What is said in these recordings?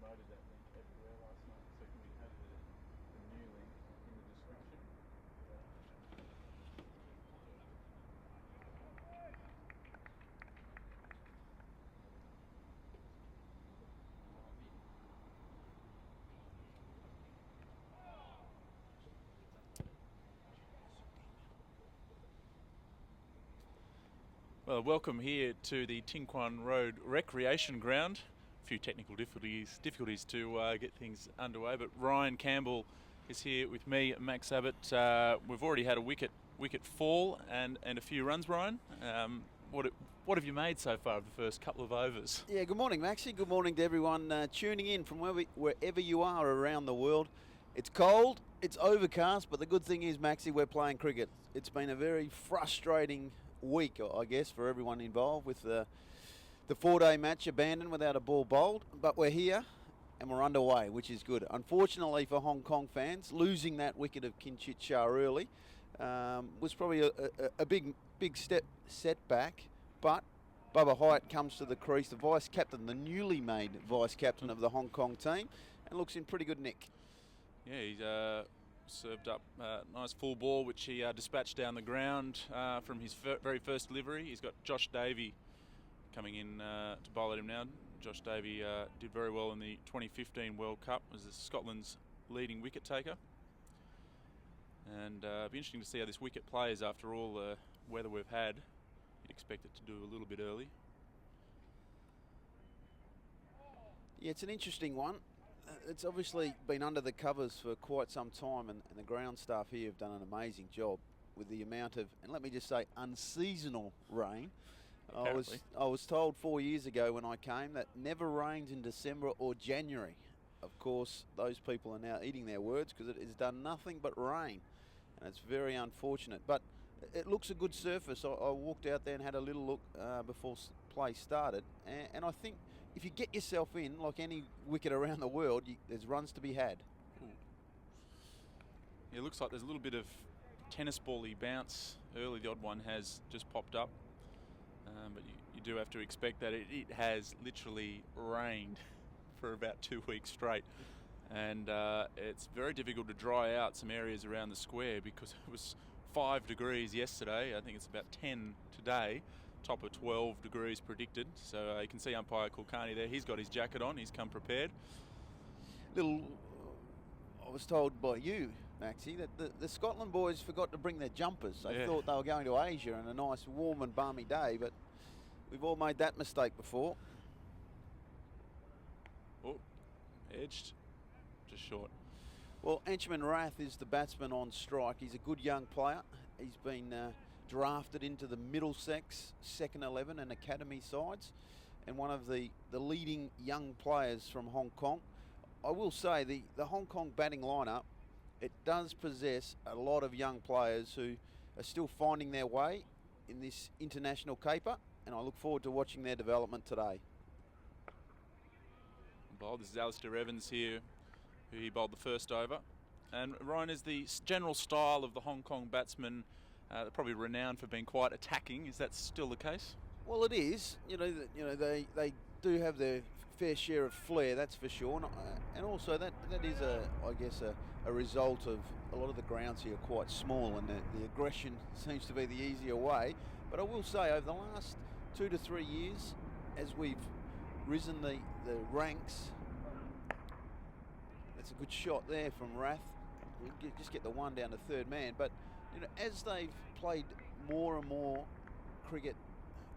promoted that link everywhere last night, so can we have the new link in the description? Well, welcome here to the Tin Kwon Road Recreation Ground. A few technical difficulties to get things underway, but Ryan Campbell is here with me, Max Abbott. We've already had a wicket fall and a few runs, Ryan. What have you made so far of the first couple of overs? Yeah, good morning, Maxie. Good morning to everyone tuning in from wherever you are around the world. It's cold, it's overcast, but the good thing is, Maxie, we're playing cricket. It's been a very frustrating week, I guess, for everyone involved with the 4-day match abandoned without a ball bowled, but we're here and we're underway, which is good. Unfortunately for Hong Kong fans, losing that wicket of Kinchit Shah early was probably a big setback, but Bubba Hyatt comes to the crease, the vice-captain, the newly made vice-captain of the Hong Kong team, and looks in pretty good nick. Yeah, he's served up a nice full ball, which he dispatched down the ground from his very first delivery. He's got Josh Davey coming in to bowl at him now. Josh Davey did very well in the 2015 World Cup as Scotland's leading wicket taker. And it'll be interesting to see how this wicket plays after all the weather we've had. You'd expect it to do a little bit early. Yeah, it's an interesting one. It's obviously been under the covers for quite some time, and the ground staff here have done an amazing job with the amount of, and let me just say, unseasonal rain. I was told 4 years ago when I came that never rains in December or January. Of course, those people are now eating their words because it has done nothing but rain, and it's very unfortunate. But it looks a good surface. I walked out there and had a little look before play started, and I think if you get yourself in, like any wicket around the world, there's runs to be had. Yeah, it looks like there's a little bit of tennis ball-y bounce early. The odd one has just popped up, but you do have to expect that it has literally rained for about 2 weeks straight, and it's very difficult to dry out some areas around the square because it was 5 degrees yesterday. I think it's about 10 today. Top of 12 degrees predicted. So you can see umpire Kulkarni there. He's got his jacket on. He's come prepared. I was told by you, Maxie, that the Scotland boys forgot to bring their jumpers. They thought they were going to Asia on a nice warm and balmy day, but we've all made that mistake before. Oh, edged. Just short. Well, Anchman Rath is the batsman on strike. He's a good young player. He's been drafted into the Middlesex second 11 and academy sides, and one of the leading young players from Hong Kong. I will say the Hong Kong batting lineup, it does possess a lot of young players who are still finding their way in this international caper, and I look forward to watching their development today. This is Alistair Evans here, who he bowled the first over. And Ryan, is the general style of the Hong Kong batsmen probably renowned for being quite attacking? Is that still the case? Well, it is. They do have their fair share of flair, that's for sure, and also that is I guess a result of a lot of the grounds here are quite small, and the aggression seems to be the easier way. But I will say, over the last 2 to 3 years, as we've risen the ranks, that's a good shot there from Rath. We'll just get the one down to third man, but as they've played more and more cricket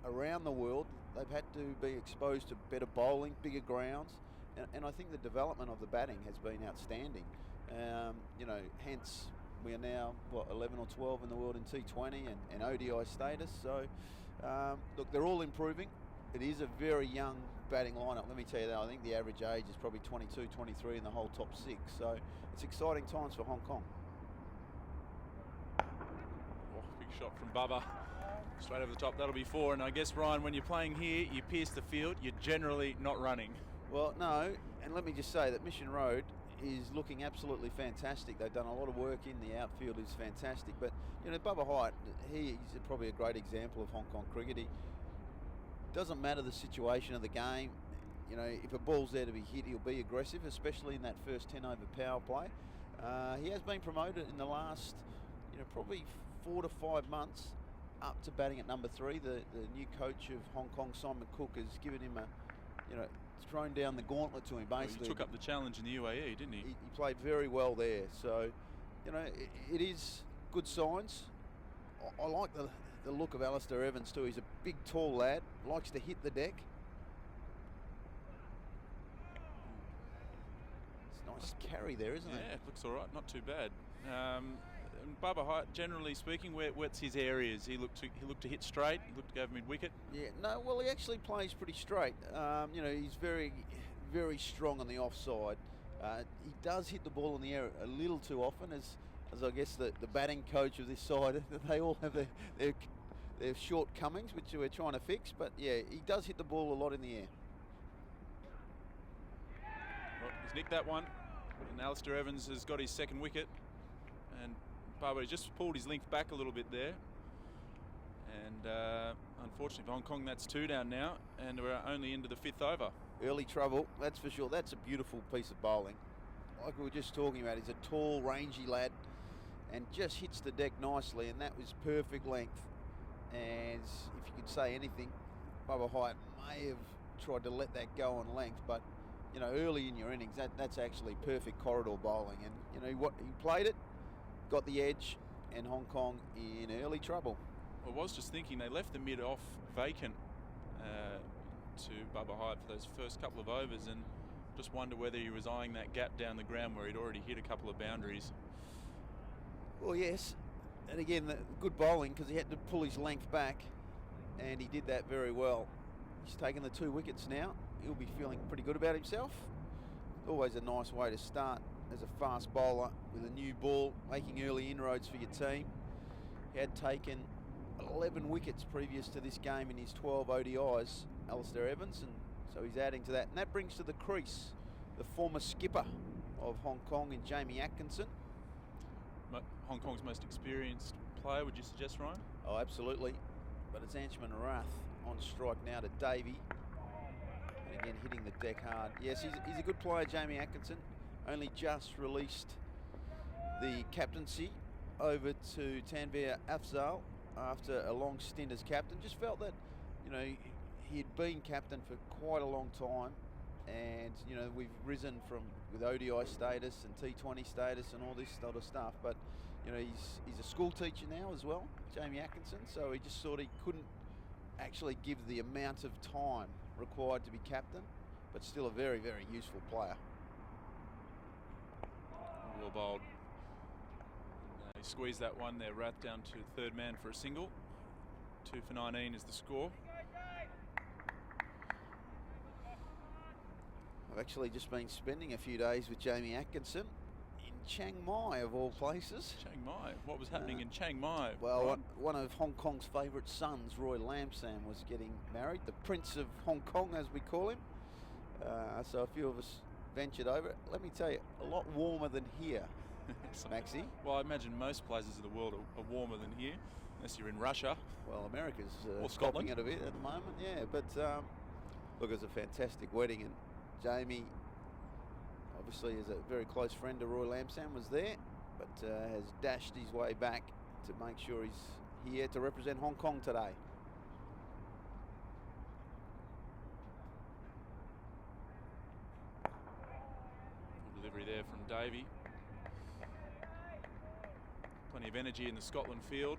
around the world, they've had to be exposed to better bowling, bigger grounds, and I think the development of the batting has been outstanding. Hence we are now 11 or 12 in the world in T20 and ODI status. So look, they're all improving. It is a very young batting lineup. Let me tell you that. I think the average age is probably 22, 23 in the whole top 6. So it's exciting times for Hong Kong. Big shot from Bubba, straight over the top. That'll be 4. And I guess, Ryan, when you're playing here, you pierce the field, you're generally not running. Well, no, and let me just say that Mission Road is looking absolutely fantastic. They've done a lot of work in the outfield. Is fantastic. But Bubba Hyatt, he's probably a great example of Hong Kong cricket. Doesn't matter the situation of the game. you know, if a ball's there to be hit, he'll be aggressive, especially in that first 10 over power play. He has been promoted in the last, you know, probably 4 to 5 months up to batting at number 3. The new coach of Hong Kong, Simon Cook, has given him a, you know, thrown down the gauntlet to him basically. Well, he took up the challenge in the UAE, didn't he? He played very well there. So, you know, it is good signs. I like the look of Alistair Evans too. He's a big, tall lad, likes to hit the deck. It's a nice carry there, isn't it? Yeah, it looks all right, not too bad. And Bubba Hyatt, generally speaking, what's his areas? He looked to hit straight. He looked to go over mid-wicket. Yeah, no, well, he actually plays pretty straight. You know, he's very, very strong on the offside. He does hit the ball in the air a little too often, as I guess the batting coach of this side. They all have their shortcomings, which we're trying to fix. But yeah, he does hit the ball a lot in the air. Well, he's nicked that one, and Alistair Evans has got his second wicket. And Bubba just pulled his length back a little bit there. And unfortunately for Hong Kong, that's 2 down now, and we're only into the 5th over. Early trouble, that's for sure. That's a beautiful piece of bowling. Like we were just talking about, he's a tall, rangy lad and just hits the deck nicely, and that was perfect length. And if you could say anything, Bubba Hyatt may have tried to let that go on length, but you know, early in your innings, that's actually perfect corridor bowling. And you know what, he played it, got the edge, and Hong Kong in early trouble. I was just thinking they left the mid off vacant to Bubba Hyatt for those first couple of overs, and just wonder whether he was eyeing that gap down the ground where he'd already hit a couple of boundaries. Well, yes, and again, the good bowling, because he had to pull his length back, and he did that very well. He's taken the 2 wickets now. He'll be feeling pretty good about himself. Always a nice way to start as a fast bowler with a new ball, making early inroads for your team. He had taken 11 wickets previous to this game in his 12 ODIs, Alistair Evans, and so he's adding to that. And that brings to the crease the former skipper of Hong Kong in Jamie Atkinson. Hong Kong's most experienced player, would you suggest, Ryan? Oh, absolutely. But it's Anshman Rath on strike now to Davey. And again, hitting the deck hard. Yes, he's a good player, Jamie Atkinson. Only just released the captaincy over to Tanveer Afzal after a long stint as captain. Just felt that, you know, he'd been captain for quite a long time, and you know, we've risen with ODI status and T20 status and all this sort of stuff. But you know, he's a school teacher now as well, Jamie Atkinson. So he just thought he couldn't actually give the amount of time required to be captain, but still a very, very useful player. Well bowled. He squeezed that one there, Rath down to third man for a single. 2 for 19 is the score. I've actually just been spending a few days with Jamie Atkinson in Chiang Mai, of all places. Chiang Mai? What was happening in Chiang Mai? Well, Ron? one of Hong Kong's favourite sons, Roy Lamsam, was getting married, the Prince of Hong Kong, as we call him. So a few of us ventured over. Let me tell you, a lot warmer than here, Maxie. Well, I imagine most places of the world are warmer than here, unless you're in Russia. Well, America's or Scotland it a bit at the moment, yeah. But look, it was a fantastic wedding, and Jamie, obviously, is a very close friend of Roy Lamsam, was there, but has dashed his way back to make sure he's here to represent Hong Kong today. Good delivery there from Davey. Plenty of energy in the Scotland field.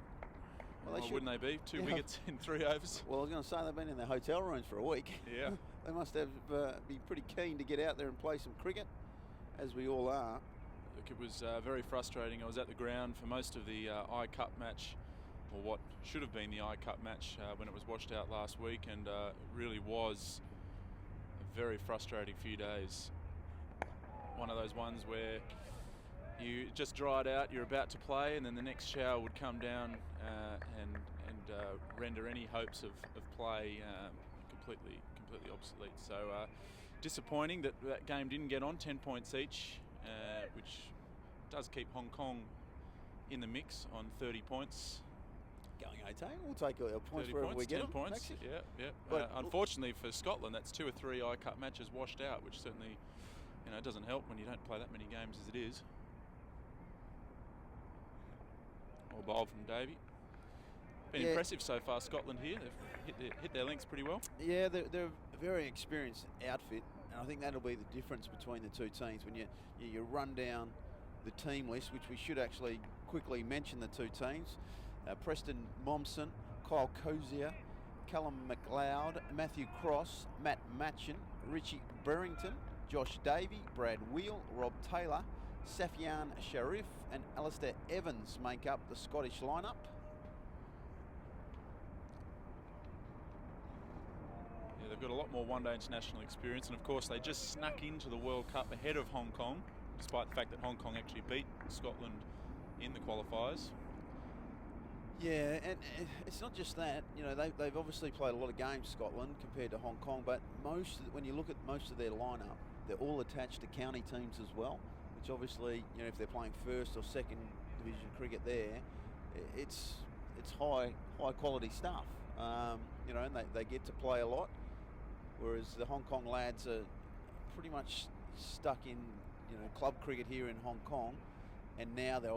Well, wouldn't they be? 2 wickets in 3 overs. Well, I was going to say they've been in their hotel rooms for a week. Yeah. They must have be pretty keen to get out there and play some cricket, as we all are. Look, it was very frustrating. I was at the ground for most of the I Cup match, or what should have been the I Cup match when it was washed out last week, and it really was a very frustrating few days. One of those ones where you just dried out, you're about to play, and then the next shower would come down and render any hopes of play completely obsolete. So disappointing that that game didn't get on. 10 points each, which does keep Hong Kong in the mix on 30 points. going okay. We'll take our points 30 wherever points, we get 10 them. points. Maxi. Yeah. But Unfortunately for Scotland, that's 2 or 3 I-Cup matches washed out, which certainly, doesn't help when you don't play that many games as it is. Or bowled from Davey. Been impressive so far, Scotland here. They've hit their lengths pretty well. Yeah, they're a very experienced outfit, and I think that'll be the difference between the two teams. When you run down the team list, which we should actually quickly mention the two teams. Preston Momson, Kyle Cozier, Callum McLeod, Matthew Cross, Matt Matchin, Richie Berrington, Josh Davey, Brad Wheel, Rob Taylor, Safian Sharif and Alistair Evans make up the Scottish lineup. Yeah, they've got a lot more one-day international experience, and of course they just snuck into the World Cup ahead of Hong Kong, despite the fact that Hong Kong actually beat Scotland in the qualifiers. Yeah, and it's not just that. They've obviously played a lot of games, Scotland, compared to Hong Kong, but when you look at most of their lineup, they're all attached to county teams as well, which obviously, if they're playing first or second division cricket there, it's high quality stuff. And they get to play a lot, whereas the Hong Kong lads are pretty much stuck in club cricket here in Hong Kong. And now they're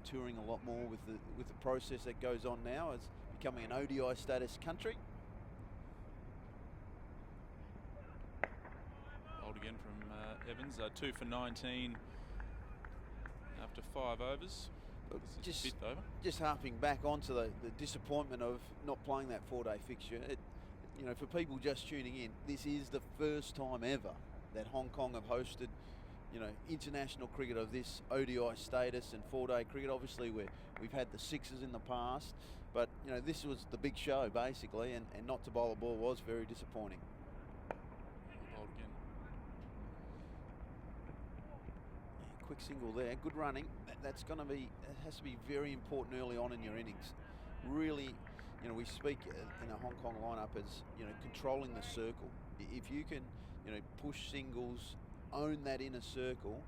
touring a lot more with the process that goes on now as becoming an ODI status country. Bowled again from Evans, 2 for 19 after 5 overs. This is 5th over. Just harping back onto the disappointment of not playing that 4-day fixture. For people just tuning in, this is the first time ever that Hong Kong have hosted international cricket of this ODI status and 4-day cricket. Obviously, we've had the sixes in the past, but this was the big show basically, and not to bowl a ball was very disappointing. Bowled again. Yeah, quick single there, good running. It has to be very important early on in your innings. Really, we speak in a Hong Kong lineup as controlling the circle. If you can, push singles, own that inner circle,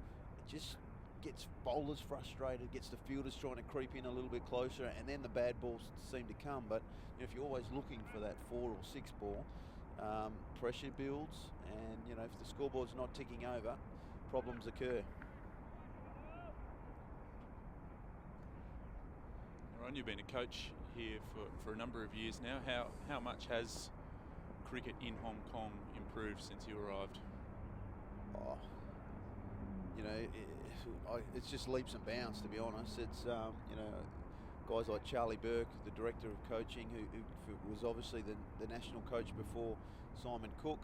it just gets bowlers frustrated, gets the fielders trying to creep in a little bit closer, and then the bad balls seem to come. But if you're always looking for that 4 or 6 ball, pressure builds, and if the scoreboard's not ticking over, problems occur. Ron, you've been a coach here for a number of years now. How much has cricket in Hong Kong improved since you arrived? Oh, it's just leaps and bounds, to be honest. It's guys like Charlie Burke, the director of coaching, who was obviously the national coach before Simon Cook,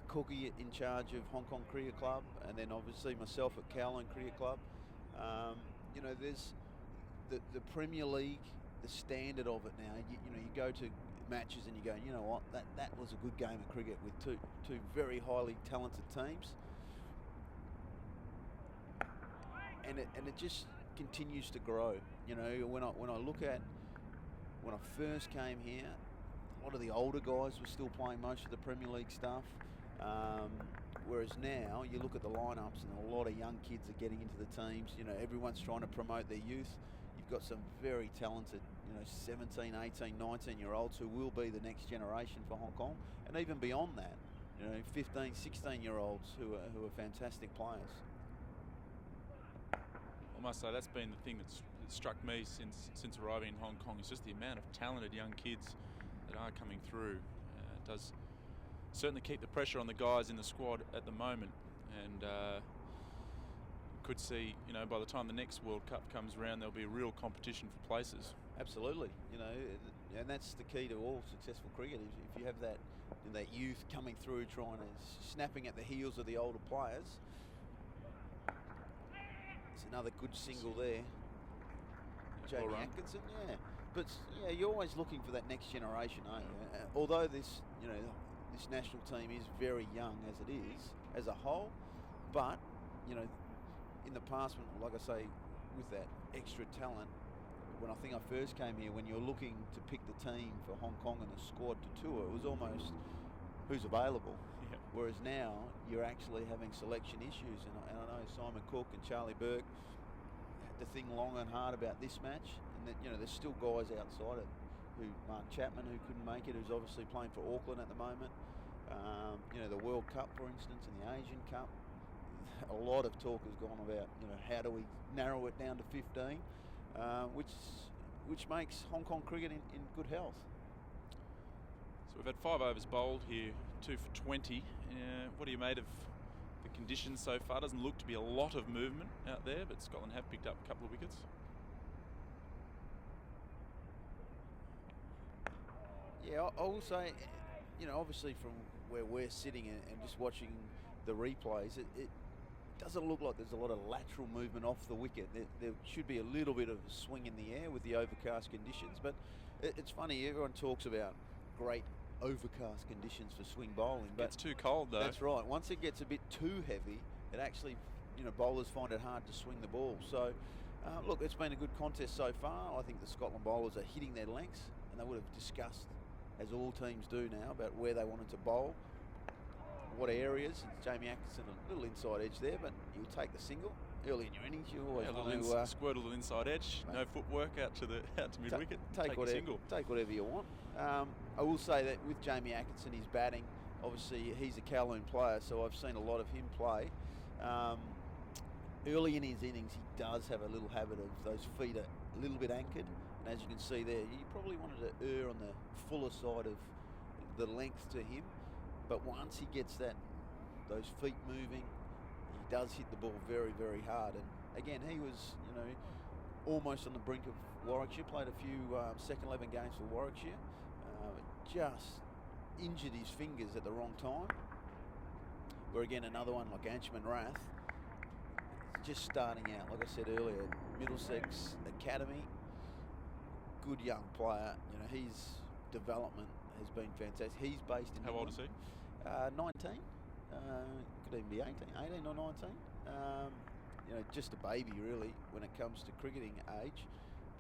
Cookie in charge of Hong Kong Cricket Club, and then obviously myself at Kowloon Cricket Club. There's the Premier League, the standard of it now. You go to matches and you go, you know what, that was a good game of cricket with two very highly talented teams, and it just continues to grow. When I look at when I first came here, a lot of the older guys were still playing most of the Premier League stuff, whereas now you look at the lineups and a lot of young kids are getting into the teams. Everyone's trying to promote their youth. You've got some very talented 17, 18, 19-year-olds who will be the next generation for Hong Kong, and even beyond that, 15, 16-year-olds who are fantastic players. I must say that's been the thing that's struck me since arriving in Hong Kong. Is just the amount of talented young kids that are coming through. It does certainly keep the pressure on the guys in the squad at the moment, and could see, by the time the next World Cup comes around, there'll be a real competition for places. Absolutely, and that's the key to all successful cricket. If you have that youth coming through, snapping at the heels of the older players. It's another good single there, Jamie Atkinson. Yeah, but you're always looking for that next generation, aren't you? Although this national team is very young as it is as a whole, but in the past, like I say, with that extra talent, when I first came here, when you're looking to pick the team for Hong Kong and the squad to tour, it was almost who's available. Yeah. Whereas now you're actually having selection issues, and I know Simon Cook and Charlie Burke to think long and hard about this match, and that, you know, there's still guys outside it. Mark Chapman, who couldn't make it, who's obviously playing for Auckland at the moment. You know, the World Cup, for instance, and the Asian Cup. A lot of talk has gone about, you know, how do we narrow it down to 15, which makes Hong Kong cricket in good health. So we've had 5 overs bowled here, 2 for 20. What do you made of the conditions so far? Doesn't look to be a lot of movement out there, but Scotland have picked up a couple of wickets. Yeah, I will say, you know, obviously from where we're sitting and just watching the replays, it doesn't look like there's a lot of lateral movement off the wicket. There should be a little bit of a swing in the air with the overcast conditions, but it's funny, everyone talks about great overcast conditions for swing bowling. But it's too cold though. That's right. Once it gets a bit too heavy, it actually, you know, bowlers find it hard to swing the ball. So, look, it's been a good contest so far. I think the Scotland bowlers are hitting their lengths, and they would have discussed, as all teams do now, about where they wanted to bowl, what areas. Jamie Atkinson a little inside edge there, but you'll take the single early in your innings. You always want to squirt a little inside edge, no footwork out to mid wicket. Take whatever you want. I will say that with Jamie Atkinson, his batting, obviously he's a Kowloon player, so I've seen a lot of him play. Early in his innings, he does have a little habit of those feet a little bit anchored, and as you can see there, you probably wanted to err on the fuller side of the length to him. But once he gets those feet moving, he does hit the ball very, very hard. And again, he was, you know, almost on the brink of Warwickshire. Played a few second 11 games for Warwickshire. Just injured his fingers at the wrong time. Where again, another one like Anshman Rath, just starting out. Like I said earlier, Middlesex Academy, good young player. You know, his development has been fantastic. He's based in... How old is he? 19. Could even be 18 or 19. You know, just a baby really when it comes to cricketing age,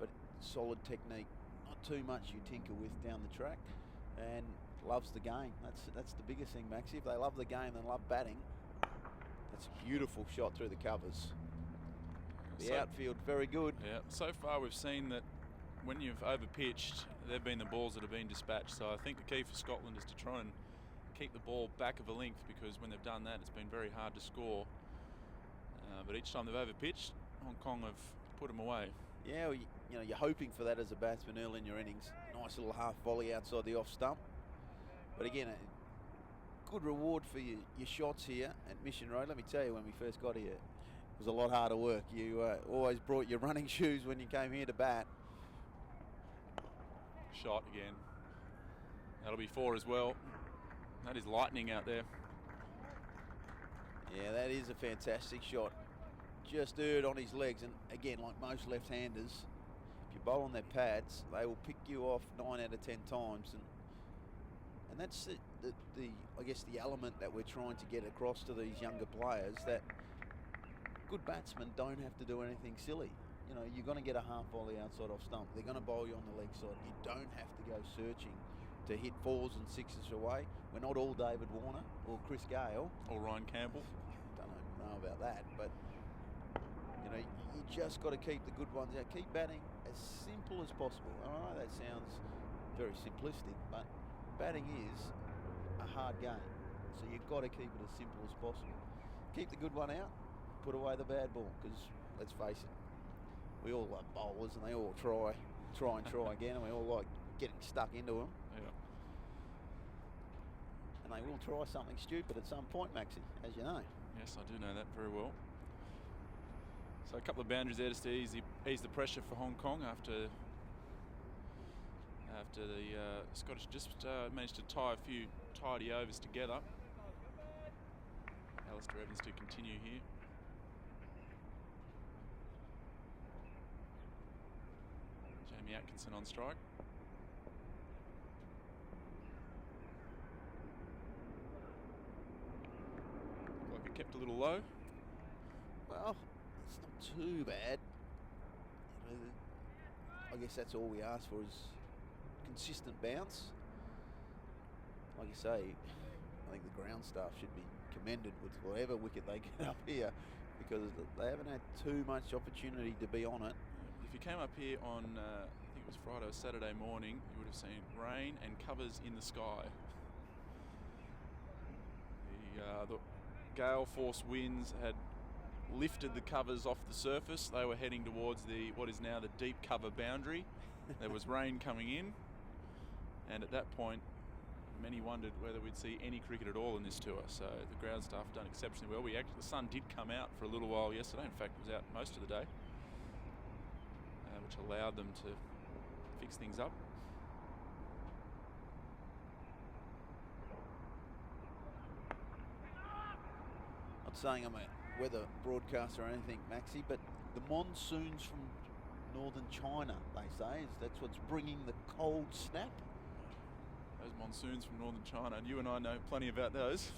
but solid technique, not too much you tinker with down the track, and loves the game. That's the biggest thing, Maxie. If they love the game and love batting, that's a beautiful shot through the covers. The outfield, very good. Yeah, so far we've seen that when you've overpitched, they've been the balls that have been dispatched. So I think the key for Scotland is to try and keep the ball back of a length, because when they've done that, it's been very hard to score. But each time they've overpitched, Hong Kong have put them away. Yeah, well, you know, you're hoping for that as a batsman early in your innings. Nice little half volley outside the off stump. But again, a good reward for your shots here at Mission Road. Let me tell you, when we first got here, it was a lot harder work. You always brought your running shoes when you came here to bat. Shot again. That'll be 4 as well. That is lightning out there. Yeah, that is a fantastic shot. Just erred on his legs, and again, like most left-handers, if you bowl on their pads, they will pick you off 9 out of 10 times, and that's I guess the element that we're trying to get across to these younger players, that good batsmen don't have to do anything silly. You know, you're going to get a half volley outside off stump. They're going to bowl you on the leg side. You don't have to go searching to hit 4s and 6s away. We're not all David Warner or Chris Gale. Or Ryan Campbell. Don't know about that, but you know, you just got to keep the good ones out. Keep batting as simple as possible. I know that sounds very simplistic, but batting is a hard game. So you've got to keep it as simple as possible. Keep the good one out, put away the bad ball, because let's face it, we all love bowlers and they all try again, and we all like getting stuck into them. Yeah. And they will try something stupid at some point, Maxie, as you know. Yes, I do know that very well. So a couple of boundaries there just to ease the pressure for Hong Kong after the Scottish just managed to tie a few tidy overs together. Alistair Evans to continue here. Jamie Atkinson on strike. Like it kept a little low. Well, it's not too bad. You know, I guess that's all we ask for is consistent bounce. Like you say, I think the ground staff should be commended with whatever wicket they get up here, because they haven't had too much opportunity to be on it. If you came up here on, I think it was Friday or Saturday morning, you would have seen rain and covers in the sky. The gale force winds had lifted the covers off the surface. They were heading towards what is now the deep cover boundary. There was rain coming in, and at that point many wondered whether we'd see any cricket at all in this tour. So the ground staff have done exceptionally well. The sun did come out for a little while yesterday. In fact, it was out most of the day, which allowed them to fix things up. Not saying I'm a weather broadcaster or anything, Maxie, but the monsoons from northern China, they say, that's what's bringing the cold snap. Those monsoons from northern China, and you and I know plenty about those.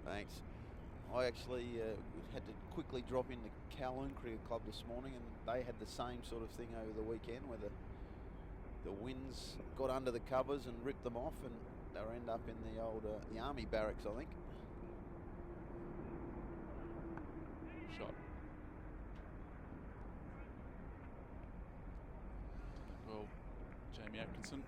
Thanks. I actually had to quickly drop into Kowloon Cricket Club this morning, and they had the same sort of thing over the weekend where the winds got under the covers and ripped them off, and they'll end up in the old the army barracks, I think. Shot. Well, Jamie Atkinson.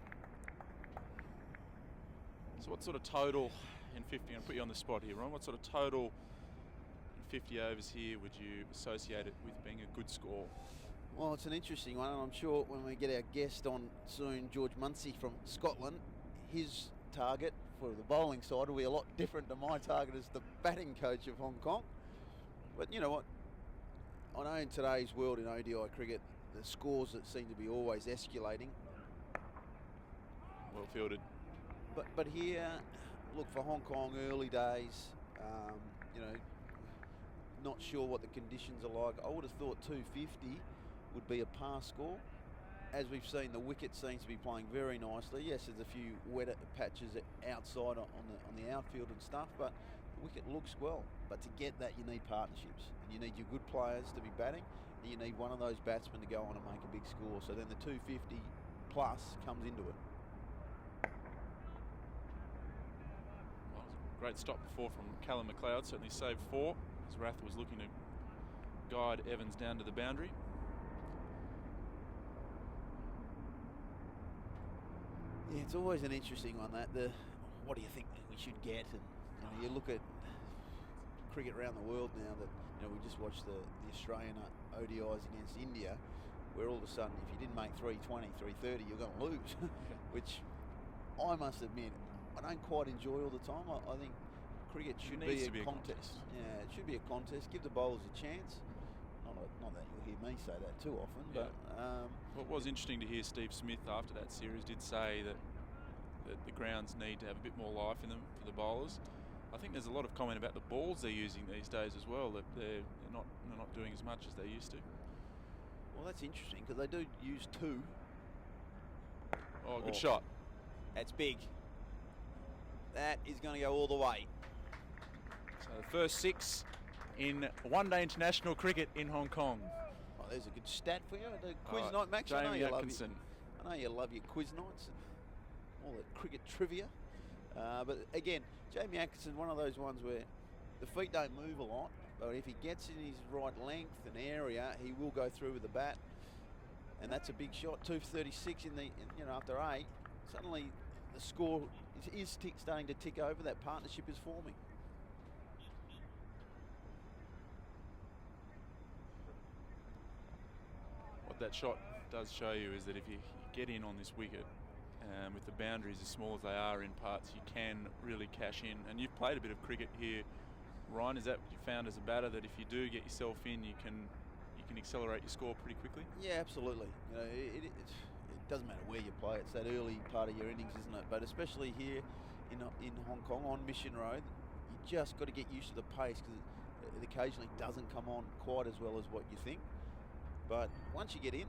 So what sort of total in 50, I'm going to put you on the spot here, Ron, what sort of total in 50 overs here would you associate it with being a good score? Well, it's an interesting one, and I'm sure when we get our guest on soon, George Munsey from Scotland, his target for the bowling side will be a lot different to my target as the batting coach of Hong Kong. But you know what? I know in today's world in ODI cricket, the scores that seem to be always escalating. Well fielded. But here, look, for Hong Kong, early days, you know, not sure what the conditions are like. I would have thought 250 would be a pass score. As we've seen, the wicket seems to be playing very nicely. Yes, there's a few wetter patches outside on the outfield and stuff, but the wicket looks well. But to get that, you need partnerships. And you need your good players to be batting, and you need one of those batsmen to go on and make a big score. So then the 250 plus comes into it. Great stop before from Callum McLeod, certainly saved 4 as Rath was looking to guide Evans down to the boundary. Yeah, it's always an interesting one, that. What do you think we should get? And you look at cricket around the world now that, we just watched the Australian ODIs against India, where all of a sudden if you didn't make 320, 330, you're going to lose, which I must admit, I don't quite enjoy all the time. I think cricket should be a contest. Yeah, it should be a contest. Give the bowlers a chance. Not that you'll hear me say that too often, but... What was interesting to hear, Steve Smith after that series did say that the grounds need to have a bit more life in them for the bowlers. I think there's a lot of comment about the balls they're using these days as well, that they're not doing as much as they used to. Well, that's interesting, because they do use 2. Oh, good shot. That's big. That is going to go all the way. So the first 6 in one-day international cricket in Hong Kong. Oh, there's a good stat for you. The quiz night, Max. Jamie Atkinson. I know you love your quiz nights and all the cricket trivia. But again, Jamie Atkinson, one of those ones where the feet don't move a lot, but if he gets in his right length and area, he will go through with the bat. And that's a big shot. 236 after 8. Suddenly the score is starting to tick over. That partnership is forming. What that shot does show you is that if you get in on this wicket, with the boundaries as small as they are in parts, you can really cash in. And you've played a bit of cricket here, Ryan. Is that what you found as a batter, that if you do get yourself in, you can accelerate your score pretty quickly? Yeah, absolutely. It doesn't matter where you play. It's that early part of your innings, isn't it? But especially here in Hong Kong on Mission Road, you just got to get used to the pace, because it occasionally doesn't come on quite as well as what you think. But once you get in,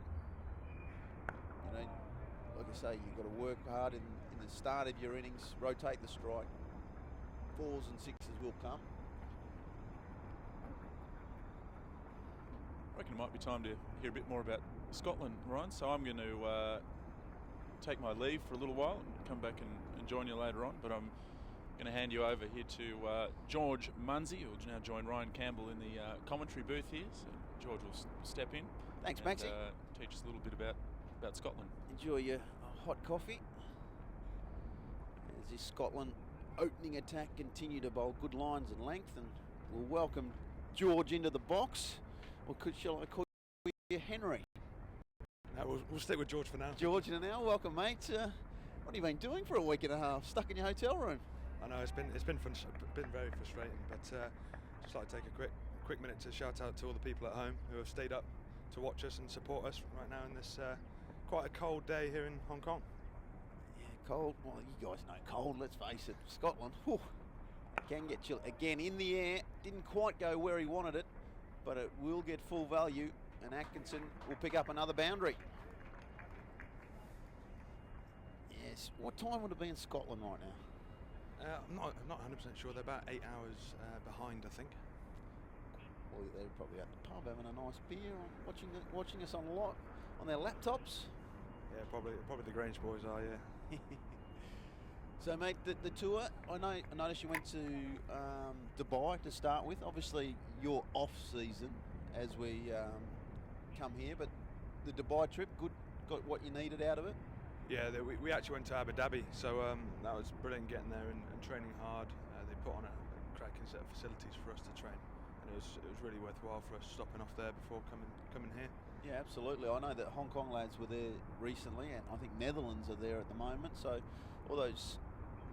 like I say, you've got to work hard in the start of your innings, rotate the strike. 4s and 6s will come. I reckon it might be time to hear a bit more about Scotland, Ryan. So I'm going to take my leave for a little while and come back and join you later on. But I'm Going to hand you over here to George Munsey, who'll now join Ryan Campbell in the commentary booth here. So George will step in. Thanks, and, Maxie. Teach us a little bit about Scotland. Enjoy your hot coffee. As this Scotland opening attack continue to bowl good lines and length, and we'll welcome George into the box. Or shall I call you Henry? No, we'll stick with George for now. George now, welcome, mate. What have you been doing for a week and a half? Stuck in your hotel room? I know it's been very frustrating, but just like to take a quick minute to shout out to all the people at home who have stayed up to watch us and support us right now in this quite a cold day here in Hong Kong. Yeah, cold. Well, you guys know cold. Let's face it, Scotland. Whew, can get chilly. Again, in the air, didn't quite go where he wanted it, but it will get full value, and Atkinson will pick up another boundary. Yes. What time would it be in Scotland right now? I'm not 100% sure. They're about 8 hours behind, I think. Well, they're probably at the pub having a nice beer, watching us on their laptops. Yeah, probably the Grange boys are. Yeah. So, mate, the tour. I noticed you went to Dubai to start with. Obviously, you're off season as we come here, but the Dubai trip, got what you needed out of it. Yeah, we actually went to Abu Dhabi, so that was brilliant getting there and training hard. They put on a cracking set of facilities for us to train, and it was really worthwhile for us stopping off there before coming here. Yeah, absolutely. I know that Hong Kong lads were there recently, and I think Netherlands are there at the moment. So all those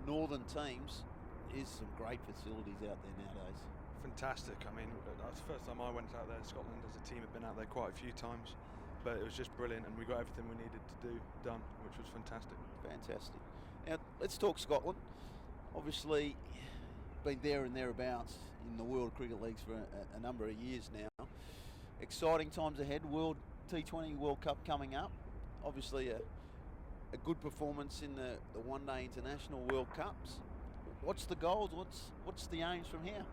northern teams, is some great facilities out there nowadays. Fantastic. I mean, that was the first time I went out there. Scotland as a team had been out there quite a few times. But it was just brilliant, and we got everything we needed to do done, which was fantastic. Fantastic. Now, let's talk Scotland. Obviously, been there and thereabouts in the World Cricket Leagues for a number of years now. Exciting times ahead. World T20 World Cup coming up. Obviously, a good performance in the one-day international World Cups. What's the goals? What's the aims from here?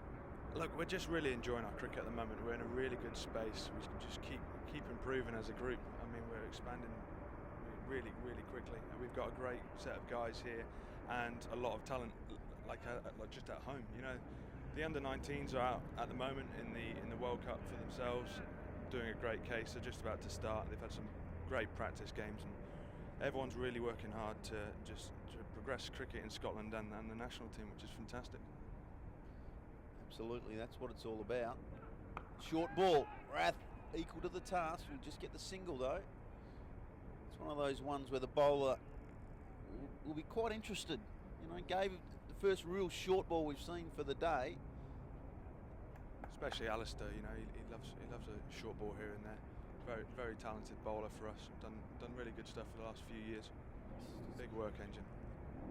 Look, we're just really enjoying our cricket at the moment. We're in a really good space. We can just keep improving as a group. I mean, we're expanding really quickly, and we've got a great set of guys here and a lot of talent, like just at home. You know, the under-19s are out at the moment in the World Cup for themselves, doing a great case. They're just about to start. They've had some great practice games, and everyone's really working hard to progress cricket in Scotland and the national team, which is fantastic. Absolutely, that's what it's all about. Short ball, Rath equal to the task. We'll just get the single though. It's one of those ones where the bowler will be quite interested. You know, gave the first real short ball we've seen for the day. Especially Alistair, you know, he loves a short ball here and there. Very talented bowler for us. Done really good stuff for the last few years. Big work engine.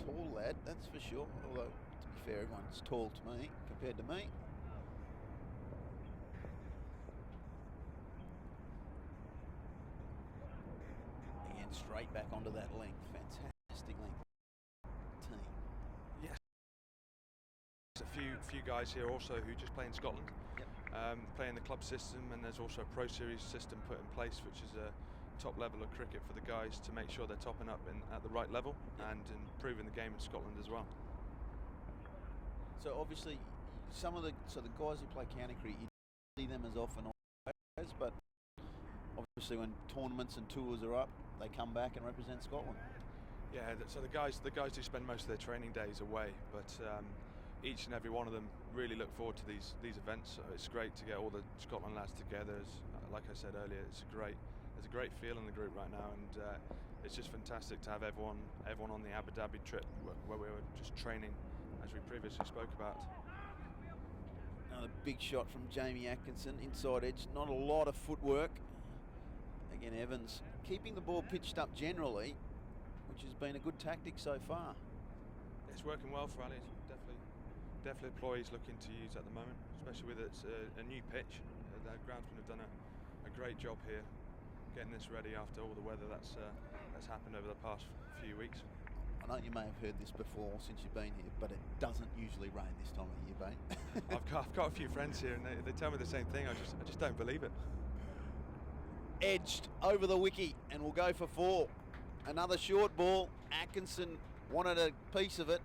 Tall lad, that's for sure. Although, to be fair, everyone's tall to me compared to me. Again, straight back onto that length. Fantastic length. Team. Yes. There's a few guys here also who just play in Scotland. Yep. Play in the club system, and there's also a Pro Series system put in place, which is a top level of cricket for the guys to make sure they're topping up at the right level and improving the game in Scotland as well. So obviously, the guys who play county cricket, you don't see them as often as, but obviously when tournaments and tours are up, they come back and represent Scotland. Yeah, so the guys do spend most of their training days away, but each and every one of them really look forward to these events. So it's great to get all the Scotland lads together. Like I said earlier, there's a great feel in the group right now, and it's just fantastic to have everyone on the Abu Dhabi trip where we were just training, as we previously spoke about. Another big shot from Jamie Atkinson, inside edge. Not a lot of footwork. Again, Evans keeping the ball pitched up generally, which has been a good tactic so far. It's working well for Ali. It's definitely a ploy he's looking to use at the moment, especially with it's a new pitch. The groundsmen have done a great job here, getting this ready after all the weather that's happened over the past few weeks. I know you may have heard this before since you've been here, but it doesn't usually rain this time of year, mate. I've got a few friends here, and they tell me the same thing. I just don't believe it. Edged over the wicket, and we'll go for 4. Another short ball. Atkinson wanted a piece of it,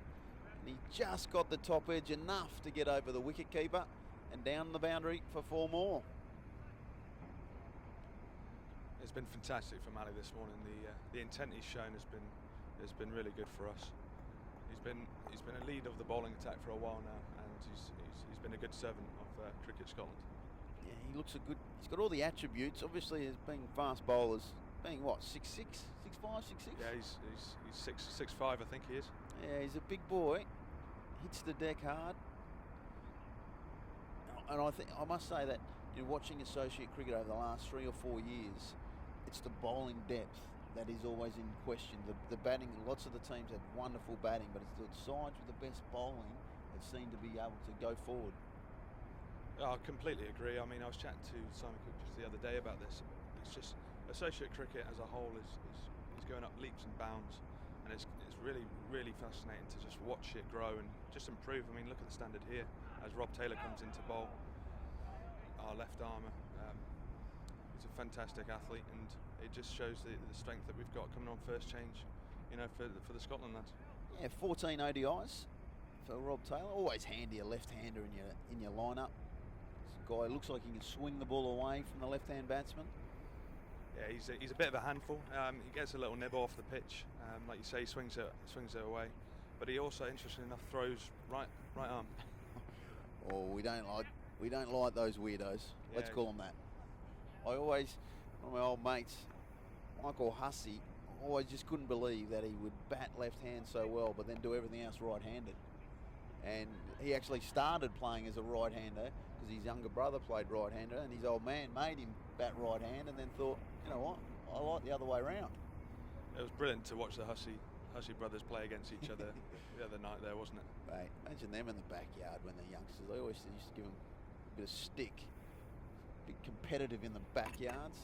And he just got the top edge enough to get over the wicket keeper and down the boundary for 4 more. It's been fantastic for Mali this morning. The intent he's shown has been really good for us. He's been a lead of the bowling attack for a while now, and he's been a good servant of Cricket Scotland. Yeah, he looks a good. He's got all the attributes. Obviously, as being fast bowlers, being what 6'6", 6'5", 6'6". Yeah, he's 6'5", I think he is. Yeah, he's a big boy. Hits the deck hard. And I must say that watching associate cricket over the last 3 or 4 years, it's the bowling depth that is always in question. The batting, lots of the teams have wonderful batting, but it's the sides with the best bowling that seem to be able to go forward. I completely agree. I mean, I was chatting to Simon Cook just the other day about this. It's just associate cricket as a whole is going up leaps and bounds, and it's really, really fascinating to just watch it grow and just improve. I mean, look at the standard here as Rob Taylor comes into bowl. Our left armour, he's a fantastic athlete, and it just shows the strength that we've got coming on first change, for the Scotland lads. Yeah, 14 ODIs for Rob Taylor. Always handy, a left-hander in your lineup. This guy looks like he can swing the ball away from the left-hand batsman. Yeah, he's a bit of a handful. He gets a little nib off the pitch, like you say, he swings it away. But he also, interestingly enough, throws right arm. Oh, we don't like those weirdos. Let's call them that. One of my old mates, Michael Hussey, always just couldn't believe that he would bat left hand so well, but then do everything else right-handed. And he actually started playing as a right-hander because his younger brother played right-hander, and his old man made him bat right-hand, and then thought, you know what, I like the other way around. It was brilliant to watch the Hussey brothers play against each other the other night there, wasn't it? Mate, imagine them in the backyard when they're youngsters. They always used to give them a bit of stick. Be competitive in the backyards.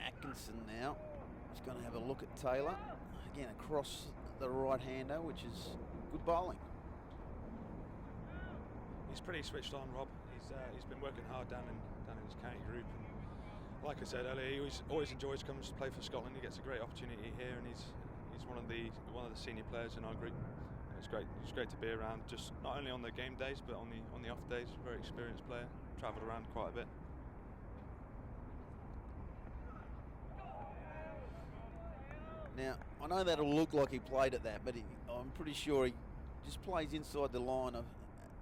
Atkinson now is going to have a look at Taylor. Again, across the right-hander, which is good bowling. He's pretty switched on, Rob. He's been working hard down in his county group. And like I said earlier, he always enjoys coming to play for Scotland. He gets a great opportunity here, and he's one of the senior players in our group. It's great to be around, just not only on the game days but on the off days. Very experienced player, travelled around quite a bit. Now, I know that'll look like he played at that, but I'm pretty sure he just plays inside the line.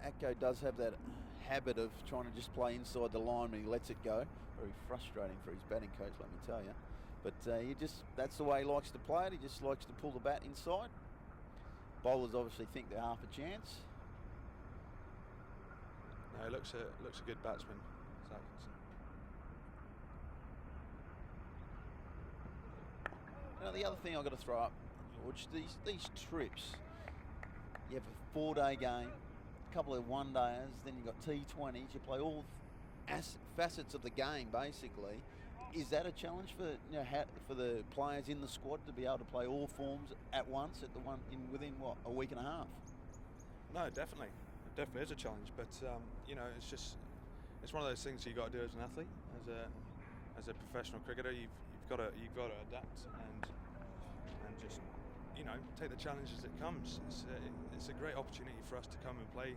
Atco does have that habit of trying to just play inside the line when he lets it go. Very frustrating for his batting coach, let me tell you. But that's the way he likes to play it. He just likes to pull the bat inside. Bowlers obviously think they're half a chance. No, he looks a good batsman, Atkinson. Now the other thing I've got to throw up, George, these trips. You have a 4-day game, a couple of one-dayers, then you've got T20s. You play all facets of the game basically. Is that a challenge for the players in the squad to be able to play all forms at once within a week and a half? No, definitely. It definitely is a challenge, but it's one of those things you got to do as an athlete, as a professional cricketer. You've got to adapt and just take the challenge as it comes. It's a great opportunity for us to come and play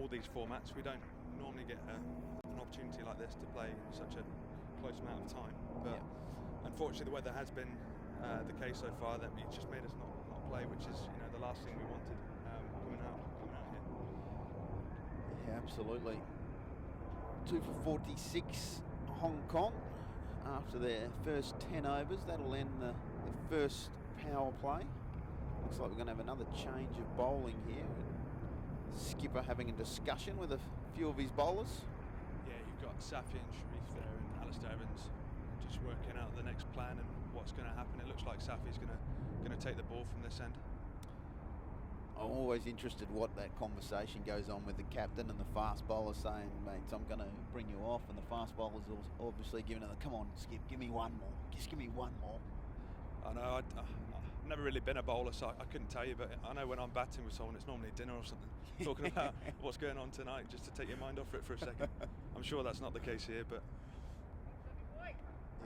all these formats. We don't normally get an opportunity like this to play in such a close amount of time, but unfortunately the weather has been the case so far that it's just made us not play, which is the last thing we wanted coming out here. Yeah, absolutely. 2 for 46 Hong Kong after their first 10 overs. That'll end the first power play. Looks like we're going to have another change of bowling here. Skipper having a discussion with a few of his bowlers. Yeah, you've got Safi and Sharif there and Alistair Evans just working out the next plan and what's going to happen. It looks like Safi's going to take the ball from this end. I'm always interested what that conversation goes on with the captain and the fast bowler saying, mate, I'm going to bring you off, and the fast bowler's obviously giving it, come on, Skip, give me one more. Just give me one more. I know, I've never really been a bowler, so I couldn't tell you, but I know when I'm batting with someone, it's normally dinner or something, talking about what's going on tonight, just to take your mind off it for a second. I'm sure that's not the case here, but...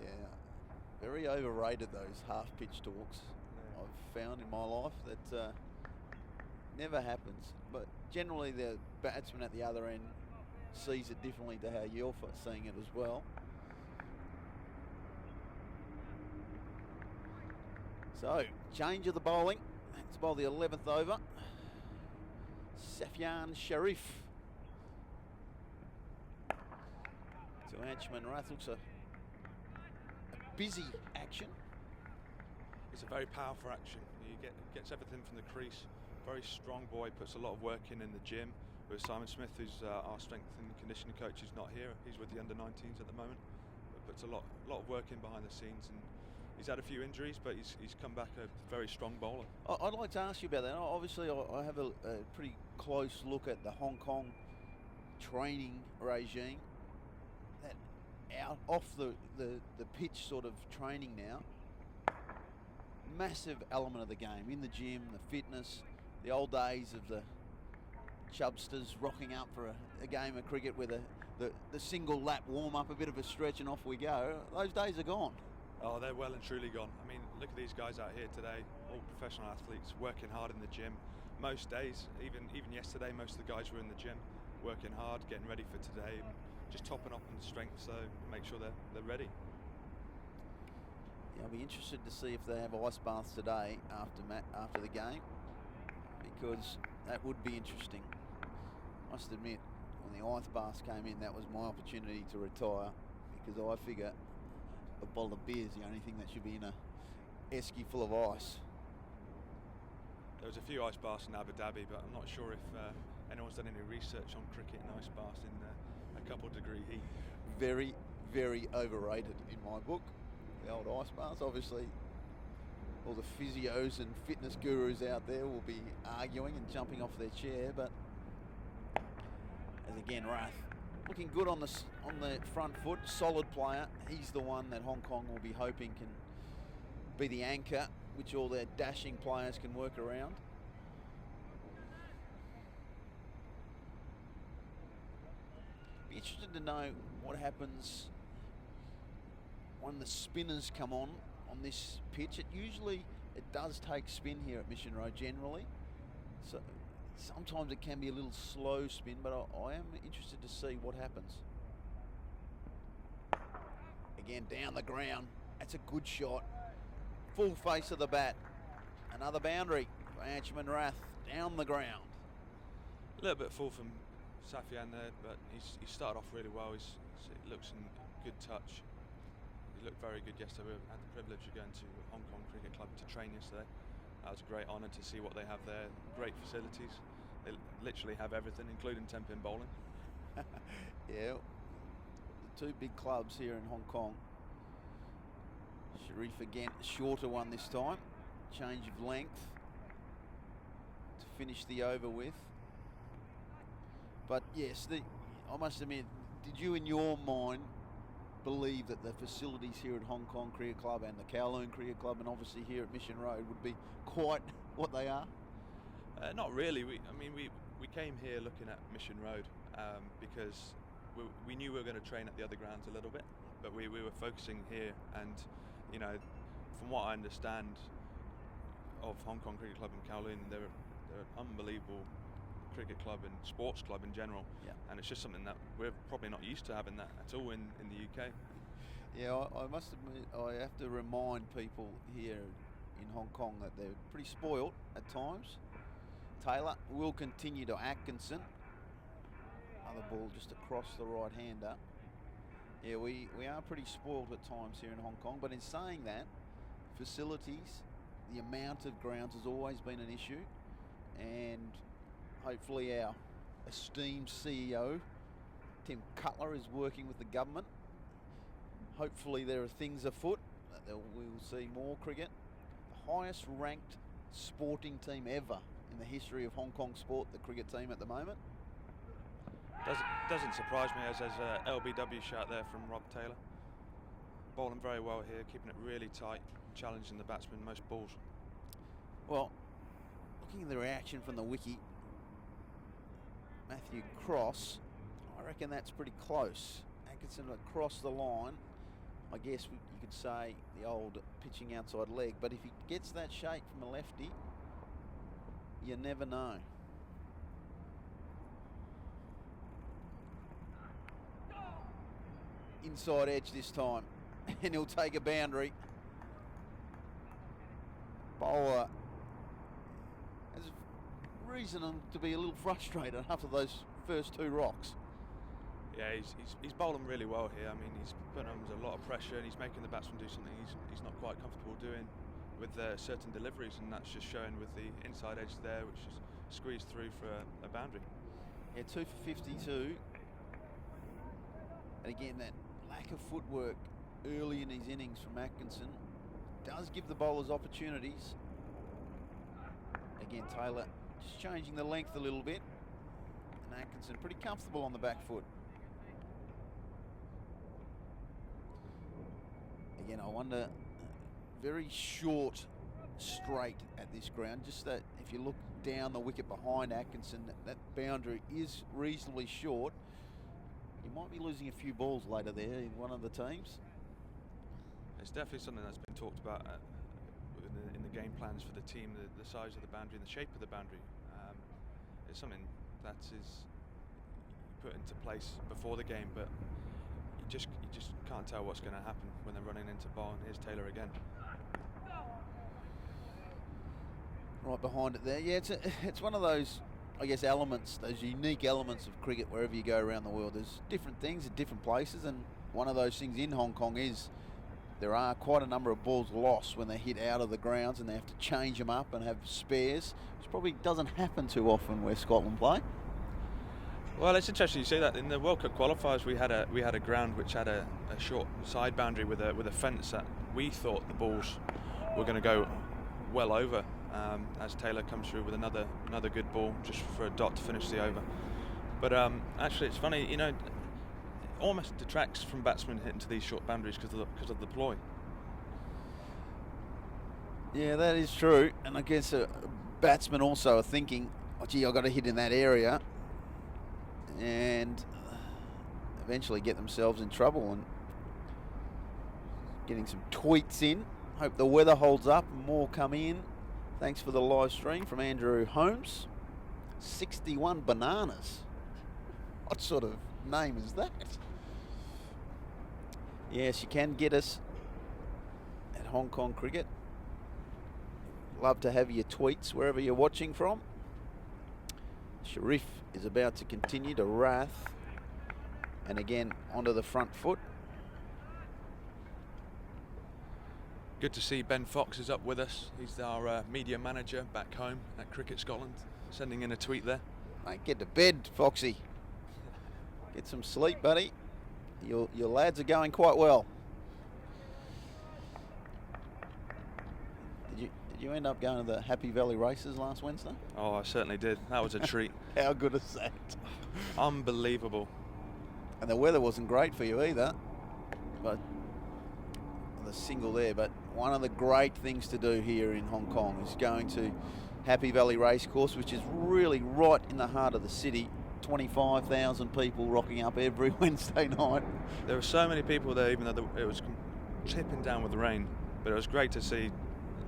Yeah. Very overrated, those half-pitch talks. Yeah. I've found in my life that never happens. But generally the batsman at the other end sees it differently to how you're seeing it as well. So, change of the bowling. Let's bowl the 11th over. Safian Sharif to Anchman Rath. Looks a busy action. It's a very powerful action. He gets everything from the crease. Very strong boy, puts a lot of work in the gym. With Simon Smith, who's our strength and conditioning coach, is not here. He's with the under-19s at the moment. But puts a lot of work in behind the scenes, and he's had a few injuries, but he's come back a very strong bowler. I'd like to ask you about that. Obviously, I have a pretty close look at the Hong Kong training regime. That out off the pitch sort of training now. Massive element of the game in the gym, the fitness, the old days of the chubsters rocking up for a game of cricket with the single lap warm up, a bit of a stretch, and off we go. Those days are gone. Oh, they're well and truly gone. I mean, look at these guys out here today, all professional athletes, working hard in the gym. Most days, even yesterday, most of the guys were in the gym, working hard, getting ready for today, and just topping up on strength, so make sure they're ready. Yeah, I'll be interested to see if they have ice baths today after the game, because that would be interesting. I must admit, when the ice baths came in, that was my opportunity to retire, because I figure a bottle of beer is the only thing that should be in a esky full of ice. There was a few ice baths in Abu Dhabi, but I'm not sure if anyone's done any research on cricket and ice baths in a couple degree heat. Very, very overrated in my book, the old ice baths. Obviously, all the physios and fitness gurus out there will be arguing and jumping off their chair, but as again, Rath looking good on the front foot, solid player. He's the one that Hong Kong will be hoping can be the anchor, which all their dashing players can work around. Be interested to know what happens when the spinners come on this pitch. It does take spin here at Mission Road generally. So sometimes it can be a little slow spin, but I am interested to see what happens. Again, down the ground. That's a good shot. Full face of the bat. Another boundary for Anchman Rath. Down the ground. A little bit full from Safian there, but he started off really well. He looks in good touch. He looked very good yesterday. We had the privilege of going to Hong Kong Cricket Club to train yesterday. That was a great honour to see what they have there. Great facilities. They literally have everything, including 10-pin bowling. Yeah, the two big clubs here in Hong Kong. Sharif again, shorter one this time. Change of length to finish the over with. But yes, I must admit, did you in your mind believe that the facilities here at Hong Kong Cricket Club and the Kowloon Cricket Club and obviously here at Mission Road would be quite what they are? Not really. We came here looking at Mission Road because we knew we were going to train at the other grounds a little bit, but we were focusing here, and you know, from what I understand of Hong Kong Cricket Club and Kowloon, they're an unbelievable cricket club and sports club in general. Yeah. And it's just something that we're probably not used to having that at all in the UK. Yeah, I must admit, I have to remind people here in Hong Kong that they're pretty spoilt at times. Taylor will continue to Atkinson. Other ball just across the right-hander. Yeah, we are pretty spoiled at times here in Hong Kong, but in saying that, facilities, the amount of grounds has always been an issue, and hopefully our esteemed CEO, Tim Cutler, is working with the government. Hopefully there are things afoot that we will see more cricket. The highest ranked sporting team ever in the history of Hong Kong sport, the cricket team at the moment. Doesn't surprise me, as there's a LBW shot there from Rob Taylor. Bowling very well here, keeping it really tight, challenging the batsman most balls. Well, looking at the reaction from the wiki, Matthew Cross, I reckon that's pretty close. Atkinson across the line, I guess you could say the old pitching outside leg, but if he gets that shape from a lefty, you never know. Inside edge this time, and he'll take a boundary. Bowler has reason to be a little frustrated after those first 2 rocks. Yeah, he's bowling really well here. I mean, he's putting under a lot of pressure and he's making the batsman do something he's not quite comfortable doing with certain deliveries, and that's just showing with the inside edge there, which is squeezed through for a boundary. Yeah, 2 for 52. And again, that lack of footwork early in his innings from Atkinson does give the bowlers opportunities. Again, Taylor just changing the length a little bit, and Atkinson pretty comfortable on the back foot. Again, I wonder, very short straight at this ground, just that if you look down the wicket behind Atkinson, that boundary is reasonably short. You might be losing a few balls later there in one of the teams. It's definitely something that's been talked about in the game plans for the team, the size of the boundary and the shape of the boundary. It's something that is put into place before the game, but you just can't tell what's going to happen when they're running into ball. And here's Taylor again. Right behind it there. Yeah, it's one of those, I guess, elements, those unique elements of cricket wherever you go around the world. There's different things at different places, and one of those things in Hong Kong is there are quite a number of balls lost when they hit out of the grounds, and they have to change them up and have spares, which probably doesn't happen too often where Scotland play. Well, it's interesting you say that. In the World Cup qualifiers, we had a ground which had a short side boundary with a fence that we thought the balls were going to go well over. As Taylor comes through with another good ball just for a dot to finish the over. But actually, it's funny, you know, almost detracts from batsmen hitting to these short boundaries because of the ploy. Yeah, that is true, and I guess batsmen also are thinking, oh, gee, I've got to hit in that area, and eventually get themselves in trouble. And getting some tweets in. Hope the weather holds up and more come in. Thanks for the live stream from Andrew Holmes. 61 bananas. What sort of name is that? Yes, you can get us at Hong Kong Cricket. Love to have your tweets wherever you're watching from. Sharif is about to continue to Rath. And again, onto the front foot. Good to see Ben Fox is up with us. He's our media manager back home at Cricket Scotland, sending in a tweet there. Mate, get to bed, Foxy. Get some sleep, buddy. Your lads are going quite well. Did you end up going to the Happy Valley races last Wednesday? Oh, I certainly did. That was a treat. How good is that? Unbelievable. And the weather wasn't great for you either. But the single there, but one of the great things to do here in Hong Kong is going to Happy Valley Racecourse, which is really right in the heart of the city. 25,000 people rocking up every Wednesday night. There were so many people there, even though it was tipping down with the rain, but it was great to see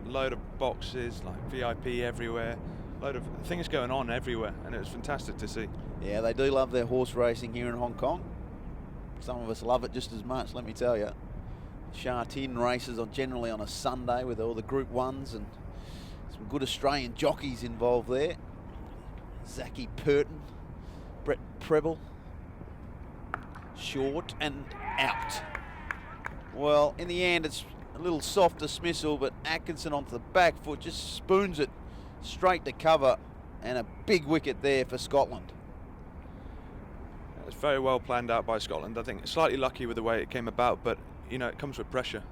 a load of boxes, like VIP everywhere, load of things going on everywhere, and it was fantastic to see. Yeah, they do love their horse racing here in Hong Kong. Some of us love it just as much, let me tell you. Sha Tin races are generally on a Sunday with all the Group 1s and some good Australian jockeys involved there. Zachy Purton, Brett Preble, short and out. Well, in the end, it's a little soft dismissal, but Atkinson onto the back foot just spoons it straight to cover, and a big wicket there for Scotland. It's very well planned out by Scotland. I think slightly lucky with the way it came about, but you know, it comes with pressure.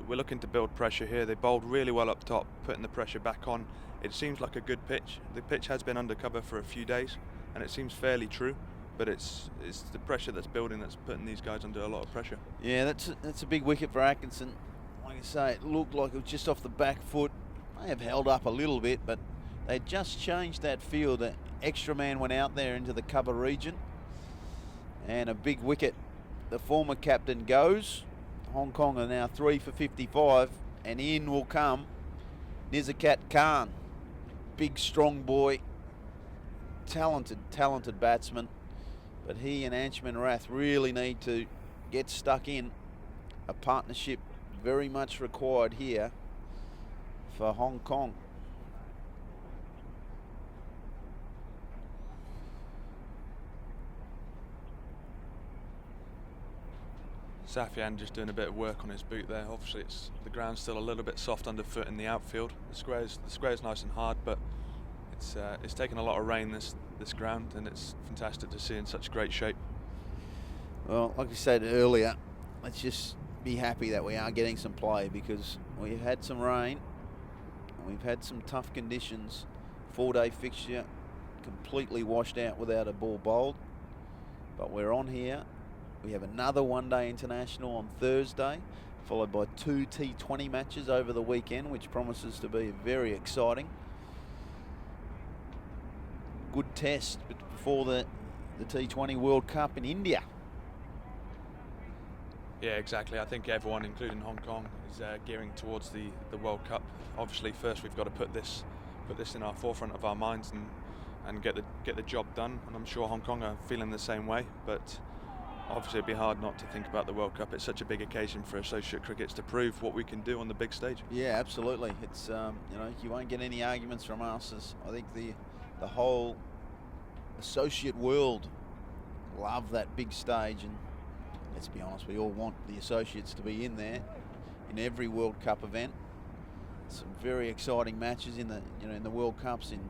We're looking to build pressure here. They bowled really well up top, putting the pressure back on. It seems like a good pitch. The pitch has been undercover for a few days, and it seems fairly true, but it's the pressure that's building that's putting these guys under a lot of pressure. Yeah, that's a big wicket for Atkinson. Like I say, it looked like it was just off the back foot. May have held up a little bit, but they just changed that field. An extra man went out there into the cover region, and a big wicket. The former captain goes. Hong Kong are now 3 for 55, and in will come Nizakat Khan. Big, strong boy, talented batsman, but he and Anshman Rath really need to get stuck in. A partnership very much required here for Hong Kong. Safian just doing a bit of work on his boot there. Obviously, the ground's still a little bit soft underfoot in the outfield. The square's nice and hard, but it's taken a lot of rain this ground, and it's fantastic to see in such great shape. Well, like I said earlier, let's just be happy that we are getting some play, because we've had some rain, and we've had some tough conditions. 4-day fixture completely washed out without a ball bowled, but we're on here. We have another one-day international on Thursday, followed by 2 T20 matches over the weekend, which promises to be very exciting. Good test before the T20 World Cup in India. Yeah, exactly. I think everyone, including Hong Kong, is gearing towards the World Cup. Obviously, first we've got to put this in our forefront of our minds and get the job done. And I'm sure Hong Kong are feeling the same way. But obviously, it'd be hard not to think about the World Cup. It's such a big occasion for associate crickets to prove what we can do on the big stage. Yeah, absolutely. It's you won't get any arguments from us. As I think the whole associate world love that big stage, and let's be honest, we all want the associates to be in there in every World Cup event. Some very exciting matches in the World Cups in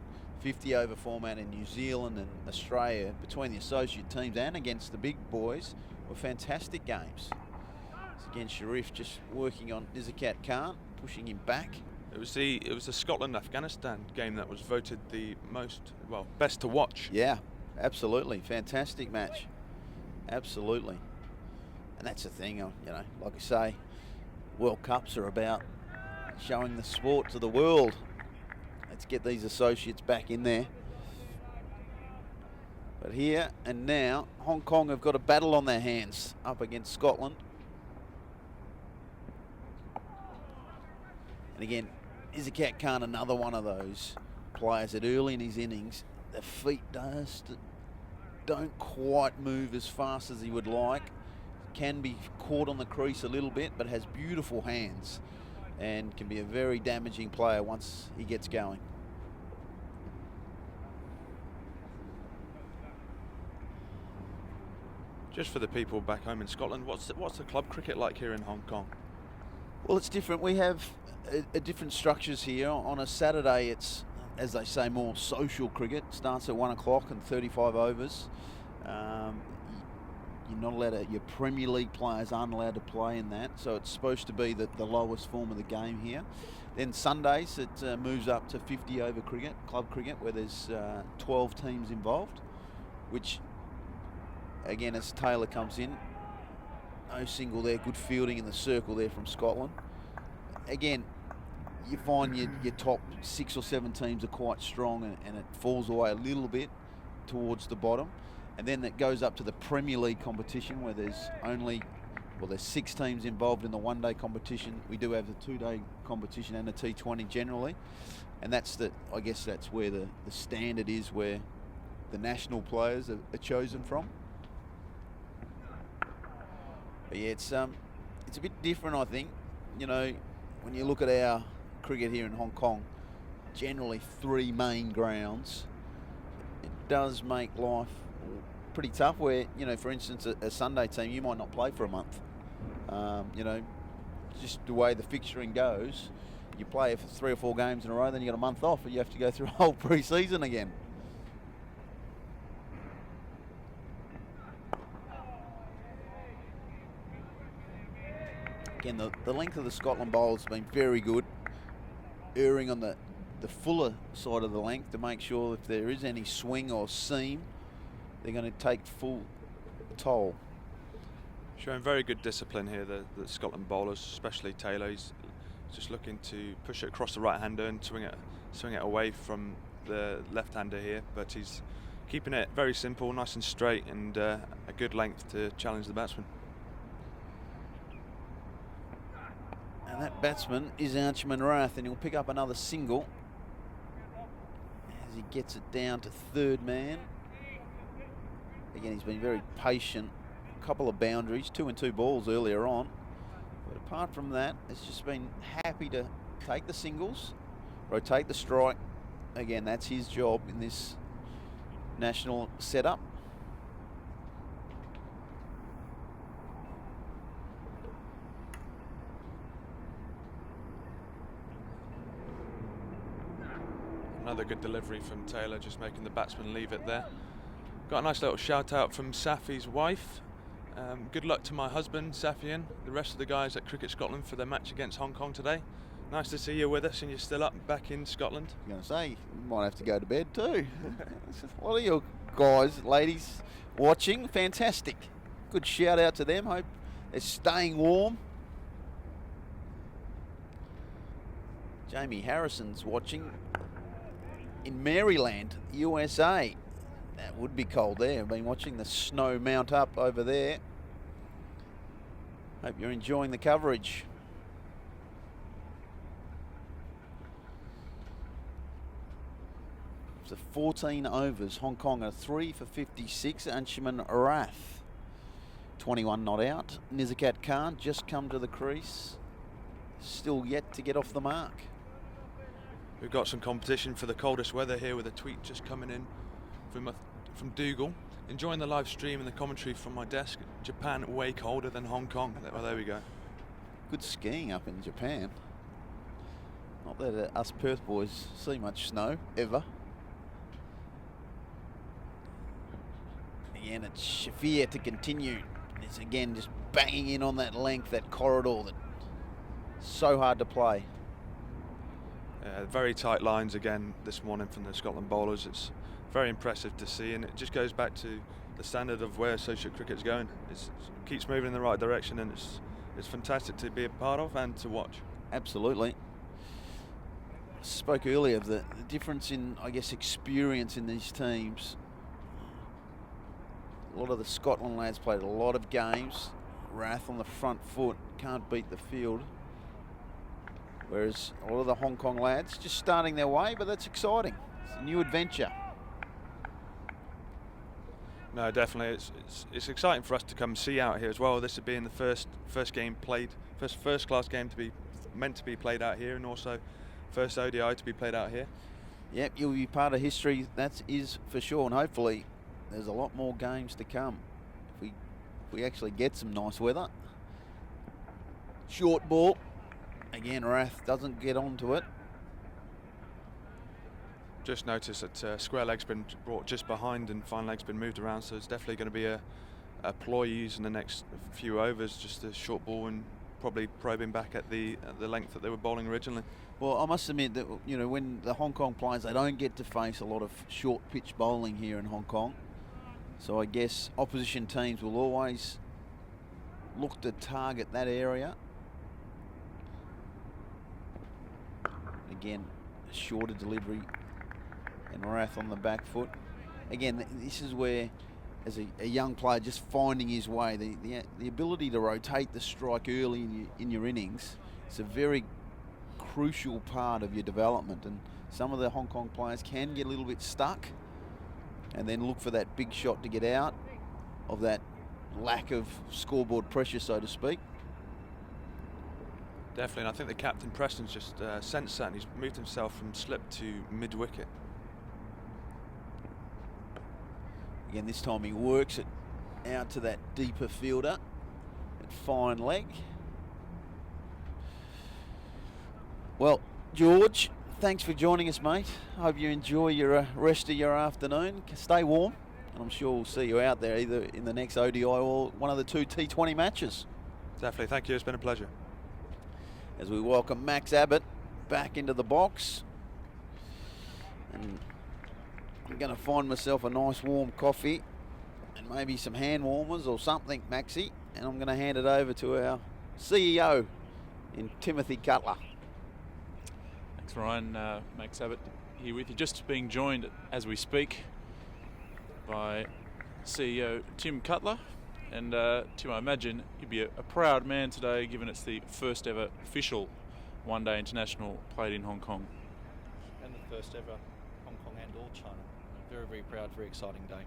50 over format in New Zealand and Australia between the associate teams and against the big boys were fantastic games. So again, Sharif just working on Nizakat Khan, pushing him back. It was the Scotland-Afghanistan game that was voted the best to watch. Yeah, absolutely, fantastic match, absolutely. And that's the thing, like I say, World Cups are about showing the sport to the world. Let's get these associates back in there. But here and now, Hong Kong have got a battle on their hands up against Scotland. And again, Nizakat Khan, another one of those players that early in his innings, the feet don't quite move as fast as he would like. Can be caught on the crease a little bit, but has beautiful hands and can be a very damaging player once he gets going. Just for the people back home in Scotland, what's the club cricket like here in Hong Kong? Well, it's different. We have a different structures here. On a Saturday, it's, as they say, more social cricket. It starts at 1 o'clock and 35 overs. You're not allowed to, your Premier League players aren't allowed to play in that, so it's supposed to be the lowest form of the game here. Then Sundays, it moves up to 50 over cricket, club cricket, where there's 12 teams involved, which, again, as Taylor comes in, no single there, good fielding in the circle there from Scotland. Again, you find your top 6 or 7 teams are quite strong, and it falls away a little bit towards the bottom. And then it goes up to the Premier League competition, where there's 6 teams involved in the one-day competition. We do have the 2-day competition and the T20 generally, and I guess that's where the standard is, where the national players are chosen from. But yeah, it's a bit different, I think. When you look at our cricket here in Hong Kong, generally 3 main grounds. It does make life pretty tough, where, for instance, a Sunday team, you might not play for a month. Just the way the fixturing goes, you play for 3 or 4 games in a row, then you got a month off, and you have to go through a whole pre-season again. Again, the length of the Scotland bowl has been very good, erring on the fuller side of the length to make sure if there is any swing or seam, they're going to take full toll. Showing very good discipline here, the Scotland bowlers, especially Taylor. He's just looking to push it across the right-hander and swing it away from the left-hander here, but he's keeping it very simple, nice and straight, and a good length to challenge the batsman. And that batsman is Archman Rath, and he'll pick up another single as he gets it down to third man. Again, he's been very patient. A couple of boundaries, 2 and 2 balls earlier on. But apart from that, it's just been happy to take the singles, rotate the strike. Again, that's his job in this national setup. Another good delivery from Taylor, just making the batsman leave it there. Got a nice little shout out from Safi's wife. Good luck to my husband, Safian, the rest of the guys at Cricket Scotland for their match against Hong Kong today. Nice to see you with us and you're still up back in Scotland. I was going to say, you might have to go to bed too. A lot of your guys, ladies, watching. Fantastic. Good shout out to them. Hope they're staying warm. Jamie Harrison's watching in Maryland, USA. That would be cold there. I've been watching the snow mount up over there. Hope you're enjoying the coverage. So 14 overs. Hong Kong are 3 for 56. Anshuman Rath, 21 not out. Nizakat Khan just come to the crease. Still yet to get off the mark. We've got some competition for the coldest weather here with a tweet just coming in from Dougal. Enjoying the live stream and the commentary from my desk. Japan way colder than Hong Kong. Well, there we go. Good skiing up in Japan. Not that us Perth boys see much snow, ever. Again, it's Shafir to continue. It's again just banging in on that length, that corridor that's so hard to play. Very tight lines again this morning from the Scotland bowlers. It's very impressive to see, and it just goes back to the standard of where associate cricket's going. It keeps moving in the right direction, and it's fantastic to be a part of and to watch. Absolutely. Spoke earlier of the difference in, I guess, experience in these teams. A lot of the Scotland lads played a lot of games. Rath on the front foot, can't beat the field. Whereas a lot of the Hong Kong lads just starting their way, but that's exciting. It's a new adventure. No, definitely, it's exciting for us to come see out here as well. This would be in the first game played, first class game to be meant to be played out here, and also first ODI to be played out here. Yep, you'll be part of history. That is for sure, and hopefully there's a lot more games to come. If we actually get some nice weather. Short ball. Again, Rath doesn't get onto it. Just noticed that square leg's been brought just behind and fine leg's been moved around, so it's definitely going to be a ploy used in the next few overs, just a short ball and probably probing back at the length that they were bowling originally. Well, I must admit that, you know, when the Hong Kong players, they don't get to face a lot of short pitch bowling here in Hong Kong. So I guess opposition teams will always look to target that area. Again, a shorter delivery and Rath on the back foot. Again, this is where, as a young player, just finding his way, the ability to rotate the strike early in your innings, it's a very crucial part of your development. And some of the Hong Kong players can get a little bit stuck and then look for that big shot to get out of that lack of scoreboard pressure, so to speak. Definitely, and I think the captain Preston's just sensed that, and he's moved himself from slip to mid-wicket. Again, this time he works it out to that deeper fielder at fine leg. Well, George, thanks for joining us, mate. I hope you enjoy your rest of your afternoon. Stay warm, and I'm sure we'll see you out there either in the next ODI or one of the 2 T20 matches. Definitely, thank you. It's been a pleasure. As we welcome Max Abbott back into the box. And I'm going to find myself a nice warm coffee and maybe some hand warmers or something, Maxie. And I'm going to hand it over to our CEO in Timothy Cutler. Thanks, Ryan. Max Abbott here with you. Just being joined as we speak by CEO Tim Cutler, And Tim, I imagine you'd be a proud man today, given it's the first ever official one-day international played in Hong Kong. And the first ever Hong Kong and all China. Very, very proud, very exciting day.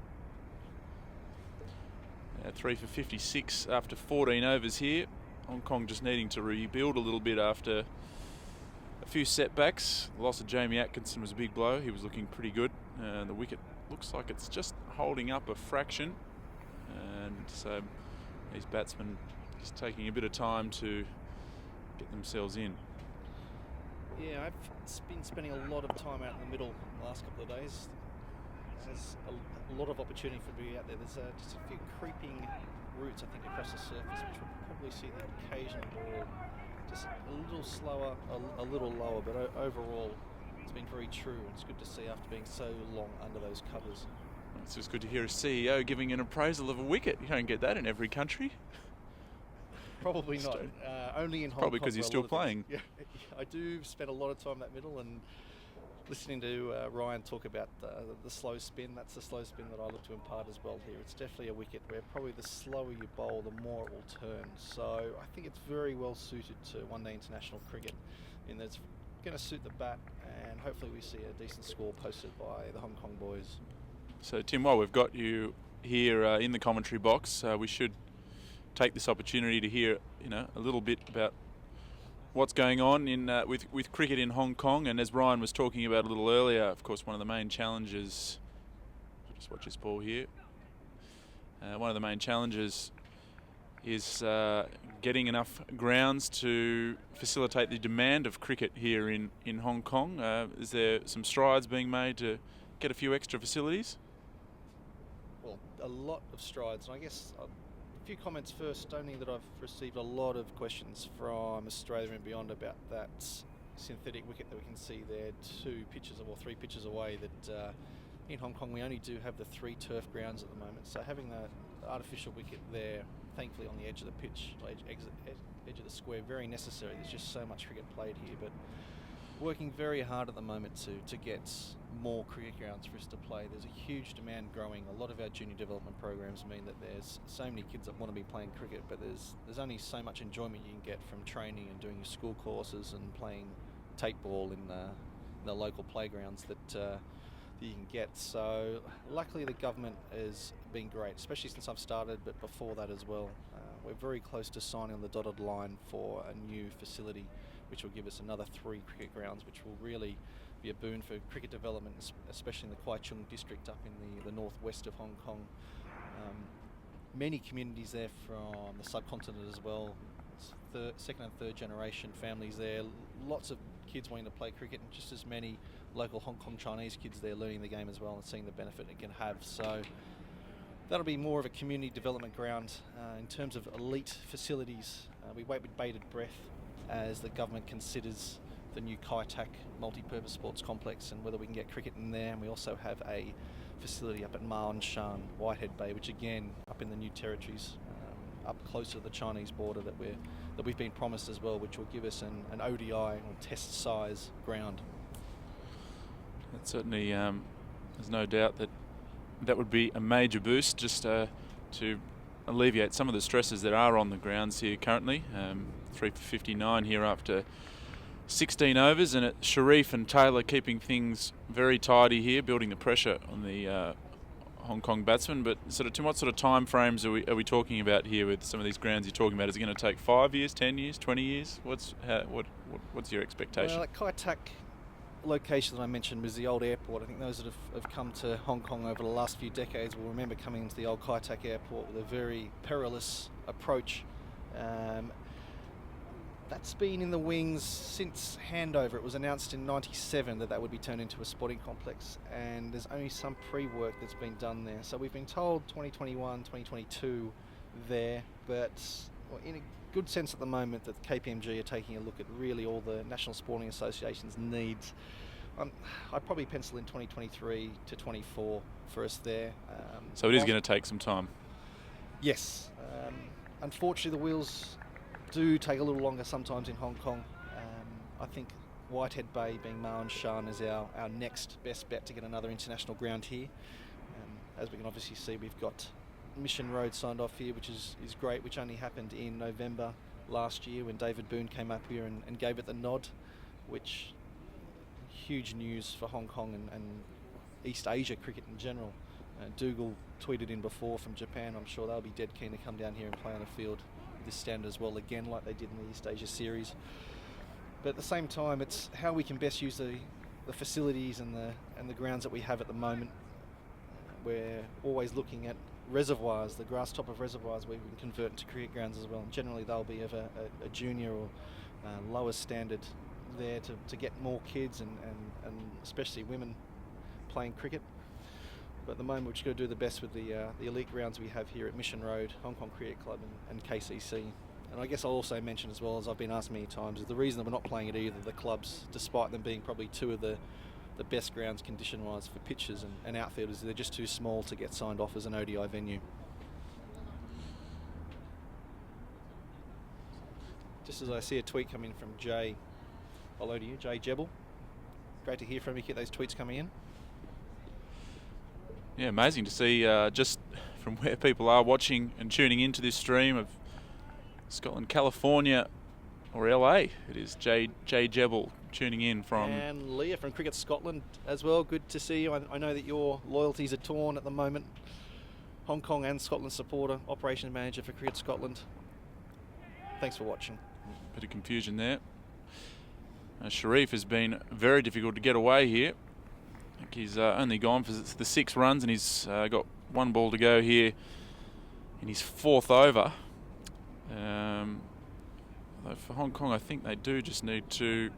3 for 56 after 14 overs here. Hong Kong just needing to rebuild a little bit after a few setbacks. The loss of Jamie Atkinson was a big blow. He was looking pretty good. The wicket looks like it's just holding up a fraction. And so these batsmen just taking a bit of time to get themselves in. Yeah, I've been spending a lot of time out in the middle in the last couple of days. There's a lot of opportunity for me out there. There's just a few creeping roots, I think, across the surface, which will probably see the occasional ball just a little slower, a little lower, but overall it's been very true, and it's good to see after being so long under those covers. It's just good to hear a CEO giving an appraisal of a wicket. You don't get that in every country. Probably not. Only in Hong Kong. Probably because you're still playing. Yeah, I do spend a lot of time in that middle, and listening to Ryan talk about the slow spin, that's the slow spin that I look to impart as well here. It's definitely a wicket where probably the slower you bowl, the more it will turn. So I think it's very well suited to one-day international cricket, in that it's going to suit the bat, and hopefully we see a decent score posted by the Hong Kong boys. So Tim, while we've got you here in the commentary box, we should take this opportunity to hear, a little bit about what's going on in with cricket in Hong Kong. And as Brian was talking about a little earlier, of course, one of the main challenges. Just watch this ball here. One of the main challenges is getting enough grounds to facilitate the demand of cricket here in Hong Kong. Is there some strides being made to get a few extra facilities? Well, a lot of strides, and I guess a few comments first, only that I've received a lot of questions from Australia and beyond about that synthetic wicket that we can see there 3 pitches away, that in Hong Kong we only do have the 3 turf grounds at the moment, so having the artificial wicket there, thankfully on the edge of the pitch, edge of the square, very necessary. There's just so much cricket played here, but working very hard at the moment to get more cricket grounds for us to play. There's a huge demand growing. A lot of our junior development programs mean that there's so many kids that want to be playing cricket, but there's only so much enjoyment you can get from training and doing your school courses and playing tape ball in the local playgrounds that you can get. So luckily the government has been great, especially since I've started, but before that as well. We're very close to signing on the dotted line for a new facility which will give us another 3 cricket grounds, which will really be a boon for cricket development, especially in the Kwai Chung district up in the northwest of Hong Kong. Many communities there from the subcontinent as well. It's second and third generation families there. Lots of kids wanting to play cricket, and just as many local Hong Kong Chinese kids there learning the game as well and seeing the benefit it can have. So that'll be more of a community development ground. In terms of elite facilities, we wait with bated breath as the government considers the new Kai Tak multi-purpose sports complex and whether we can get cricket in there. And we also have a facility up at Ma On Shan, Whitehead Bay, which again up in the new territories, up closer to the Chinese border that we've been promised as well, which will give us an ODI or test size ground. That certainly, there's no doubt that would be a major boost, just to alleviate some of the stresses that are on the grounds here currently. 3 for 59 here after 16 overs, and Sharif and Taylor keeping things very tidy here, building the pressure on the Hong Kong batsmen. But Tim, what sort of time frames are we talking about here with some of these grounds you're talking about? Is it going to take 5 years, 10 years, 20 years? What's your expectation? Well, that Kai Tak location that I mentioned was the old airport. I think those that have come to Hong Kong over the last few decades will remember coming into the old Kai Tak airport with a very perilous approach. That's been in the wings since handover. It was announced in '97 that would be turned into a sporting complex, and there's only some pre-work that's been done there. So we've been told 2021, 2022 there, but in a good sense at the moment that KPMG are taking a look at really all the National Sporting Association's needs. I'd probably pencil in 2023 to 24 for us there. So it is going to take some time. Yes. Unfortunately, the wheels do take a little longer sometimes in Hong Kong. I think Whitehead Bay being Ma On Shan is our next best bet to get another international ground here. As we can obviously see, we've got Mission Road signed off here, which is great, which only happened in November last year when David Boone came up here and gave it the nod, which huge news for Hong Kong and East Asia cricket in general. Dougal tweeted in before from Japan. I'm sure they'll be dead keen to come down here and play on a field with this standard as well, again like they did in the East Asia series. But at the same time, it's how we can best use the facilities and the grounds that we have at the moment. We're always looking at reservoirs, the grass top of reservoirs where we can convert into cricket grounds as well. And generally they'll be of a junior or lower standard there to get more kids and especially women playing cricket. But at the moment we're just going to do the best with the elite grounds we have here at Mission Road, Hong Kong Cricket Club and KCC. And I guess I'll also mention as well, as I've been asked many times, is the reason that we're not playing at either of the clubs, despite them being probably two of the best grounds condition-wise for pitchers and outfielders, they're just too small to get signed off as an ODI venue. Just as I see a tweet coming from Jay, hello to you, Jay Jebel. Great to hear from you, get those tweets coming in. Yeah, amazing to see just from where people are watching and tuning into this stream of Scotland, California, or LA. It is Jay Jebel tuning in from... And Leah from Cricket Scotland as well. Good to see you. I know that your loyalties are torn at the moment. Hong Kong and Scotland supporter, operations manager for Cricket Scotland. Thanks for watching. Bit of confusion there. Sharif has been very difficult to get away here. I think he's only gone for the 6 runs and he's got 1 ball to go here in his 4th over. Though for Hong Kong, I think they do just need to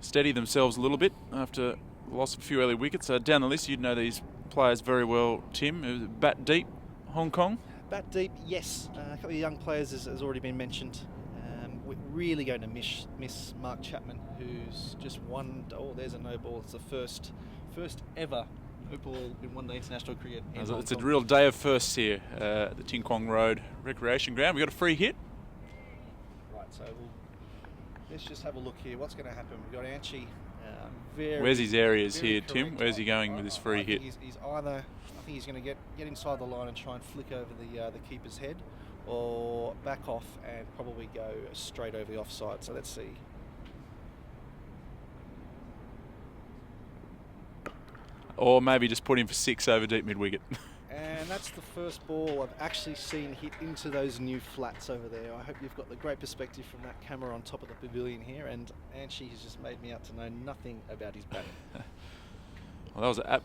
steady themselves a little bit after the loss of a few early wickets. Down the list, you'd know these players very well, Tim. Bat deep, Hong Kong? Bat deep, yes. A couple of young players has already been mentioned. We're really going to miss Mark Chapman, who's just won. Oh, there's a no ball. It's the first ever no ball in one-day international cricket. It's a real day of firsts here at the Ting Kwong Road Recreation Ground. We got a free hit. Right, so let's just have a look here. What's going to happen? We've got Anchi. Where's his areas here, Tim? Where's he going with his free hit? He's either. I think he's going to get inside the line and try and flick over the keeper's head, or back off and probably go straight over the offside. So let's see. Or maybe just put him for 6 over deep mid-wicket. And that's the first ball I've actually seen hit into those new flats over there. I hope you've got the great perspective from that camera on top of the pavilion here. And Anchi has just made me out to know nothing about his batting. Well, that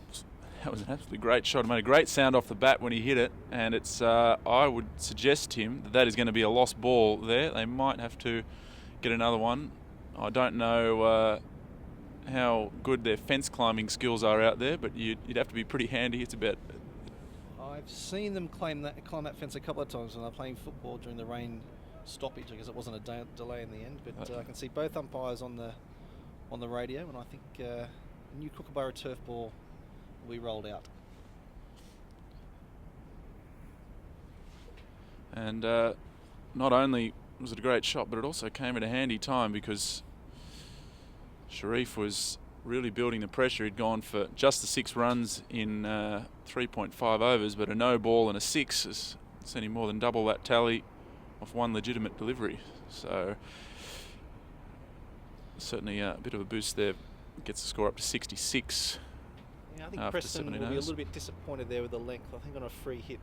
was an absolutely great shot. It made a great sound off the bat when he hit it. And it's I would suggest, Tim, that is going to be a lost ball there. They might have to get another one. I don't know how good their fence climbing skills are out there, but you'd have to be pretty handy. It's about... I've seen them climb that fence a couple of times when they're playing football during the rain stoppage. I guess it wasn't a delay in the end, but I can see both umpires on the radio, and I think a new Kookaburra turf ball will be rolled out. And not only was it a great shot, but it also came at a handy time because Sharif was really building the pressure. He'd gone for just the 6 runs in 3.5 overs, but a no ball and a 6 has sent him more than double that tally off 1 legitimate delivery. So certainly a bit of a boost there. Gets the score up to 66. Yeah, I think Preston will be a little bit disappointed there with the length. I think on a free hit,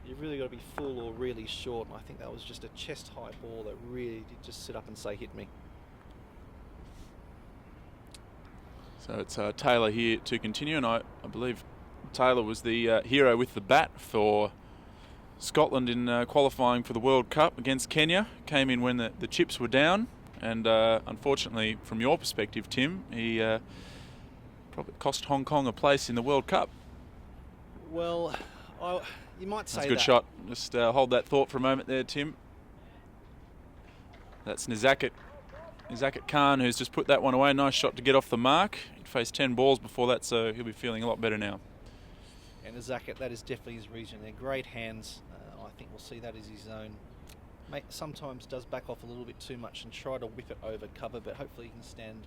you've really got to be full or really short. And I think that was just a chest-high ball that really did just sit up and say, hit me. So it's Taylor here to continue, and I believe Taylor was the hero with the bat for Scotland in qualifying for the World Cup against Kenya. Came in when the chips were down, and unfortunately, from your perspective, Tim, he probably cost Hong Kong a place in the World Cup. Well, you might say that's a good shot. Just hold that thought for a moment there, Tim. That's Nizakat Khan, who's just put that one away. Nice shot to get off the mark. He'd faced 10 balls before that, so he'll be feeling a lot better now. And Nizakat, that is definitely his region. They're great hands. I think we'll see that as his own. Sometimes does back off a little bit too much and try to whip it over cover, but hopefully he can stand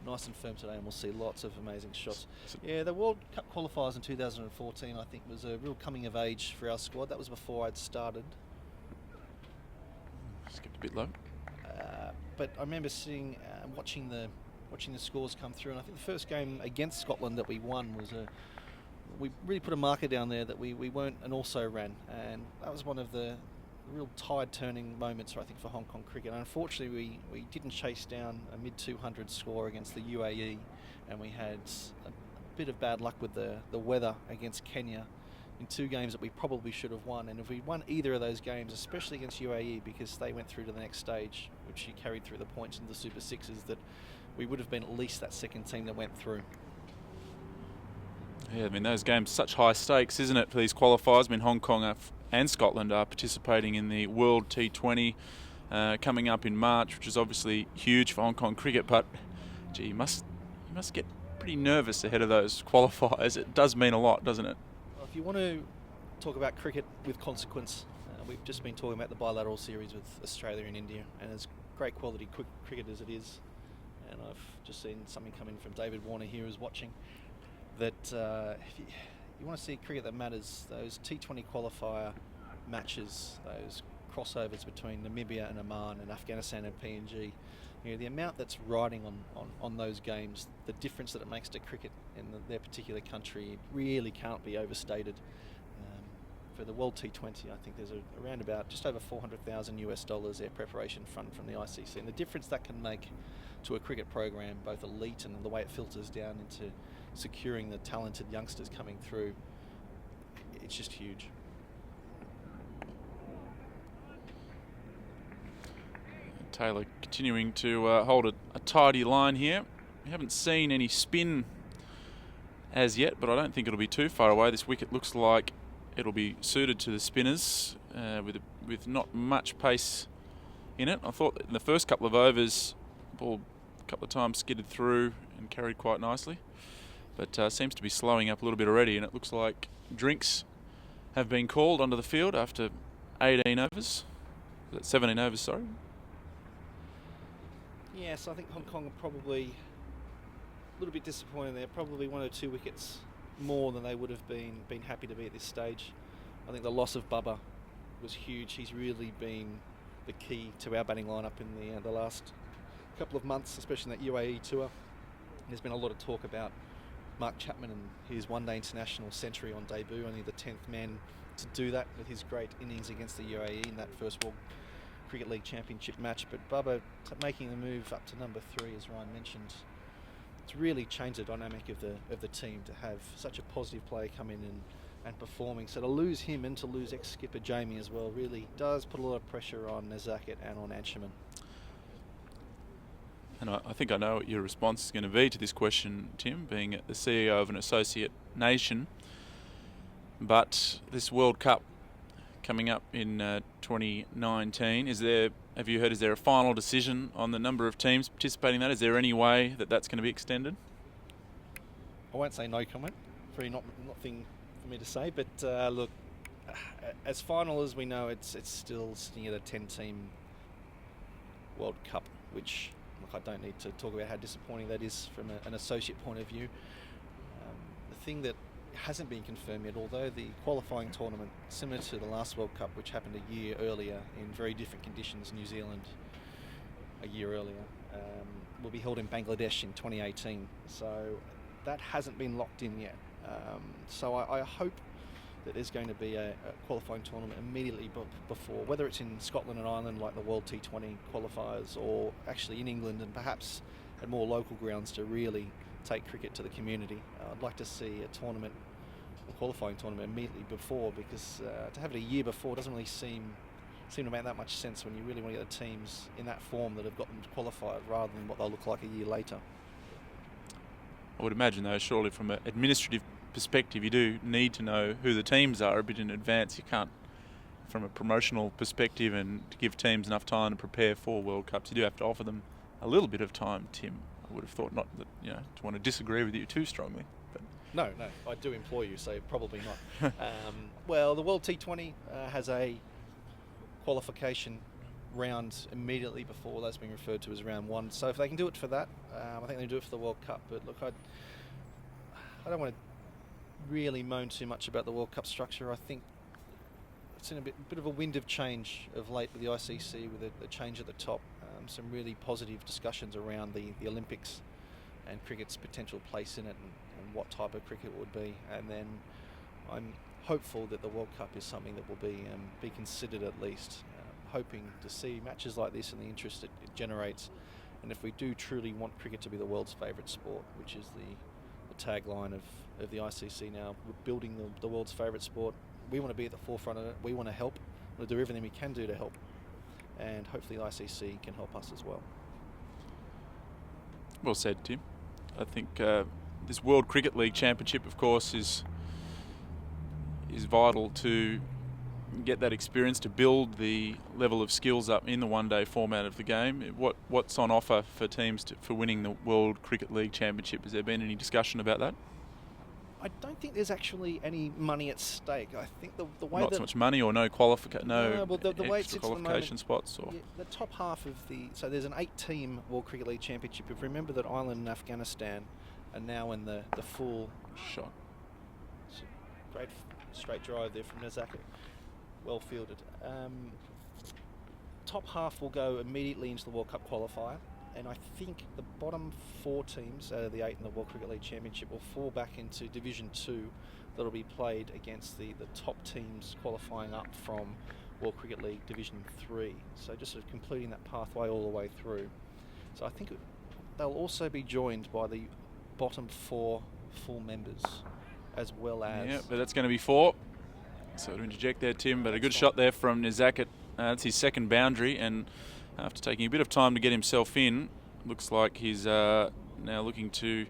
nice and firm today, and we'll see lots of amazing shots. Yeah, the World Cup qualifiers in 2014, I think, was a real coming of age for our squad. That was before I'd started. Skipped a bit low. But I remember seeing, watching the scores come through, and I think the first game against Scotland that we won was we really put a marker down there that we weren't an also ran, and that was one of the real tide-turning moments, I think, for Hong Kong cricket. Unfortunately, we didn't chase down a mid-200 score against the UAE, and we had a bit of bad luck with the weather against Kenya in 2 games that we probably should have won. And if we won either of those games, especially against UAE, because they went through to the next stage, which he carried through the points into the Super Sixes, that we would have been at least that second team that went through. Yeah, I mean, those games, such high stakes, isn't it, for these qualifiers? I mean, Hong Kong and Scotland are participating in the World T20 coming up in March, which is obviously huge for Hong Kong cricket, but gee, you must get pretty nervous ahead of those qualifiers. It does mean a lot, doesn't it? Well, if you want to talk about cricket with consequence, we've just been talking about the bilateral series with Australia and India, and as great quality cricket as it is, and I've just seen something coming from David Warner here who's watching, that if you want to see cricket that matters, those T20 qualifier matches, those crossovers between Namibia and Oman and Afghanistan and PNG, you know, the amount that's riding on those games, the difference that it makes to cricket in their particular country, really can't be overstated. For the World T20, I think there's around about just over $400,000 their preparation fund from the ICC, and the difference that can make to a cricket program, both elite and the way it filters down into securing the talented youngsters coming through, it's just huge. Taylor continuing to hold a tidy line here. We haven't seen any spin as yet, but I don't think it'll be too far away. This wicket looks like it'll be suited to the spinners with not much pace in it. I thought in the first couple of overs, the ball a couple of times skidded through and carried quite nicely, but seems to be slowing up a little bit already, and it looks like drinks have been called onto the field after 18 overs. 17 overs, sorry. Yes, I think Hong Kong are probably a little bit disappointed there. Probably 1 or 2 wickets more than they would have been happy to be at this stage. I think the loss of Bubba was huge. He's really been the key to our batting lineup in the last couple of months, especially in that UAE tour. There's been a lot of talk about Mark Chapman and his one-day international century on debut, only the 10th man to do that with his great innings against the UAE in that first World Cricket League Championship match. But Bubba making the move up to number 3, as Ryan mentioned, it's really changed the dynamic of the team to have such a positive player come in and performing. So to lose him and to lose ex-skipper Jamie as well really does put a lot of pressure on Nazakit and on Anshuman. And I think I know what your response is going to be to this question, Tim, being the CEO of an associate nation. But this World Cup coming up in 2019, is there a final decision on the number of teams participating in that? Is there any way that that's going to be extended? I won't say no comment. Very nothing for me to say. But look, as final as we know, it's still sitting at a 10-team World Cup, which, look, I don't need to talk about how disappointing that is from an associate point of view. The thing that hasn't been confirmed yet, although the qualifying tournament, similar to the last World Cup, which happened a year earlier in very different conditions in New Zealand a year earlier, will be held in Bangladesh in 2018. So that hasn't been locked in yet. So I hope that there's going to be a qualifying tournament immediately before, whether it's in Scotland and Ireland like the World T20 qualifiers, or actually in England and perhaps at more local grounds to really take cricket to the community. I'd like to see a qualifying tournament immediately before, because to have it a year before doesn't really seem to make that much sense when you really want to get the teams in that form that have got them qualified, rather than what they'll look like a year later. I would imagine, though, surely from an administrative perspective, you do need to know who the teams are a bit in advance. You can't, from a promotional perspective, and to give teams enough time to prepare for World Cups, you do have to offer them a little bit of time, Tim. I would have thought, not that, to want to disagree with you too strongly. But No, I do employ you, so probably not. Well, the World T20 has a qualification round immediately before. That's being referred to as round 1. So if they can do it for that, I think they do it for the World Cup. But look, I don't want to really moan too much about the World Cup structure. I think it's in a bit of a wind of change of late with the ICC, with the change at the top. Some really positive discussions around the Olympics and cricket's potential place in it, and what type of cricket it would be. And then I'm hopeful that the World Cup is something that will be considered at least. Hoping to see matches like this and the interest it generates. And if we do truly want cricket to be the world's favourite sport, which is the tagline of the ICC now, we're building the world's favourite sport. We want to be at the forefront of it. We want to help. We'll do everything we can do to help. And hopefully the ICC can help us as well. Well said, Tim. I think this World Cricket League Championship, of course, is vital to get that experience, to build the level of skills up in the one-day format of the game. What's on offer for teams for winning the World Cricket League Championship? Has there been any discussion about that? I don't think there's actually any money at stake. I think the way not so much money, or no well, the way extra qualification spots, or the top half of so there's an 8-team World Cricket League Championship. If you remember that Ireland and Afghanistan are now in the full shot. Great straight drive there from Nazaka. Well fielded. Top half will go immediately into the World Cup qualifier, and I think the bottom 4 teams out of the 8 in the World Cricket League Championship will fall back into Division 2. That'll be played against the top teams qualifying up from World Cricket League Division 3. So just sort of completing that pathway all the way through. So I think they'll also be joined by the bottom 4 full members, as well as... Yeah, but that's going to be 4. So to interject there, Tim, but a good shot there from Nizak. That's his second boundary, and after taking a bit of time to get himself in, looks like he's now looking to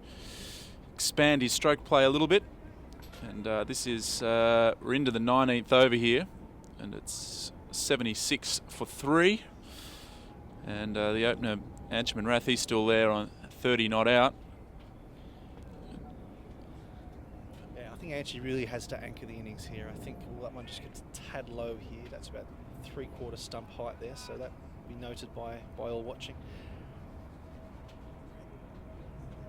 expand his stroke play a little bit. And this is, we're into the 19th over here, and it's 76 for 3. And the opener, Anshman Rathi, still there on 30 not out. I think Anchi really has to anchor the innings here. I think that one just gets a tad low here. That's about 3/4 stump height there, so that will be noted by all watching.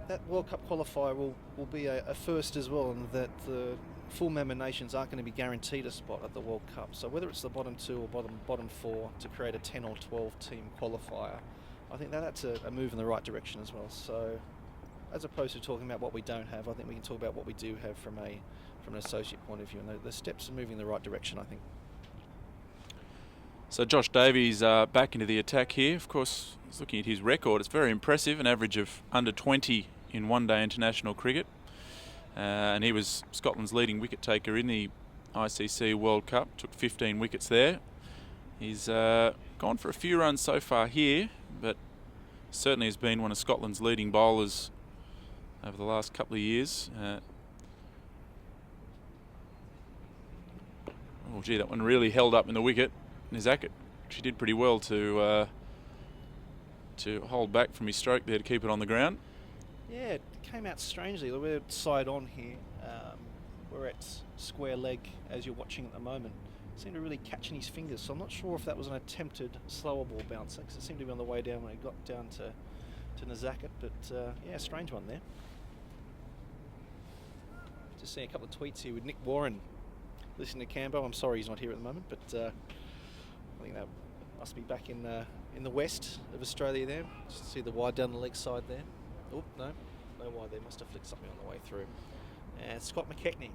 That World Cup qualifier will be a first as well, in that the full member nations aren't going to be guaranteed a spot at the World Cup. So whether it's the bottom 2 or bottom 4 to create a 10 or 12 team qualifier, I think that's a move in the right direction as well. So as opposed to talking about what we don't have, I think we can talk about what we do have from an associate point of view, and the steps are moving in the right direction, I think. So Josh Davies back into the attack here. Of course, he's looking at his record. It's very impressive, an average of under 20 in one-day international cricket. And he was Scotland's leading wicket taker in the ICC World Cup, took 15 wickets there. He's gone for a few runs so far here, but certainly has been one of Scotland's leading bowlers over the last couple of years. Oh gee, that one really held up in the wicket. Nizak, she did pretty well to hold back from his stroke there to keep it on the ground. Yeah, it came out strangely. We're side on here. We're at square leg as you're watching at the moment. Seemed to really catch in his fingers, so I'm not sure if that was an attempted slower ball bouncer, because it seemed to be on the way down when it got down to Nizak. But yeah, strange one there. Just seeing a couple of tweets here with Nick Warren listening to Cambo. I'm sorry he's not here at the moment, but I think that must be back in the west of Australia there. Just see the wide down the leg side there. Oh, no wide there. Must have flicked something on the way through. And Scott McKechnie.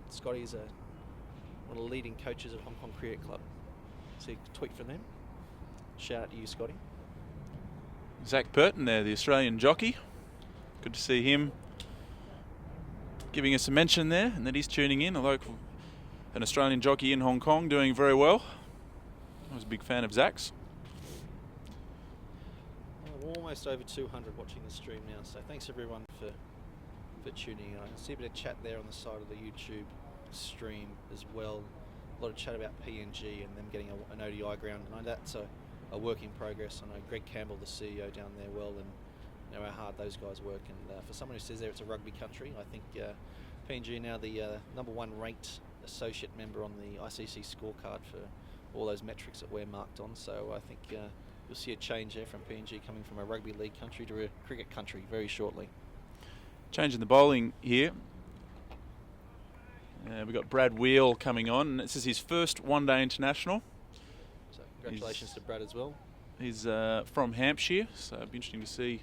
Scotty is one of the leading coaches at Hong Kong Cricket Club. See a tweet from them. Shout out to you, Scotty. Zach Burton there, the Australian jockey. Good to see him giving us a mention there, and that he's tuning in. An Australian jockey in Hong Kong, doing very well. I was a big fan of Zach's. Well, we're almost over 200 watching the stream now, so thanks everyone for tuning in. I can see a bit of chat there on the side of the YouTube stream as well. A lot of chat about PNG and them getting an ODI ground. I know that's a work in progress. I know Greg Campbell, the CEO down there, well, and you know how hard those guys work. And for someone who says there it's a rugby country, I think PNG are now the #1 ranked associate member on the ICC scorecard for all those metrics that we're marked on. So I think you'll see a change there from PNG coming from a rugby league country to a cricket country very shortly. Changing the bowling here. We've got Brad Wheel coming on. This is his first one-day international. So congratulations to Brad as well. He's from Hampshire, so it'll be interesting to see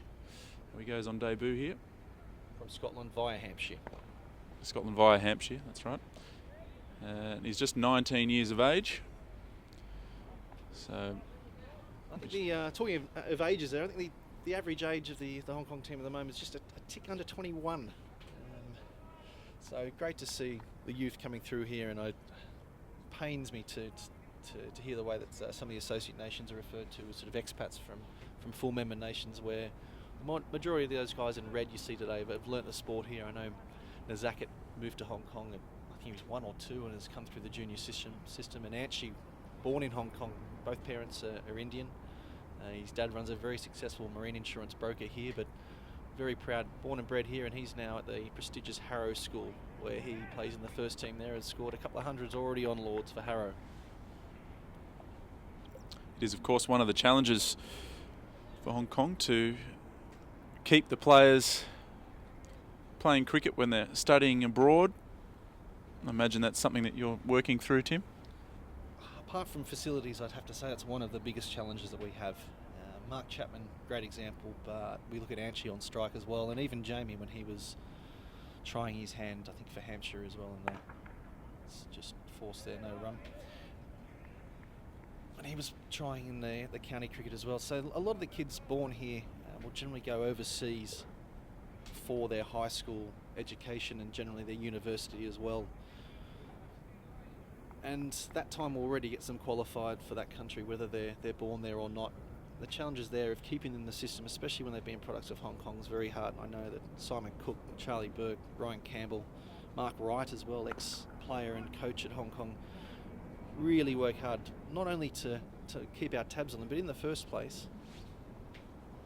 how he goes on debut here. From Scotland via Hampshire. Scotland via Hampshire, that's right. He's just 19 years of age. So, I think talking of ages there, I think the average age of the Hong Kong team at the moment is just a tick under 21. So great to see the youth coming through here, and it pains me to hear the way that some of the associate nations are referred to as sort of expats from full member nations, where the majority of those guys in red you see today have learnt the sport here. I know Nazakit moved to Hong Kong, I think he was 1 or 2, and has come through the junior system. And Anchi, born in Hong Kong, both parents are Indian. His dad runs a very successful marine insurance broker here, but very proud, born and bred here, and he's now at the prestigious Harrow School, where he plays in the first team there, has scored a couple of hundreds already on Lords for Harrow. it is, of course, one of the challenges for Hong Kong to keep the players playing cricket when they're studying abroad. I imagine that's something that you're working through, Tim. Apart from facilities, I'd have to say that's one of the biggest challenges that we have. Mark Chapman, great example, but we look at Anchi on strike as well, and even Jamie when he was trying his hand, I think for Hampshire as well, and it's just forced there, no run. And he was trying in the county cricket as well. So a lot of the kids born here will generally go overseas for their high school education and generally their university as well. And that time will already get them qualified for that country, whether they're born there or not. The challenges there of keeping them in the system, especially when they've been products of Hong Kong, is very hard. I know that Simon Cook, Charlie Burke, Ryan Campbell, Mark Wright as well, ex-player and coach at Hong Kong, really work hard, not only to keep our tabs on them, but in the first place.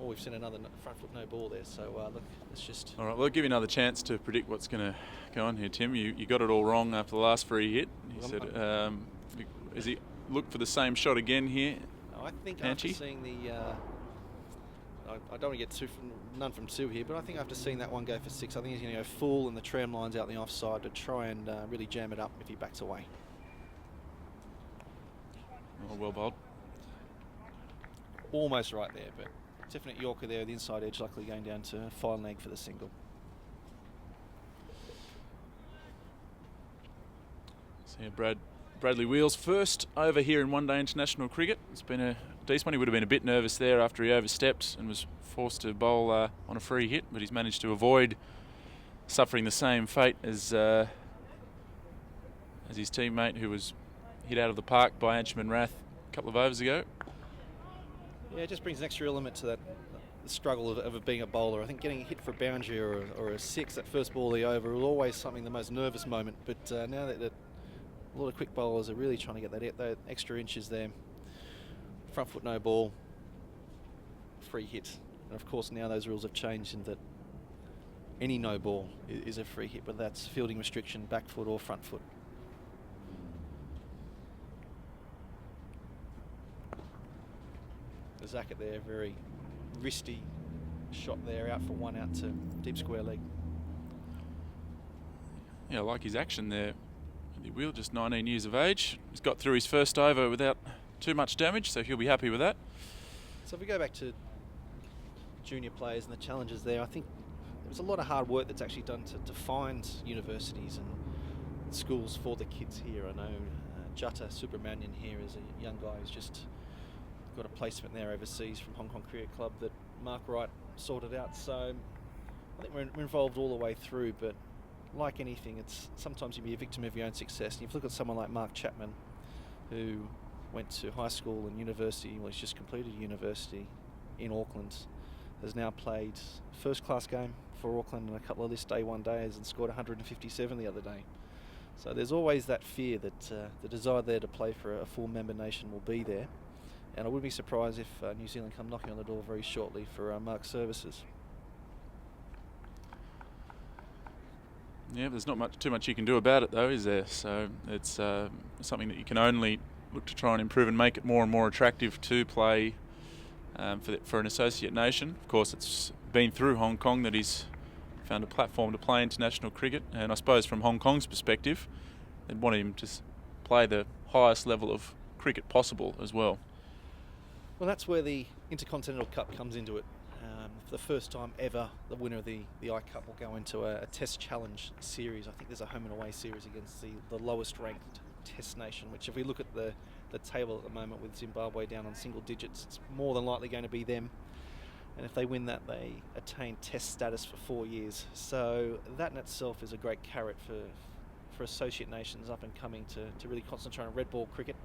Oh, we've seen another front foot no ball there, so look, it's just... All right, well, I'll give you another chance to predict what's going to go on here, Tim. You got it all wrong after the last free hit. You said, is he look for the same shot again here? I think Anchi? after seeing the... I don't want to get none from two here, but I think after seeing that one go for 6, I think he's going to go full and the tram line's out the offside to try and really jam it up if he backs away. Oh, well bowled. Almost right there, but definite Yorker there, the inside edge likely going down to file leg for the single. So yeah, Bradley Wheels first over here in one-day international cricket. It's been a decent one. He would have been a bit nervous there after he overstepped and was forced to bowl on a free hit, but he's managed to avoid suffering the same fate as his teammate who was hit out of the park by Anshuman Rath a couple of overs ago. Yeah, it just brings an extra element to that the struggle of being a bowler. I think getting a hit for a boundary or a 6 that first ball of the over was always something, the most nervous moment, but now that a lot of quick bowlers are really trying to get that extra inches there. Front foot no ball, free hit. And of course now those rules have changed in that any no ball is a free hit, whether that's fielding restriction, back foot or front foot. The Zacket there, very wristy shot there, out for 1 out to deep square leg. Yeah, I like his action there. The Wheel, just 19 years of age. He's got through his first over without too much damage, so he'll be happy with that. So if we go back to junior players and the challenges there, I think there's a lot of hard work that's actually done to find universities and schools for the kids here. I know Jutta Subramanian here is a young guy who's just got a placement there overseas from Hong Kong Cricket Club that Mark Wright sorted out. So I think we're involved all the way through, but like anything, it's sometimes you be a victim of your own success. And if you look at someone like Mark Chapman, who went to high school and university, well, he's just completed university in Auckland, has now played first-class game for Auckland in a couple of this day one days and scored 157 the other day. So there's always that fear that the desire there to play for a full member nation will be there. And I wouldn't be surprised if New Zealand come knocking on the door very shortly for Mark's services. Yeah, there's not too much you can do about it though, is there? So it's something that you can only look to try and improve and make it more and more attractive to play for an associate nation. Of course, it's been through Hong Kong that he's found a platform to play international cricket, and I suppose from Hong Kong's perspective, they'd want him to play the highest level of cricket possible as well. Well, that's where the Intercontinental Cup comes into it. For the first time ever, the winner of the I Cup will go into a Test Challenge series. I think there's a home and away series against the lowest ranked Test nation, which if we look at the table at the moment with Zimbabwe down on single digits, it's more than likely going to be them. And if they win that, they attain Test status for 4 years. So that in itself is a great carrot for associate nations up and coming to really concentrate on red ball cricket.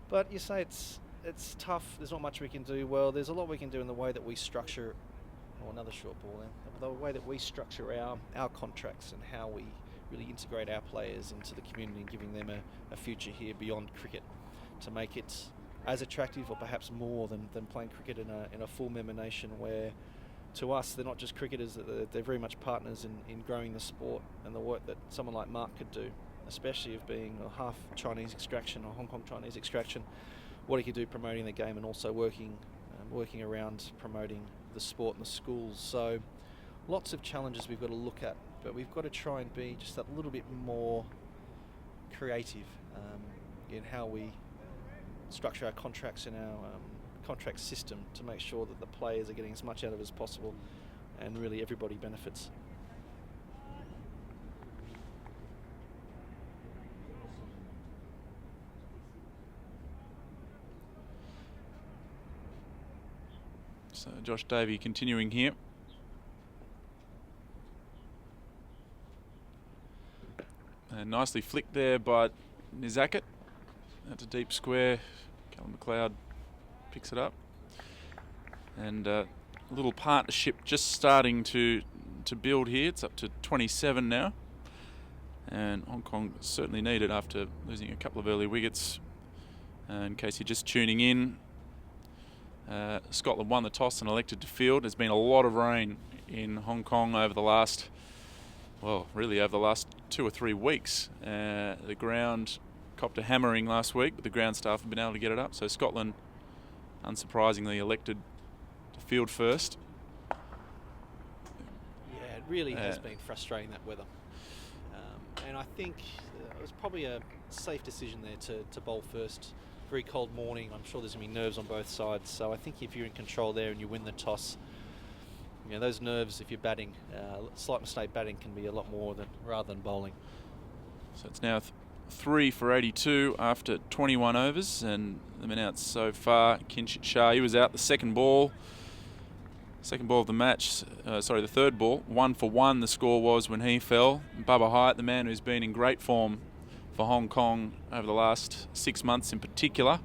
But you say it's tough, there's not much we can do. Well, there's a lot we can do in the way that we structure, another short ball then, the way that we structure our contracts and how we really integrate our players into the community and giving them a future here beyond cricket to make it as attractive or perhaps more than playing cricket in a full member nation, where to us they're not just cricketers, they're very much partners in growing the sport and the work that someone like Mark could do, especially of being a half Chinese extraction or Hong Kong Chinese extraction, what he could do promoting the game and also working around promoting the sport in the schools. So lots of challenges we've got to look at, but we've got to try and be just that little bit more creative in how we structure our contracts and our contract system to make sure that the players are getting as much out of it as possible and really everybody benefits. So Josh Davey continuing here. And nicely flicked there by Nizakit. That's a deep square. Callum McLeod picks it up. And a little partnership just starting to build here. It's up to 27 now. And Hong Kong certainly need it after losing a couple of early wickets. In case you're just tuning in, Scotland won the toss and elected to field. There's been a lot of rain in Hong Kong over the last, really over the last 2 or 3 weeks. The ground copped a hammering last week, but the ground staff have been able to get it up. So Scotland, unsurprisingly, elected to field first. Yeah, it really has been frustrating, that weather. And I think it was probably a safe decision there to bowl first. Very cold morning. I'm sure there's going to be nerves on both sides. So I think if you're in control there and you win the toss, those nerves, if you're batting, slight mistake batting can be a lot more rather than bowling. So it's now 3 for 82 after 21 overs, and the men out so far. Kinshit Shah, he was out the second ball of the match. The third ball. 1 for 1 the score was when he fell. Bubba Hyatt, the man who's been in great form for Hong Kong over the last 6 months in particular,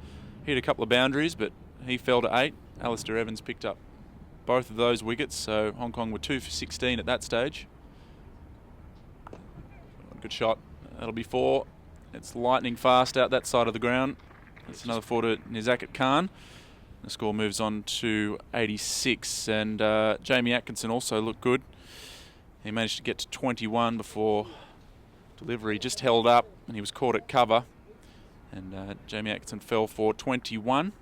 hit a couple of boundaries, but he fell to 8. Alistair Evans picked up both of those wickets, so Hong Kong were 2 for 16 at that stage. Good shot. That'll be 4. It's lightning fast out that side of the ground. That's another 4 to Nizakit Khan. The score moves on to 86, and Jamie Atkinson also looked good. He managed to get to 21 before delivery just held up, and he was caught at cover, and Jamie Atkinson fell for 21.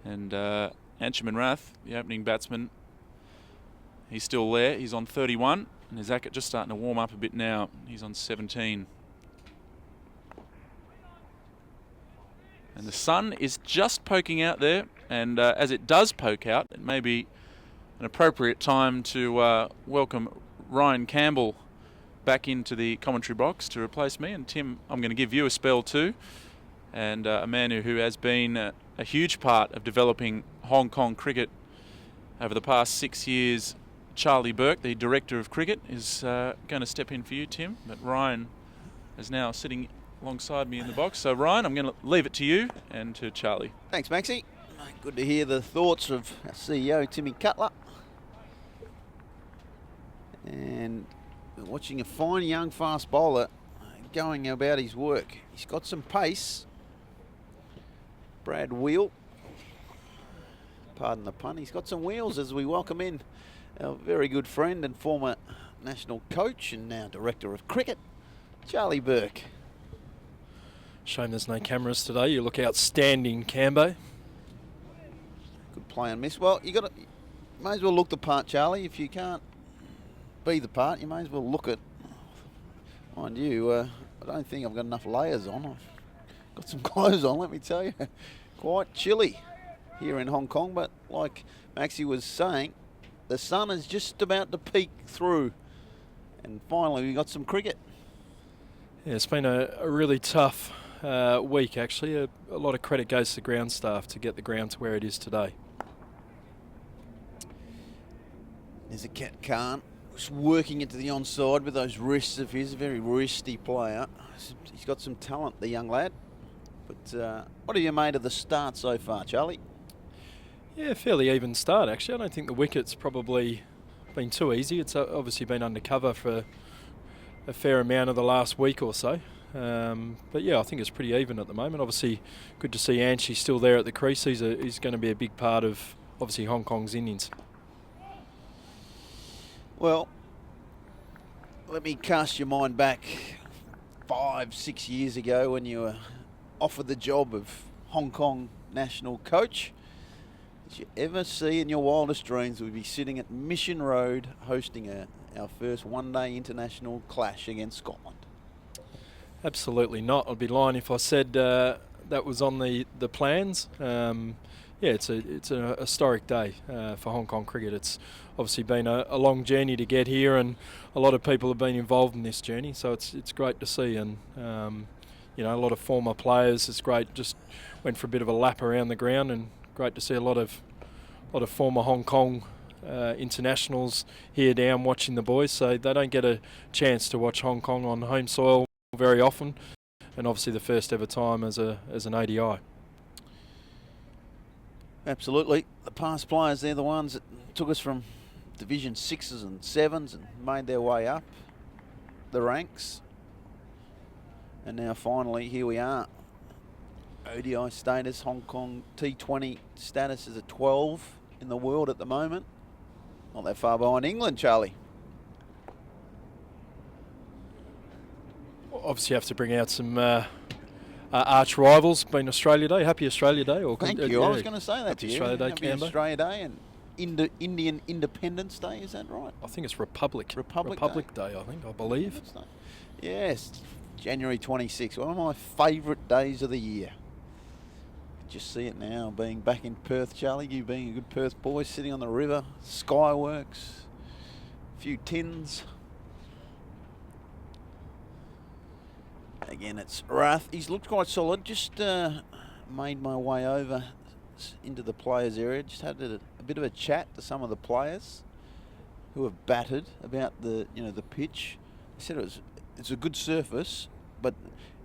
And Anshuman Rath, the opening batsman, he's still there. He's on 31, and Nizakit just starting to warm up a bit now. He's on 17. And the sun is just poking out there, and as it does poke out, it may be an appropriate time to welcome Ryan Campbell back into the commentary box to replace me. And Tim, I'm going to give you a spell too, and a man who has been a huge part of developing Hong Kong cricket over the past 6 years. Charlie Burke, the director of cricket, is going to step in for you, Tim, but Ryan is now sitting alongside me in the box. So Ryan, I'm going to leave it to you and to Charlie. Thanks, Maxie. Good to hear the thoughts of our CEO, Timmy Cutler. And watching a fine young fast bowler going about his work. He's got some pace. Brad Wheel. Pardon the pun. He's got some wheels as we welcome in our very good friend and former national coach and now director of cricket, Charlie Burke. Shame there's no cameras today. You look outstanding, Cambo. Good play and miss. Well, you may as well look the part, Charlie. If you can't be the part, you may as well look it. Mind you, I don't think I've got enough layers on. I've got some clothes on, let me tell you. Quite chilly here in Hong Kong, but like Maxie was saying, the sun is just about to peek through. And finally, we got some cricket. Yeah, it's been a really tough week, actually. A lot of credit goes to the ground staff to get the ground to where it is today. There's a Cat Khan, just working into the onside with those wrists of his. A very wristy player. He's got some talent, the young lad. But what have you made of the start so far, Charlie? Yeah, fairly even start, actually. I don't think the wicket's probably been too easy. It's obviously been undercover for a fair amount of the last week or so. But yeah, I think it's pretty even at the moment. Obviously, good to see Anchi still there at the crease. He's going to be a big part of, obviously, Hong Kong's innings. Well, let me cast your mind back 5-6 years ago when you were offered the job of Hong Kong national coach. Did you ever see in your wildest dreams we'd be sitting at Mission Road hosting our first one-day international clash against Scotland? Absolutely not. I'd be lying if I said that was on the plans. Yeah, it's a historic day for Hong Kong cricket. It's obviously been a long journey to get here, and a lot of people have been involved in this journey. So it's great to see, and you know, a lot of former players. It's great. Just went for a bit of a lap around the ground, and great to see a lot of former Hong Kong internationals here down watching the boys. So they don't get a chance to watch Hong Kong on home soil very often, and obviously the first ever time as an ODI. Absolutely. The past players, they're the ones that took us from Division 6s and 7s and made their way up the ranks. And now finally, here we are. ODI status, Hong Kong T20 status is a 12 in the world at the moment. Not that far behind England, Charlie. Obviously have to bring out some arch rivals. Been Australia Day. Happy Australia Day. Or Thank you. I was going to say that Happy to you. Australia Day, Happy Cambo. Australia Day and Indian Independence Day. Is that right? I think it's Republic Day. I believe. Yes, January 26th. One of my favourite days of the year. Just see it now, being back in Perth, Charlie. You being a good Perth boy, sitting on the river, skyworks, a few tins. Again, it's Rath. He's looked quite solid. Just made my way over into the players' area. Just had a bit of a chat to some of the players who have batted about the pitch. They said it's a good surface, but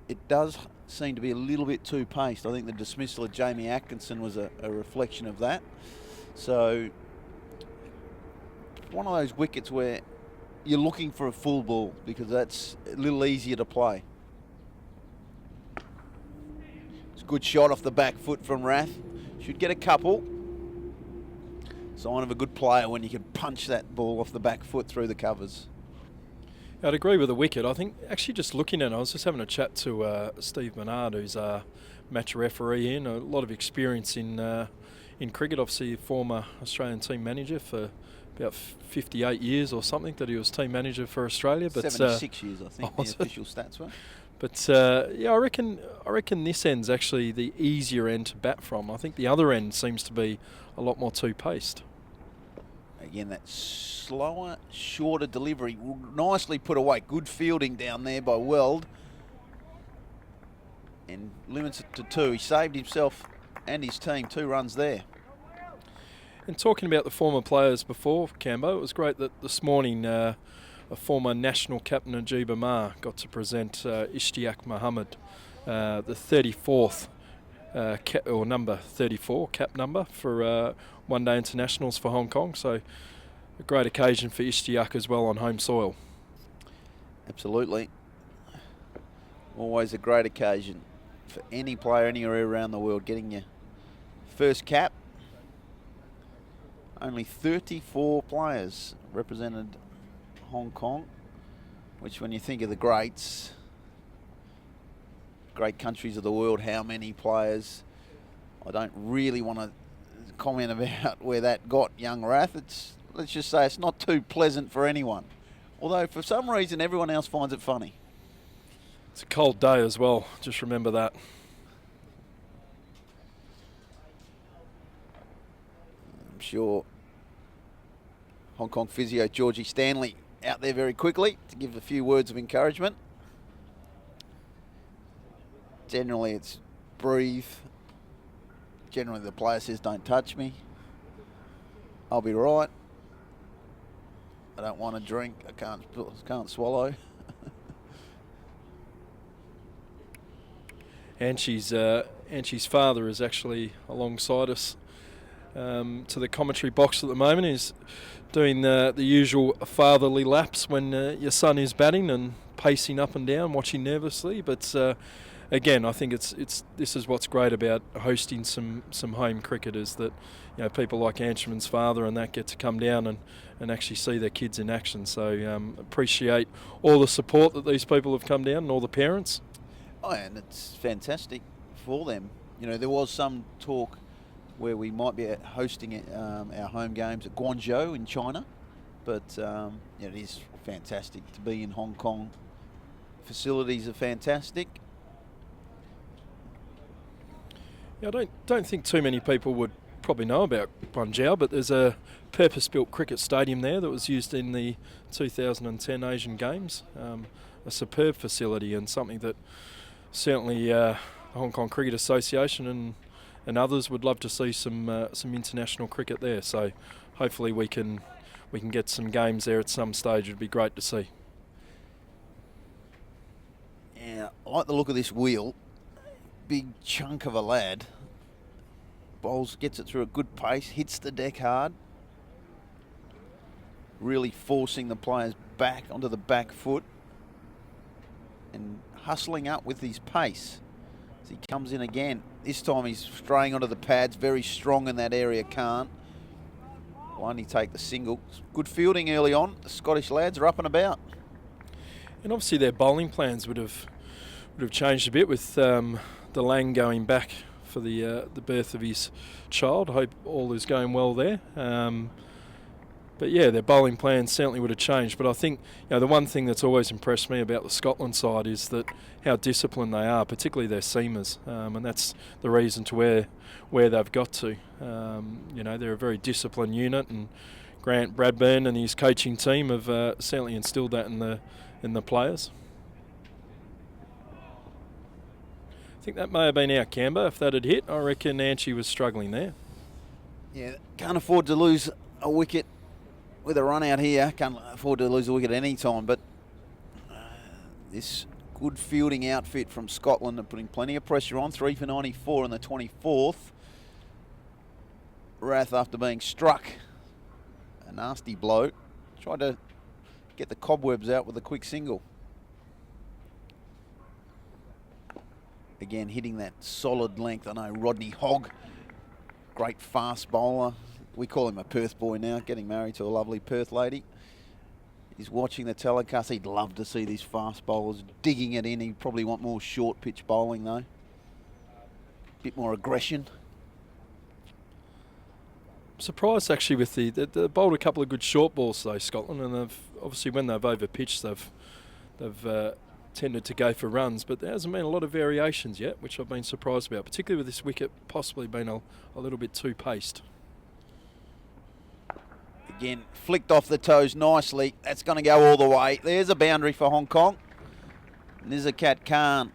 it does seem to be a little bit too paced. I think the dismissal of Jamie Atkinson was a reflection of that. So one of those wickets where you're looking for a full ball because that's a little easier to play. Good shot off the back foot from Rath. Should get a couple. Sign of a good player when you can punch that ball off the back foot through the covers. I'd agree with the wicket. I think actually just looking at it, I was just having a chat to Steve Menard, who's a match referee and a lot of experience in cricket. Obviously a former Australian team manager for about 58 years or something that he was team manager for Australia. But 76 years, I think, the official stats were. But yeah, I reckon this end's actually the easier end to bat from. I think the other end seems to be a lot more two-paced. Again, that slower, shorter delivery, nicely put away. Good fielding down there by Weld, and limits it to 2. He saved himself and his team 2 runs there. And talking about the former players before, Cambo, it was great that this morning a former national captain, Najib Amar, got to present Ishtiaq Muhammad, the 34th, or number 34, cap number for one-day internationals for Hong Kong. So a great occasion for Ishtiaq as well on home soil. Absolutely. Always a great occasion for any player anywhere around the world getting your first cap. Only 34 players represented Hong Kong, which when you think of the greats, great countries of the world, how many players. I don't really want to comment about where that got young Rath. Let's just say it's not too pleasant for anyone. Although for some reason everyone else finds it funny. It's a cold day as well, just remember that. I'm sure Hong Kong physio Georgie Stanley out there very quickly to give a few words of encouragement. Generally it's breathe. Generally the player says don't touch me. I'll be right. I don't want to drink. I can't swallow. Anchi's father is actually alongside us to the commentary box at the moment. He's doing the usual fatherly laps when your son is batting and pacing up and down, watching nervously. But again, I think this is what's great about hosting some home cricketers, that people like Anchman's father and that get to come down and actually see their kids in action. So appreciate all the support that these people have come down and all the parents. Oh, and it's fantastic for them. There was some talk where we might be hosting our home games at Guangzhou in China, but it is fantastic to be in Hong Kong. Facilities are fantastic. Yeah, I don't think too many people would probably know about Guangzhou, but there's a purpose-built cricket stadium there that was used in the 2010 Asian Games. A superb facility and something that certainly the Hong Kong Cricket Association and others would love to see some international cricket there. So hopefully we can get some games there at some stage. It'd be great to see. Yeah, I like the look of this wheel. Big chunk of a lad. Bowls, gets it through a good pace, hits the deck hard. Really forcing the players back onto the back foot and hustling up with his pace as he comes in again. This time he's straying onto the pads, very strong in that area, can't. Will only take the single. Good fielding early on. The Scottish lads are up and about. And obviously their bowling plans would have changed a bit with the Lang going back for the birth of his child. I hope all is going well there. But yeah, their bowling plans certainly would have changed. But I think the one thing that's always impressed me about the Scotland side is that how disciplined they are, particularly their seamers, and that's the reason to where they've got to. They're a very disciplined unit, and Grant Bradburn and his coaching team have certainly instilled that in the players. I think that may have been our Canberra. If that had hit, I reckon Anchi was struggling there. Yeah, can't afford to lose a wicket with a run out here. Can't afford to lose a wicket at any time, but this good fielding outfit from Scotland are putting plenty of pressure on. 3 for 94 in the 24th. Rath, after being struck a nasty blow, tried to get the cobwebs out with a quick single. Again, hitting that solid length. I know Rodney Hogg, great fast bowler. We call him a Perth boy now, getting married to a lovely Perth lady. He's watching the telecast. He'd love to see these fast bowlers digging it in. He'd probably want more short pitch bowling though. Bit more aggression. Surprised actually with they bowled a couple of good short balls though, Scotland, and they've obviously when they've overpitched they've tended to go for runs, but there hasn't been a lot of variations yet, which I've been surprised about, particularly with this wicket possibly being a little bit too paced. Again, flicked off the toes nicely. That's going to go all the way. There's a boundary for Hong Kong. Nizakat Khan,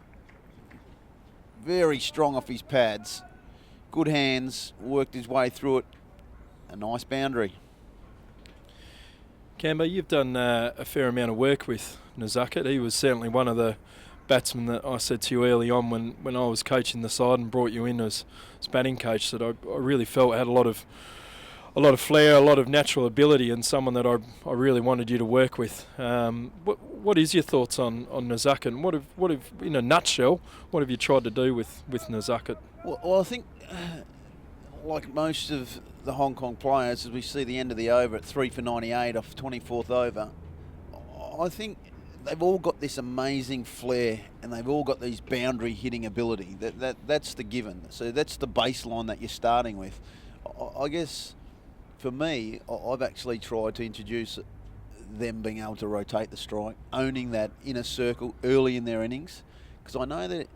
very strong off his pads. Good hands, worked his way through it. A nice boundary. Cambo, you've done a fair amount of work with Nizakat. He was certainly one of the batsmen that I said to you early on when I was coaching the side and brought you in as batting coach, that I really felt had a lot of flair, a lot of natural ability, and someone that I really wanted you to work with. What is your thoughts on Nizakat? What have in a nutshell, what have you tried to do with Nizakat? Well, I think like most of the Hong Kong players, as we see the end of the over at 3 for 98 off 24th over, I think they've all got this amazing flair, and they've all got these boundary hitting ability. That's the given. So that's the baseline that you're starting with. I guess for me, I've actually tried to introduce them being able to rotate the strike, owning that inner circle early in their innings, because I know that,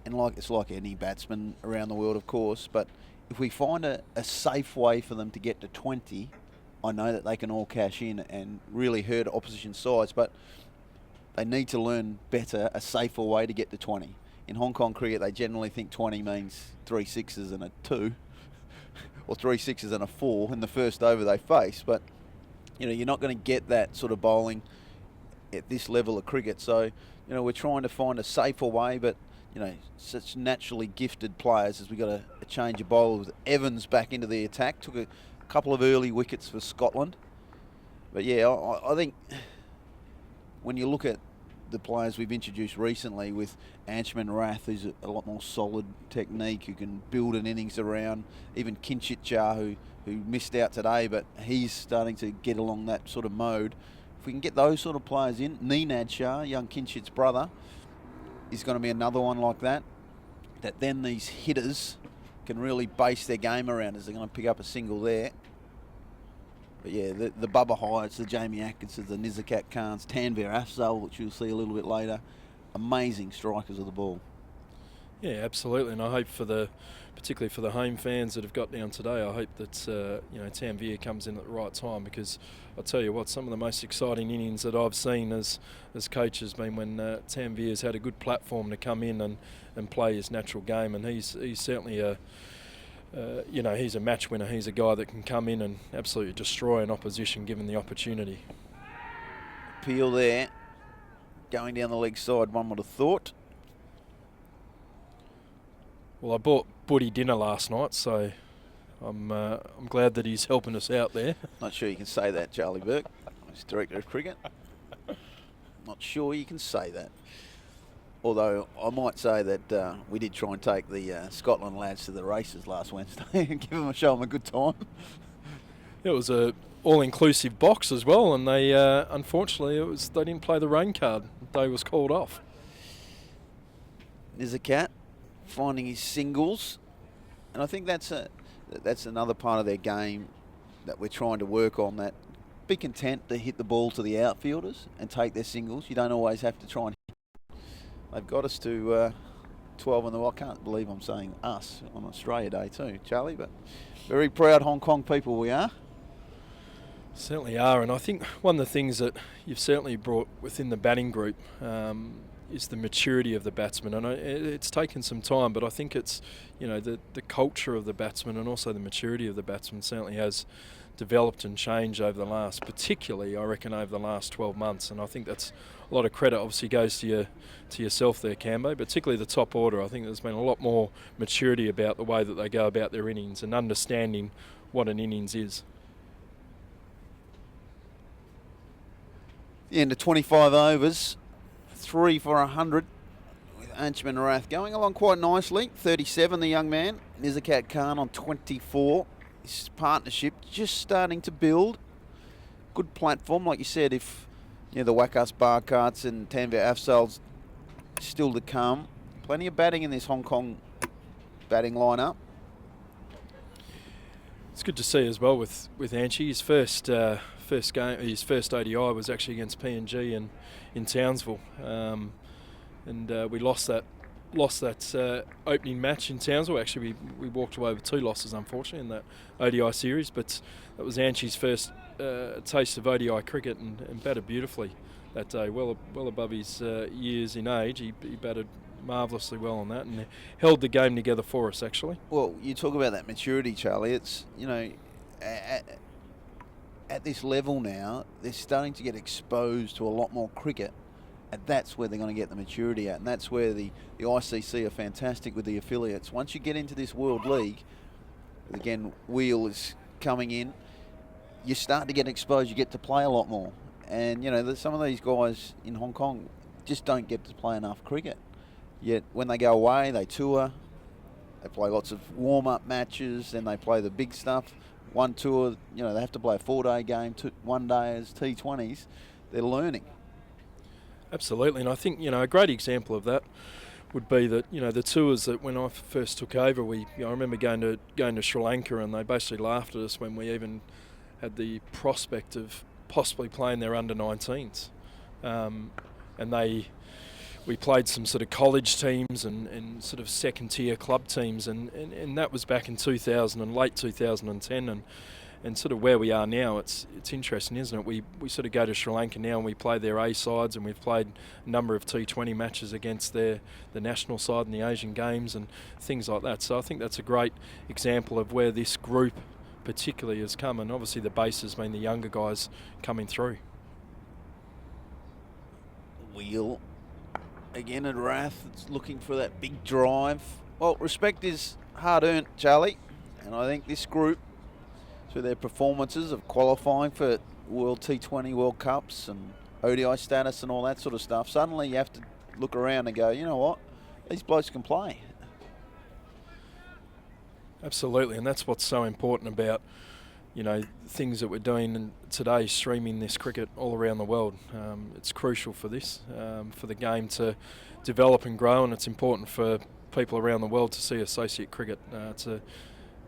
and it's like any batsman around the world, of course, but if we find a safe way for them to get to 20, I know that they can all cash in and really hurt opposition sides, but they need to learn better a safer way to get to 20. In Hong Kong cricket, they generally think 20 means 3 sixes and a 2, or 3 sixes and a 4 in the first over they face, but you're not going to get that sort of bowling at this level of cricket. So, we're trying to find a safer way, but, such naturally gifted players as we got a change of bowlers with Evans back into the attack. Took a couple of early wickets for Scotland. But, yeah, I think when you look at the players we've introduced recently with Anchman Rath, who's a lot more solid technique, who can build an innings around, even Kinchit Shah, who missed out today, but he's starting to get along that sort of mode. If we can get those sort of players in, Neenad Shah, young Kinchit's brother, is going to be another one like that then these hitters can really base their game around as they're going to pick up a single there. But yeah, the Bubba Hyatts, the Jamie Atkinsons, the Nizakat Khans, Tanvir Afzal, which you'll see a little bit later, amazing strikers of the ball. Yeah, absolutely, and I hope particularly for the home fans that have got down today, I hope that Tanvir comes in at the right time, because I'll tell you what, some of the most exciting innings that I've seen as coach has been when Tanvir's had a good platform to come in and play his natural game, and he's certainly he's a match winner. He's a guy that can come in and absolutely destroy an opposition given the opportunity. Peel there, going down the leg side, one would have thought. Well, I bought Buddy dinner last night, so I'm glad that he's helping us out there. Not sure you can say that, Charlie Burke, he's Director of Cricket. Not sure you can say that. Although I might say that we did try and take the Scotland lads to the races last Wednesday and show them a good time. It was a all-inclusive box as well, and they unfortunately they didn't play the rain card. The day was called off. Nizakat finding his singles, and I think that's another part of their game that we're trying to work on. That be content to hit the ball to the outfielders and take their singles. You don't always have to try and hit. They've got us to 12 in the. I can't believe I'm saying us on Australia Day too, Charlie, but very proud Hong Kong people we are. Certainly are, and I think one of the things that you've certainly brought within the batting group is the maturity of the batsman, and it's taken some time, but I think it's the culture of the batsman and also the maturity of the batsman certainly has developed and changed over the last, particularly I reckon over the last 12 months, and I think that's a lot of credit obviously goes to yourself there, Cambo, but particularly the top order. I think there's been a lot more maturity about the way that they go about their innings and understanding what an innings is. The end of 25 overs, 3 for 100 with Anchman Rath going along quite nicely. 37, the young man. Nizakat Khan on 24. His partnership just starting to build. Good platform, like you said, if the Wakas Barkarts and Tanvir Afzal's still to come. Plenty of batting in this Hong Kong batting lineup. It's good to see as well with Anchi. His first game, his first ODI was actually against PNG in Townsville, and we lost that opening match in Townsville. Actually, we walked away with 2 losses, unfortunately, in that ODI series. But that was Anchi's first taste of ODI cricket, and batted beautifully that day. Well above his years in age, he batted marvellously well on that and held the game together for us, actually. Well, you talk about that maturity, Charlie. It's at this level now, they're starting to get exposed to a lot more cricket, and that's where they're going to get the maturity at, and that's where the ICC are fantastic with the affiliates. Once you get into this World League, again, Wheel is coming in, you start to get exposed, you get to play a lot more. And, some of these guys in Hong Kong just don't get to play enough cricket. Yet when they go away, they tour, they play lots of warm-up matches, then they play the big stuff. One tour, they have to play a 4-day game, 1 day as T20s. They're learning. Absolutely, and I think a great example of that would be that the tours that when I first took over, I remember going to Sri Lanka, and they basically laughed at us when we even had the prospect of possibly playing their under-19s, and we played some sort of college teams and sort of second-tier club teams, and that was back in 2000 and late 2010, and sort of where we are now. It's interesting, isn't it? We sort of go to Sri Lanka now and we play their A sides, and we've played a number of T20 matches against the national side in the Asian Games and things like that. So I think that's a great example of where this group particularly has come, and obviously the base has been the younger guys coming through. Wheel again at Rath. It's looking for that big drive. Well, respect is hard earned, Charlie, and I think this group, through their performances of qualifying for World T20 World Cups and ODI status and all that sort of stuff, suddenly you have to look around and go, you know what, these blokes can play. Absolutely, and that's what's so important about things that we're doing today, streaming this cricket all around the world. It's crucial for this, for the game to develop and grow, and it's important for people around the world to see associate cricket.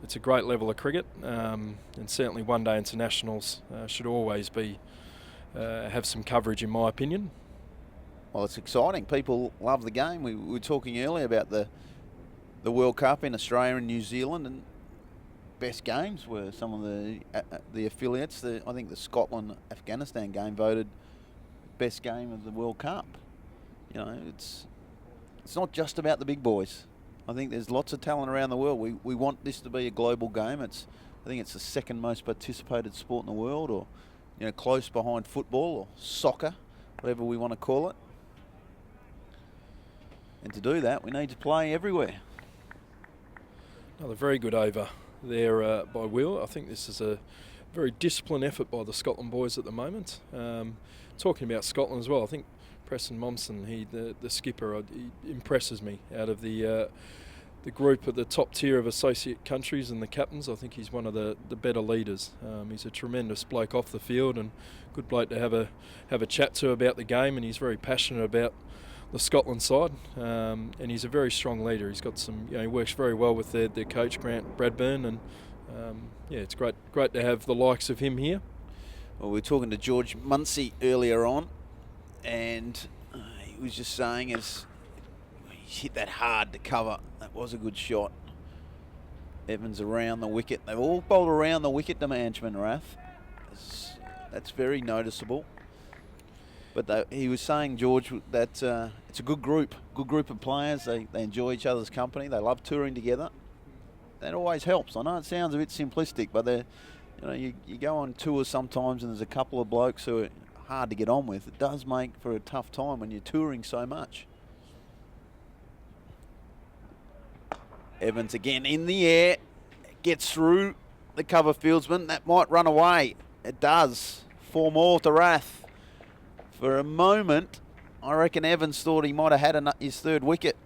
It's a great level of cricket, and certainly one-day internationals should always be have some coverage, in my opinion. Well, it's exciting. People love the game. We were talking earlier about the World Cup in Australia and New Zealand, and best games were some of the affiliates. I think the Scotland-Afghanistan game voted best game of the World Cup. It's not just about the big boys. I think there's lots of talent around the world. We want this to be a global game. I think it's the second most participated sport in the world, or close behind football or soccer, whatever we want to call it. And to do that, we need to play everywhere. Another very good over there by Will. I think this is a very disciplined effort by the Scotland boys at the moment. Talking about Scotland as well, I think Preston Momsen, the skipper, he impresses me out of the group at the top tier of associate countries and the captains. I think he's one of the better leaders. He's a tremendous bloke off the field, and good bloke to have a chat to about the game, and he's very passionate about the Scotland side, and he's a very strong leader. He's got some, he works very well with their coach Grant Bradburn, and it's great to have the likes of him here. Well, we were talking to George Munsey earlier on, and he was just saying as he hit that hard to cover, that was a good shot. Evans around the wicket. They've all bowled around the wicket to management, Rath. That's very noticeable. But he was saying, George, that it's a good group of players. They enjoy each other's company. They love touring together. That always helps. I know it sounds a bit simplistic, but you go on tours sometimes and there's a couple of blokes who are hard to get on with. It does make for a tough time when you're touring so much. Evans again in the air, gets through the cover fieldsman. That might run away. It does. 4 more to Rath. For a moment, I reckon Evans thought he might have had his third wicket,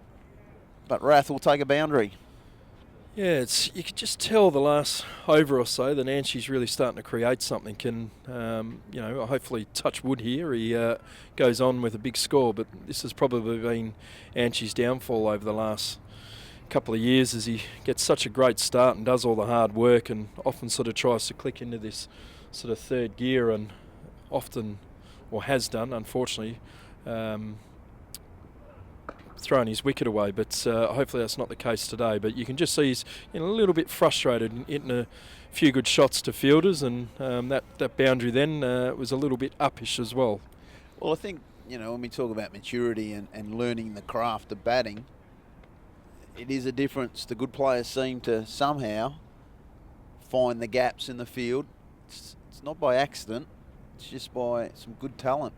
but Rath will take a boundary. Yeah, you could just tell the last over or so that Anshi's really starting to create something. And hopefully, touch wood here, he goes on with a big score. But this has probably been Anshi's downfall over the last couple of years, as he gets such a great start and does all the hard work, and often sort of tries to click into this sort of third gear, and often, or has done, unfortunately, thrown his wicket away. But hopefully that's not the case today. But you can just see he's a little bit frustrated and hitting a few good shots to fielders, and that boundary then was a little bit uppish as well. Well, I think, when we talk about maturity and learning the craft of batting, it is a difference. The good players seem to somehow find the gaps in the field. It's not by accident. It's just by some good talent.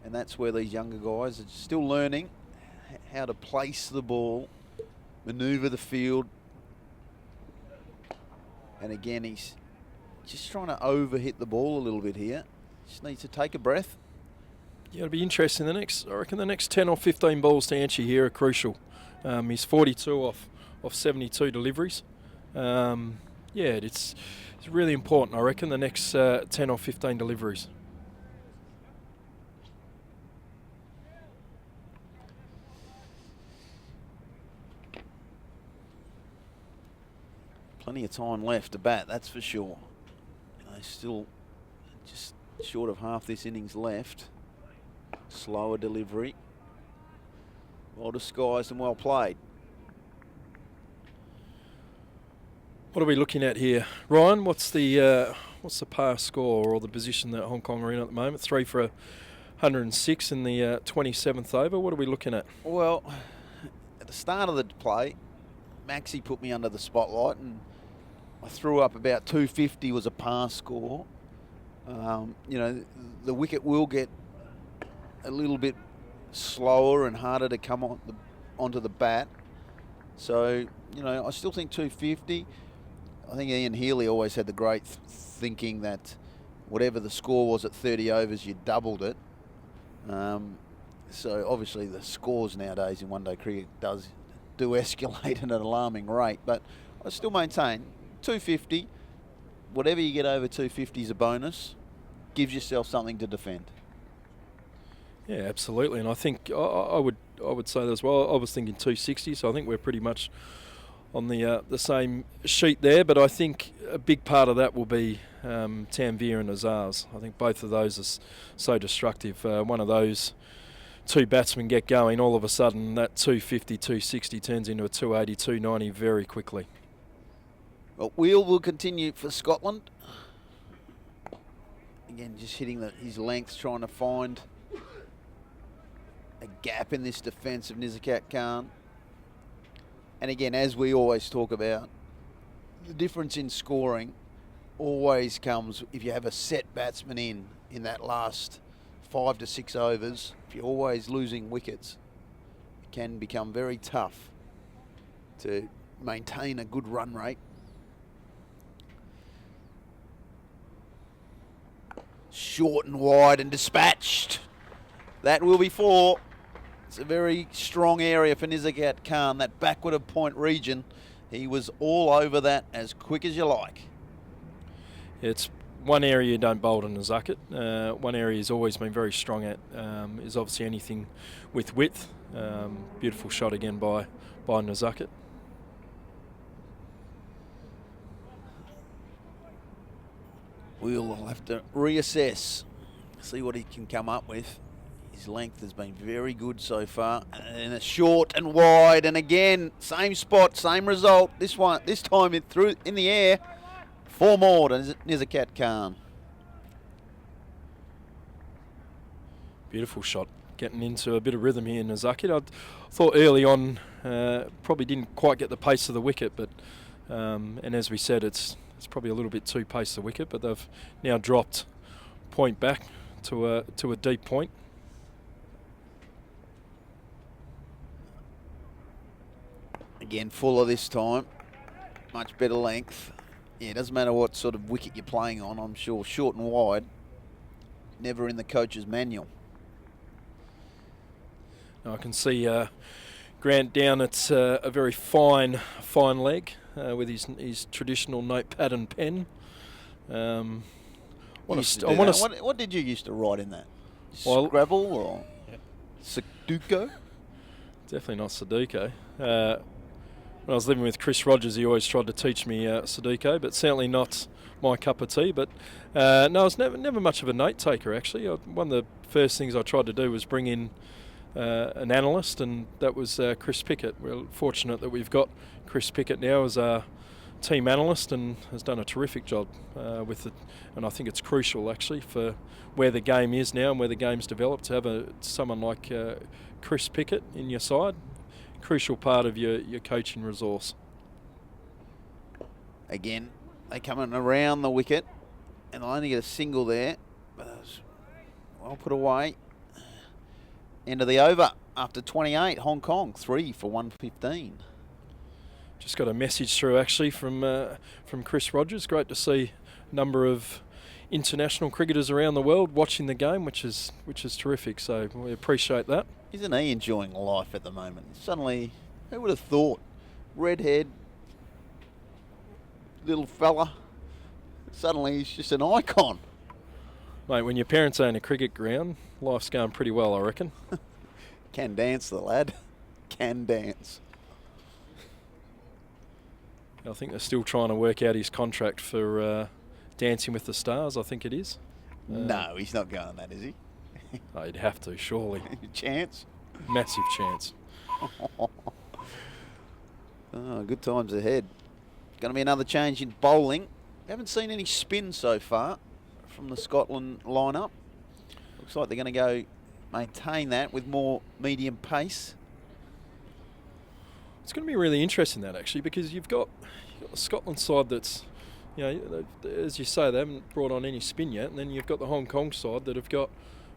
And that's where these younger guys are still learning how to place the ball, manoeuvre the field. And again, he's just trying to overhit the ball a little bit here. Just needs to take a breath. Yeah, it'll be interesting. I reckon the next 10 or 15 balls to Anchi here are crucial. He's 42 off 72 deliveries. It's really important, I reckon, the next 10 or 15 deliveries. Plenty of time left to bat, that's for sure. They still just short of half this innings left. Slower delivery. Well disguised and well played. What are we looking at here, Ryan? What's the par score or the position that Hong Kong are in at the moment? 3 for 106 in the 27th over. What are we looking at? Well, at the start of the play, Maxie put me under the spotlight, and I threw up about 250 was a par score. You know, the wicket will get a little bit slower and harder to come onto the bat. So, you know, I still think 250. I think Ian Healy always had the great thinking that whatever the score was at 30 overs, you doubled it. So obviously the scores nowadays in one-day cricket do escalate at an alarming rate, but I still maintain 250. Whatever you get over 250 is a bonus. Gives yourself something to defend. Yeah, absolutely, and I think I would say that as well. I was thinking 260, so I think we're pretty much on the same sheet there. But I think a big part of that will be Tanvir and Azars. I think both of those are so destructive. One of those two batsmen get going, all of a sudden that 250, 260 turns into a 280, 290 very quickly. Well, Wheel will continue for Scotland. Again, just hitting his length, trying to find a gap in this defence of Nizakat Khan. And again, as we always talk about, the difference in scoring always comes if you have a set batsman in that last 5 to 6 overs. If you're always losing wickets, it can become very tough to maintain a good run rate. Short and wide and dispatched. That will be 4. It's a very strong area for Nizakat Khan, that backward of point region. He was all over that as quick as you like. It's one area you don't bowl in Nizakat. One area he's always been very strong at is obviously anything with width. Beautiful shot again by Nizakat. We'll have to reassess, see what he can come up with. His length has been very good so far, and a short and wide, and again same spot, same result. This time it threw in the air. 4 more to Nizakat Khan. Beautiful shot, getting into a bit of rhythm here in Nizakat. I thought early on probably didn't quite get the pace of the wicket, but and as we said, it's probably a little bit too pace of the wicket, but they've now dropped point back to a deep point. Again, fuller this time. Much better length. Yeah, it doesn't matter what sort of wicket you're playing on, I'm sure. Short and wide. Never in the coach's manual. Now I can see Grant down at a very fine leg with his traditional notepad and pen. What did you used to write in that? Scrabble or Sudoku? Definitely not Sudoku. When I was living with Chris Rogers, he always tried to teach me Sudoku, but certainly not my cup of tea. But no, I was never much of a note taker, actually. One of the first things I tried to do was bring in an analyst, and that was Chris Pickett. We're fortunate that we've got Chris Pickett now as our team analyst and has done a terrific job with it. And I think it's crucial, actually, for where the game is now and where the game's developed, to have someone like Chris Pickett in your side. Crucial part of your coaching resource. Again, they come in around the wicket, and I only get a single there, but it was well put away. End of the over after 28. Hong Kong 3 for 115. Just got a message through actually from Chris Rogers. Great to see a number of international cricketers around the world watching the game, which is terrific. So we appreciate that. Isn't he enjoying life at the moment? Suddenly, who would have thought? Redhead, little fella. Suddenly he's just an icon. Mate, when your parents own a cricket ground, life's going pretty well, I reckon. Can dance, the lad. Can dance. I think they're still trying to work out his contract for Dancing with the Stars, I think it is. No, he's not going on that, is he? Oh, he'd have to, surely. Chance? Massive chance. Oh, good times ahead. Going to be another change in bowling. Haven't seen any spin so far from the Scotland lineup. Looks like they're going to go maintain that with more medium pace. It's going to be really interesting, that, actually, because you've got the Scotland side that's, you know, as you say, they haven't brought on any spin yet, and then you've got the Hong Kong side that have got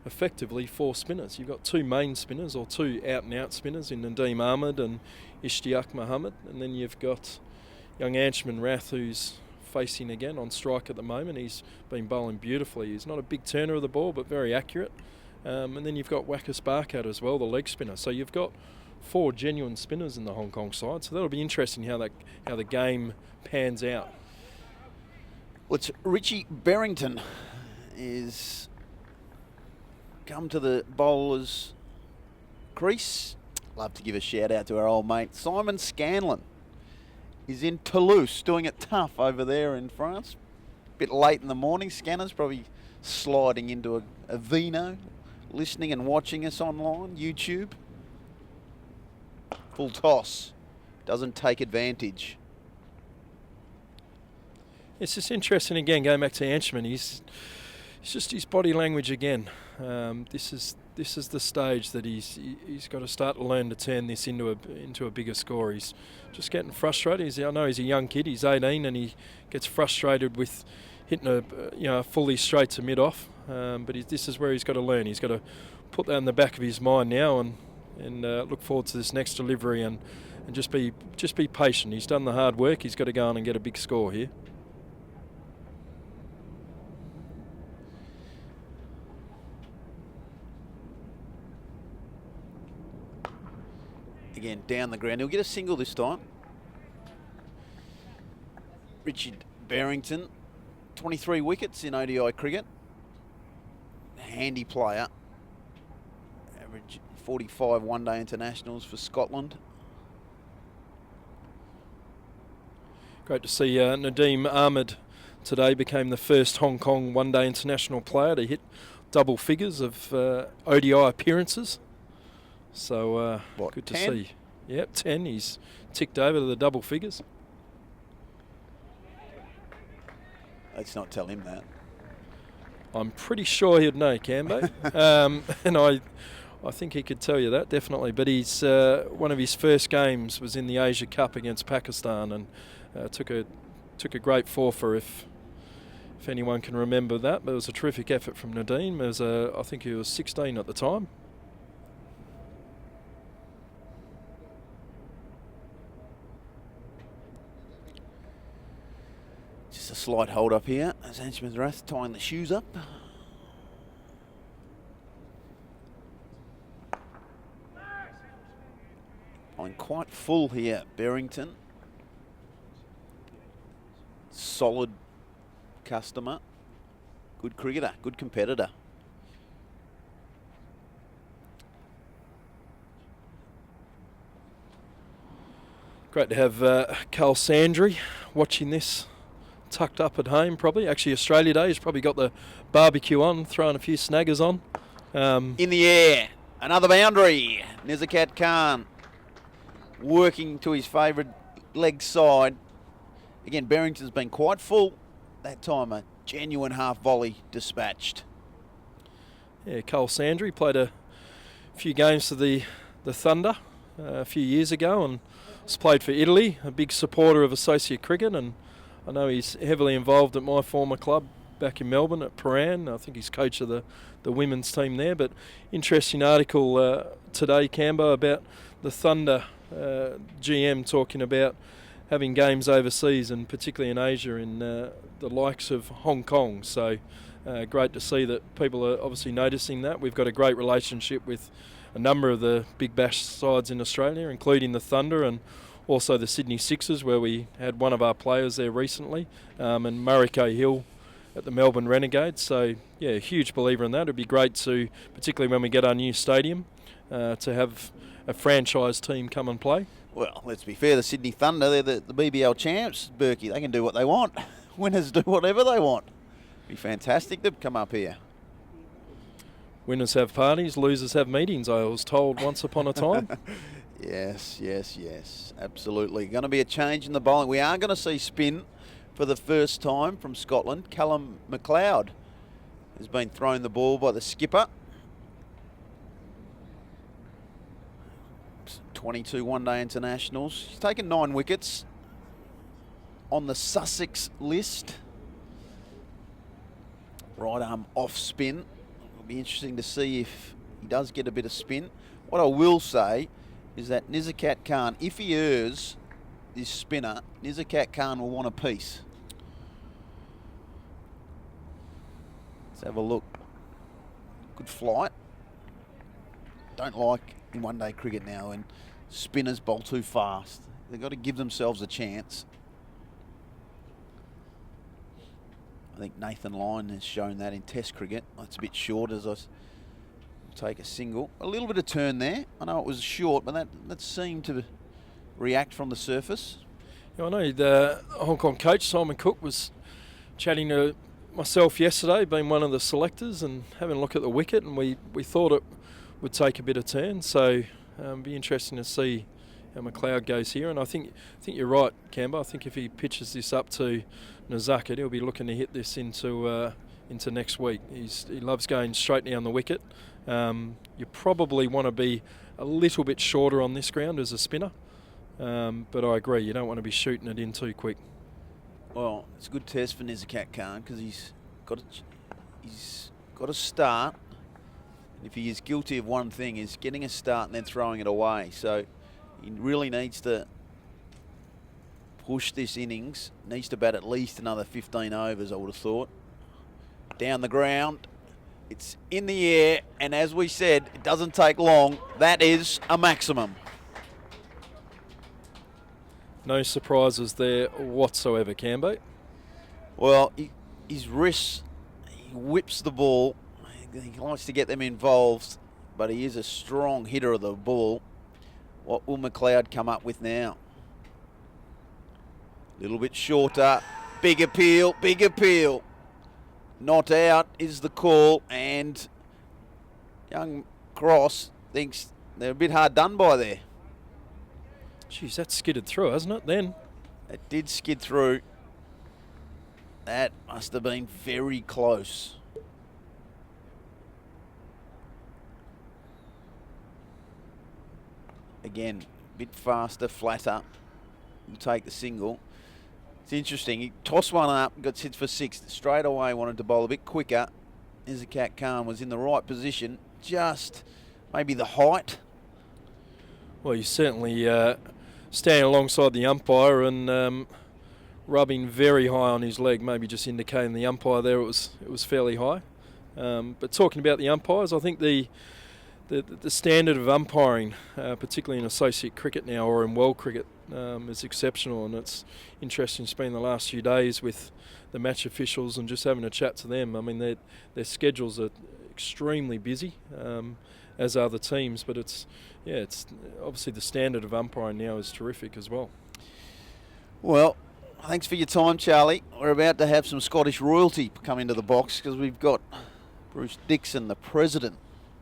effectively 4 spinners. You've got 2 main spinners, or 2 out-and-out spinners in Nadeem Ahmed and Ishtiaq Mohammed, and then you've got young Anshman Rath, who's facing again on strike at the moment. He's been bowling beautifully. He's not a big turner of the ball, but very accurate. And then you've got Wakas Barkat as well, the leg spinner. So you've got 4 genuine spinners in the Hong Kong side. So that'll be interesting how the game pans out. Well, it's Richie Berrington is come to the bowler's crease. Love to give a shout out to our old mate Simon Scanlon. He's in Toulouse doing it tough over there in France. Bit late in the morning. Scanner's probably sliding into a vino, listening and watching us online, YouTube. Full toss. Doesn't take advantage. It's just interesting again, going back to Anshman. It's just his body language again. This is the stage that he's got to start to learn to turn this into a bigger score. He's just getting frustrated. I know he's a young kid. He's 18 and he gets frustrated with hitting a fully straight to mid off. But this is where he's got to learn. He's got to put that in the back of his mind now and look forward to this next delivery and just be patient. He's done the hard work. He's got to go on and get a big score here. Again, down the ground. He'll get a single this time. Richard Berrington, 23 wickets in ODI cricket. Handy player. Average 45 one-day internationals for Scotland. Great to see Nadeem Ahmed today became the first Hong Kong one-day international player to hit double figures of ODI appearances. So good 10? to see. Yep, 10. He's ticked over to the double figures. Let's not tell him that. I'm pretty sure he'd know, Cambo. And I think he could tell you that, definitely. But he's one of his first games was in the Asia Cup against Pakistan, and took a great forfer, if anyone can remember that. But it was a terrific effort from Nadeem. I think he was 16 at the time. Just a slight hold up here as Anshman Rath tying the shoes up. I'm quite full here, Berrington. Solid customer. Good cricketer, good competitor. Great to have Carl Sandry watching this tucked up at home, probably. Actually, Australia Day, he's probably got the barbecue on, throwing a few snaggers on. In the air, another boundary. Nizakat Khan working to his favourite leg side. Again, Berrington's been quite full. That time a genuine half volley dispatched. Yeah, Carl Sandry played a few games for the Thunder a few years ago and has played for Italy, a big supporter of associate cricket, and I know he's heavily involved at my former club back in Melbourne at Paran. I think he's coach of the women's team there. But interesting article today, Cambo, about the Thunder GM talking about having games overseas and particularly in Asia in the likes of Hong Kong. So great to see that people are obviously noticing that. We've got a great relationship with a number of the Big Bash sides in Australia, including the Thunder and also the Sydney Sixers, where we had one of our players there recently, and Murray Hill at the Melbourne Renegades. So, yeah, a huge believer in that. It'd be great to, particularly when we get our new stadium, to have a franchise team come and play. Well, let's be fair, the Sydney Thunder, they're the BBL champs, Berkey. They can do what they want. Winners do whatever they want. Be fantastic to come up here. Winners have parties, losers have meetings, I was told once upon a time. Yes, absolutely. Going to be a change in the bowling. We are going to see spin for the first time from Scotland. Callum McLeod has been thrown the ball by the skipper. 22 one-day internationals. He's taken 9 wickets on the Sussex list. Right arm off spin. It'll be interesting to see if he does get a bit of spin. What I will say is that Nizakat Khan, if he errs this spinner, Nizakat Khan will want a piece. Let's have a look. Good flight. Don't like in one-day cricket now when spinners bowl too fast. They've got to give themselves a chance. I think Nathan Lyon has shown that in Test cricket. That's a bit short as I take a single. A little bit of turn there. I know it was short, but that seemed to react from the surface. Yeah, I know the Hong Kong coach, Simon Cook, was chatting to myself yesterday, being one of the selectors, and having a look at the wicket, and we thought it would take a bit of turn. So be interesting to see how McLeod goes here. And I think you're right, Camber. I think if he pitches this up to Nizakat, he'll be looking to hit this into next week. He loves going straight down the wicket. You probably want to be a little bit shorter on this ground as a spinner. But I agree, you don't want to be shooting it in too quick. Well, it's a good test for Nizakat Khan because he's got a start. If he is guilty of one thing, is getting a start and then throwing it away. So he really needs to push this innings. Needs to bat at least another 15 overs, I would have thought. Down the ground. It's in the air. And as we said, it doesn't take long. That is a maximum. No surprises there whatsoever, Cambo. Well, his wrists, he whips the ball. He likes to get them involved, but he is a strong hitter of the ball. What will McLeod come up with now? A little bit shorter. Big appeal, big appeal. Not out is the call, and young Cross thinks they're a bit hard done by there. Jeez, that skidded through, hasn't it, then? It did skid through. That must have been very close. Again, a bit faster, flatter. We'll take the single. It's interesting. He tossed one up, got hit for 6. Straight away wanted to bowl a bit quicker. Nizakat Khan was in the right position. Just maybe the height. Well, you certainly standing alongside the umpire and rubbing very high on his leg, maybe just indicating the umpire there it was fairly high. But talking about the umpires, I think the standard of umpiring, particularly in associate cricket now or in world cricket, is exceptional, and it's interesting to spend the last few days with the match officials and just having a chat to them. I mean, their schedules are extremely busy, as are the teams, but it's obviously the standard of umpiring now is terrific as well. Well, thanks for your time, Charlie. We're about to have some Scottish royalty come into the box because we've got Bruce Dixon, the president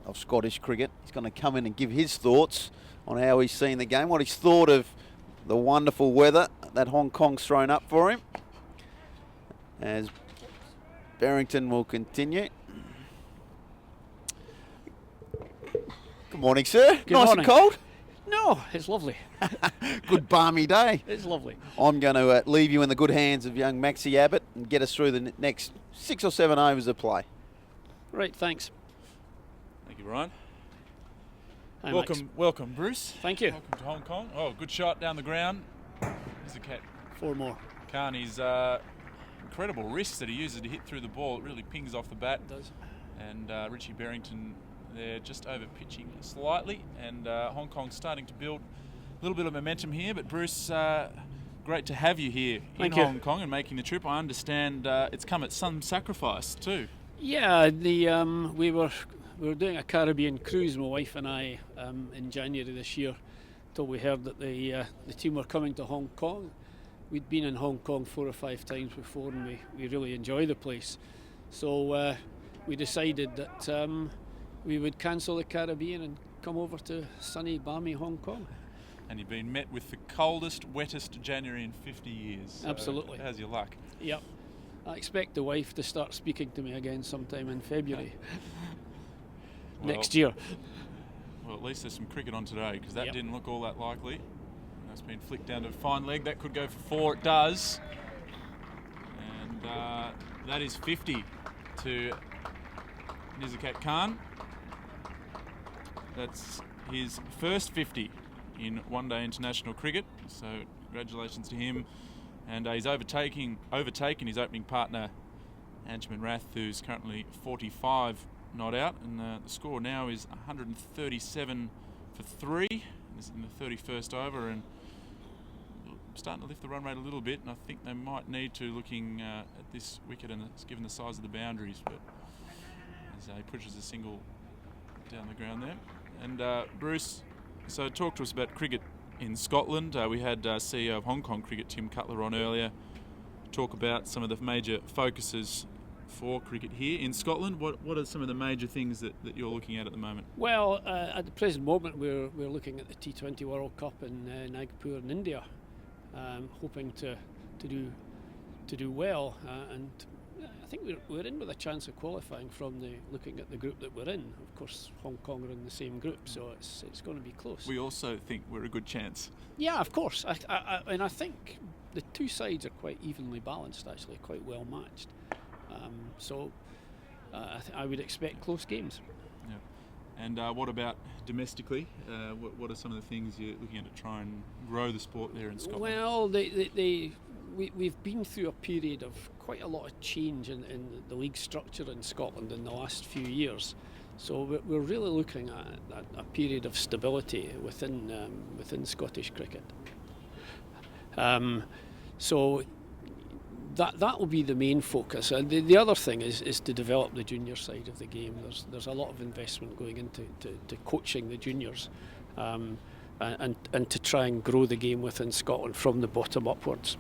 of Scottish cricket. He's going to come in and give his thoughts on how he's seen the game, what he's thought of the wonderful weather that Hong Kong's thrown up for him. As Barrington will continue. Good morning, sir. Good nice morning. and cold? No, it's lovely. Good balmy day. It's lovely. I'm going to leave you in the good hands of young Maxi Abbott and get us through the next 6 or 7 overs of play. Right, thanks. Thank you, Brian. Hi, Max. Welcome, Bruce. Thank you. Welcome to Hong Kong. Oh, good shot down the ground. There's a cat. 4 more. Carney's incredible wrist that he uses to hit through the ball. It really pings off the bat. It does. And Richie Barrington there just over pitching slightly. And Hong Kong's starting to build a little bit of momentum here. But Bruce, great to have you here in Hong Kong and making the trip. I understand it's come at some sacrifice too. Yeah, we were doing a Caribbean cruise, my wife and I, in January this year, till we heard that the team were coming to Hong Kong. We'd been in Hong Kong 4 or 5 times before, and we really enjoy the place. So we decided that we would cancel the Caribbean and come over to sunny, balmy Hong Kong. And you've been met with the coldest, wettest January in 50 years. So absolutely. How's your luck? Yep. I expect the wife to start speaking to me again sometime in February next year. Well, at least there's some cricket on today, because that Yep. didn't look all that likely. That's been flicked down to a fine leg. That could go for 4. It does. And that is 50 to Nizakat Khan. That's his first 50 in one-day international cricket. So congratulations to him. And he's overtaken his opening partner, Anjuman Rath, who's currently 45 not out. And the score now is 137 for 3. This is in the 31st over, and starting to lift the run rate a little bit, and I think they might need to, looking at this wicket and given the size of the boundaries. But as he pushes a single down the ground there. And Bruce, so talk to us about cricket in Scotland. We had CEO of Hong Kong Cricket, Tim Cutler, on earlier, talk about some of the major focuses for cricket here in Scotland. What are some of the major things that you're looking at the moment? Well, at the present moment, we're looking at the T20 World Cup in Nagpur in India, hoping to do well, and I think we're in with a chance of qualifying from looking at the group that we're in. Of course, Hong Kong are in the same group, so it's going to be close. We also think we're a good chance. Yeah, of course. And I think the two sides are quite evenly balanced, actually, quite well matched. So I would expect close games. Yeah. And what about domestically? What are some of the things you're looking at to try and grow the sport there in Scotland? Well, we've been through a period of quite a lot of change in the league structure in Scotland in the last few years. So we're really looking at a period of stability within Scottish cricket. So that will be the main focus. And the other thing is to develop the junior side of the game. There's a lot of investment going into coaching the juniors, and to try and grow the game within Scotland from the bottom upwards.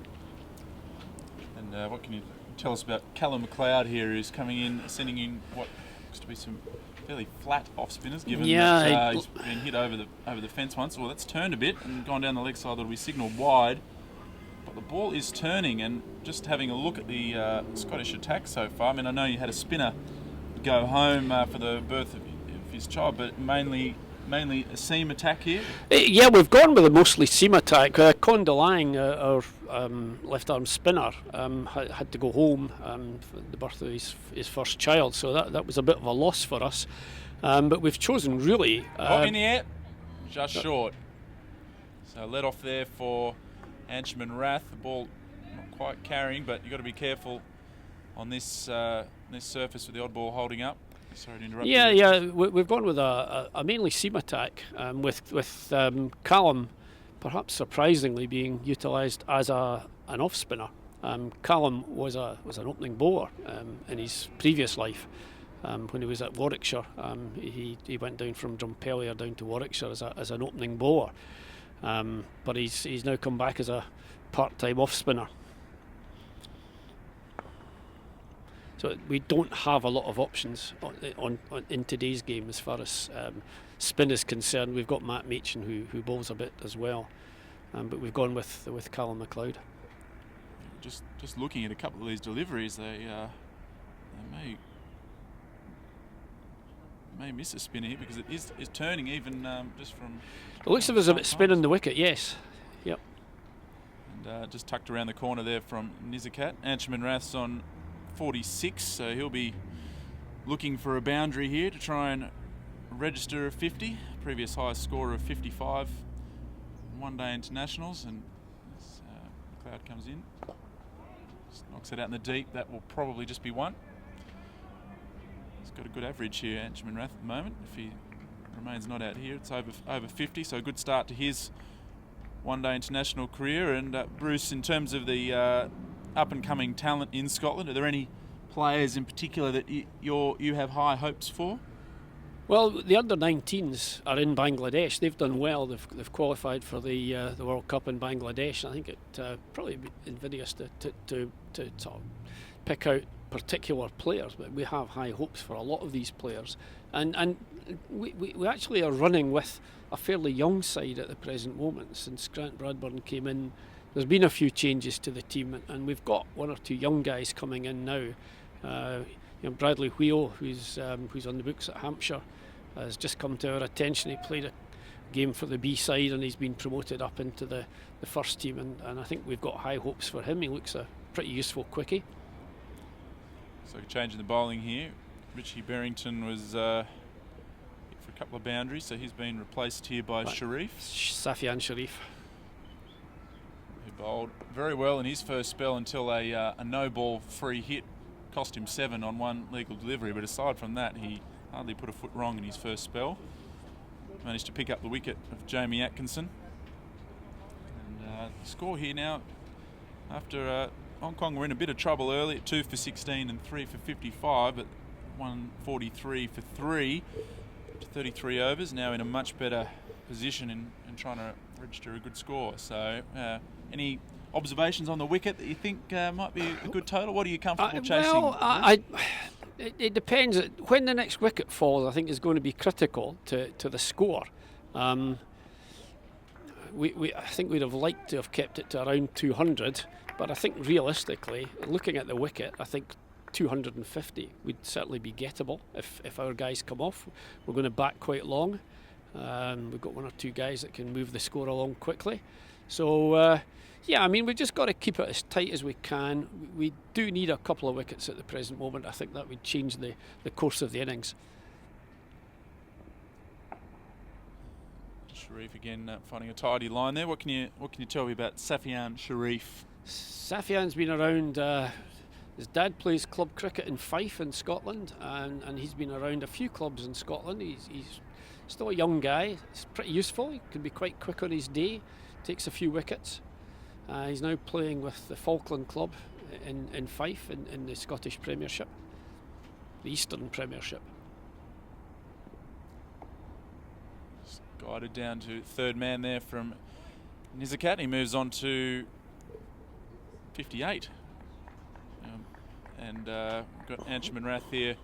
And what can you tell us about Callum McLeod here, who's coming in, sending in what looks to be some fairly flat off spinners, given that he's been hit over the fence once. Well, that's turned a bit and gone down the leg side. That'll be signalled wide. But the ball is turning, and just having a look at the Scottish attack so far. I mean, I know you had a spinner go home for the birth of his child, but mainly a seam attack here. Yeah, we've gone with a mostly seam attack. Conda Lang, our left arm spinner, had to go home for the birth of his first child, so that was a bit of a loss for us. But we've chosen really. In the air, just short. So let off there for Anjuman Rath. The ball not quite carrying, but you've got to be careful on this surface with the odd ball holding up. Sorry to interrupt. Yeah, we've gone with a mainly seam attack, with Callum perhaps surprisingly being utilised as an off spinner. Callum was an opening bowler in his previous life. When he was at Warwickshire, he went down from Drumpellier down to Warwickshire as an opening bowler. But he's now come back as a part-time off spinner. So we don't have a lot of options in today's game as far as spin is concerned. We've got Matt Machin who bowls a bit as well, but we've gone with Callum McLeod. Just looking at a couple of these deliveries, they may miss a spin here, because it is turning even just from. It looks like there's a bit spin in the wicket. Yes. Yep. And just tucked around the corner there from Nizakat. Anjuman Rath's on 46, so he'll be looking for a boundary here to try and register a 50. Previous highest score of 55 in one-day internationals, and as McLeod comes in, just knocks it out in the deep. That will probably just be one. He's got a good average here, Anjuman Rath, at the moment. If he remains not out here, it's over 50, so a good start to his one-day international career. And Bruce, in terms of the up-and-coming talent in Scotland, are there any players in particular that you have high hopes for? Well, the under-19s are in Bangladesh. They've done well. They've qualified for the World Cup in Bangladesh. I think it probably be invidious to sort of pick out particular players, but we have high hopes for a lot of these players. And we actually are running with a fairly young side at the present moment. Since Grant Bradburn came in, there's been a few changes to the team, and we've got one or two young guys coming in now. Bradley Wheel, who's on the books at Hampshire, has just come to our attention. He played a game for the B side and he's been promoted up into the first team, and I think we've got high hopes for him. He looks a pretty useful quickie. So changing the bowling here. Richie Berrington was hit for a couple of boundaries, so he's been replaced here by Sharif. Safian Sharif. He bowled very well in his first spell until a no-ball free hit cost him 7 on one legal delivery, but aside from that, he hardly put a foot wrong in his first spell. Managed to pick up the wicket of Jamie Atkinson. And score here now, after Hong Kong were in a bit of trouble early at 2 for 16 and 3 for 55, but 143 for 3 to 33 overs, now in a much better position in trying to register a good score. So any observations on the wicket that you think might be a good total? What are you comfortable chasing? Well, it depends. When the next wicket falls, I think is going to be critical to the score. I think we'd have liked to have kept it to around 200, but I think realistically, looking at the wicket, I think 250 would certainly be gettable if our guys come off. We're going to bat quite long. We've got one or two guys that can move the score along quickly. So, yeah, I mean, we've just got to keep it as tight as we can. We do need a couple of wickets at the present moment. I think that would change the course of the innings. Sharif again finding a tidy line there. What can you tell me about Safian Sharif? Safian's been around. His dad plays club cricket in Fife in Scotland, and he's been around a few clubs in Scotland. He's still a young guy. He's pretty useful. He can be quite quick on his day. Takes a few wickets. He's now playing with the Falkland Club in Fife in the Scottish Premiership, the Eastern Premiership. Just guided down to third man there from Nizakat. He moves on to 58. And we've got Anshuman Rath here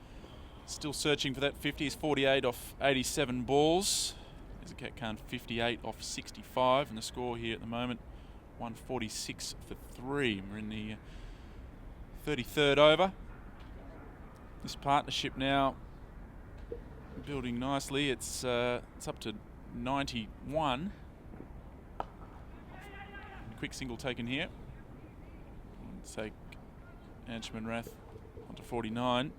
still searching for that 50. He's 48 off 87 balls. Nizakat Khan 58 off 65, and the score here at the moment 146 for 3. We're in the 33rd over. This partnership now building nicely. It's up to 91. Quick single taken here. Let's take Anshuman Rath onto 49.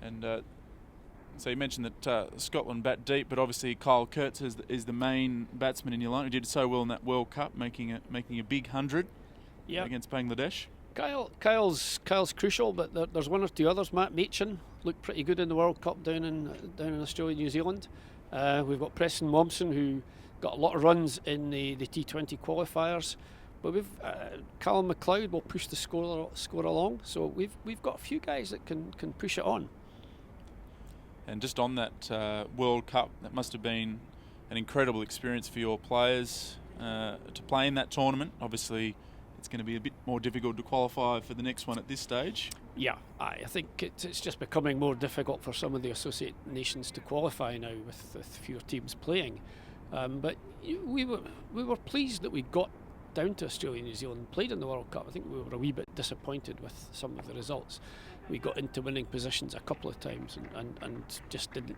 And so you mentioned that Scotland bat deep, but obviously Kyle Kurtz is the main batsman in your line. He did so well in that World Cup, making a big 100 against Bangladesh. Kyle's crucial, but there's one or two others. Matt Machin looked pretty good in the World Cup down in Australia, New Zealand. We've got Preston Momsen, who got a lot of runs in the T20 qualifiers. But we've Callum McLeod will push the score along. So we've got a few guys that can push it on. And just on that World Cup, that must have been an incredible experience for your players to play in that tournament. Obviously, it's going to be a bit more difficult to qualify for the next one at this stage. Yeah, I think it's just becoming more difficult for some of the associate nations to qualify now with fewer teams playing. But we were pleased that we got down to Australia and New Zealand, played in the World Cup. I think we were a wee bit disappointed with some of the results. We got into winning positions a couple of times and just didn't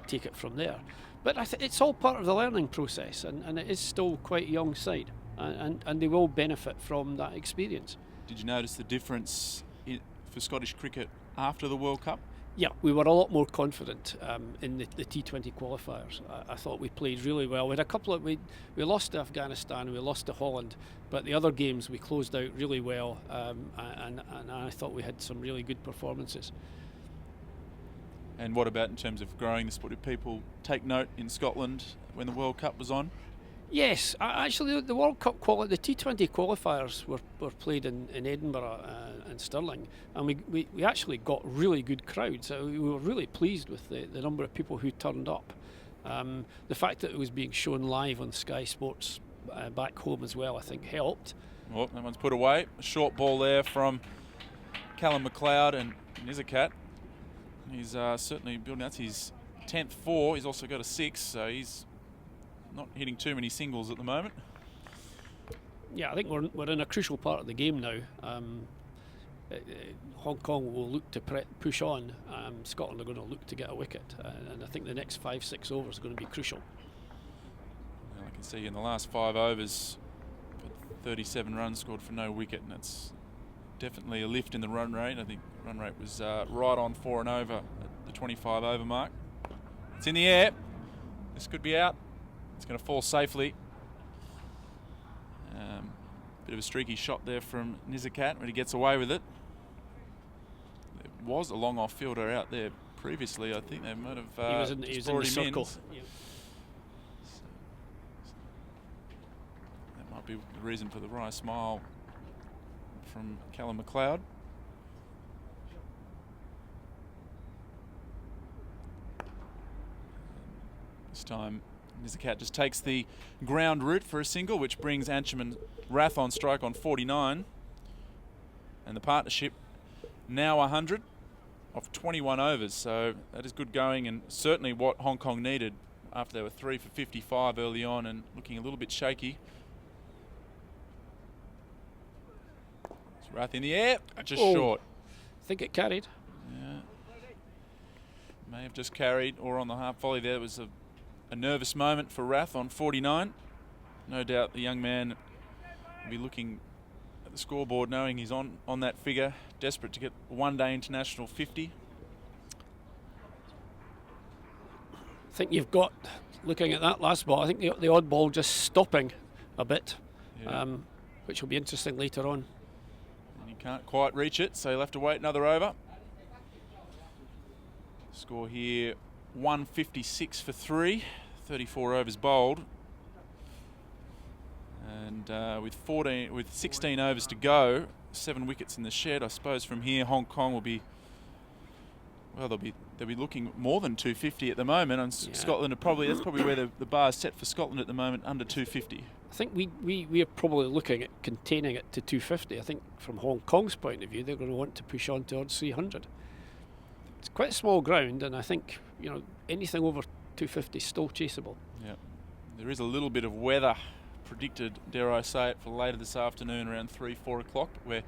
take it from there. But it's all part of the learning process, and it is still quite a young side, and they will benefit from that experience. Did you notice the difference for Scottish cricket after the World Cup? Yeah, we were a lot more confident in the T20 qualifiers. I thought we played really well. We had a couple of we lost to Afghanistan, we lost to Holland, but the other games we closed out really well, and I thought we had some really good performances. And what about in terms of growing the sport? Did people take note in Scotland when the World Cup was on? Yes, actually, the World Cup the T20 qualifiers were played in Edinburgh and Stirling, and we actually got really good crowds. We were really pleased with the number of people who turned up. The fact that it was being shown live on Sky Sports back home as well, I think, helped. Well, that one's put away. A short ball there from Callum McLeod and Nizakat. He's certainly building. That's his 10th 4. He's also got a 6, so he's not hitting too many singles at the moment. Yeah, I think we're in a crucial part of the game now. Hong Kong will look to push on. Scotland are going to look to get a wicket, and I think the next 5-6 overs are going to be crucial. Well, I can see in the last 5 overs, 37 runs scored for no wicket, and it's definitely a lift in the run rate. I think the run rate was right on 4 and over at the 25 over mark. It's in the air. This could be out. It's going to fall safely. Bit of a streaky shot there from Nizakat, but he gets away with it. There was a long off fielder out there previously. I think they might have he was in the circle. Yep. So that might be the reason for the wry smile from Callum McLeod. This time Nizakat just takes the ground route for a single, which brings Ancham Rath on strike on 49. And the partnership now 100 of 21 overs. So that is good going, and certainly what Hong Kong needed after they were 3 for 55 early on and looking a little bit shaky. It's Rath in the air, just short. I think it carried. Yeah. May have just carried, or on the half volley there. It was a nervous moment for Rath on 49. No doubt the young man will be looking at the scoreboard knowing he's on that figure, desperate to get a one-day international 50. I think you've got, looking at that last ball, I think the odd ball just stopping a bit, which will be interesting later on. And he can't quite reach it, so he'll have to wait another over. Score here 156 for 3, 34 overs bowled, and with 16 overs to go, 7 wickets in the shed. I suppose from here Hong Kong will be, well, they'll be looking more than 250 at the moment, and Scotland are that's probably where the bar is set for Scotland at the moment, under 250. I think we are probably looking at containing it to 250. I think from Hong Kong's point of view, they're going to want to push on towards 300. It's quite a small ground, and I think anything over 250 is still chaseable. Yeah, there is a little bit of weather predicted, dare I say it, for later this afternoon around 3-4 o'clock. But we're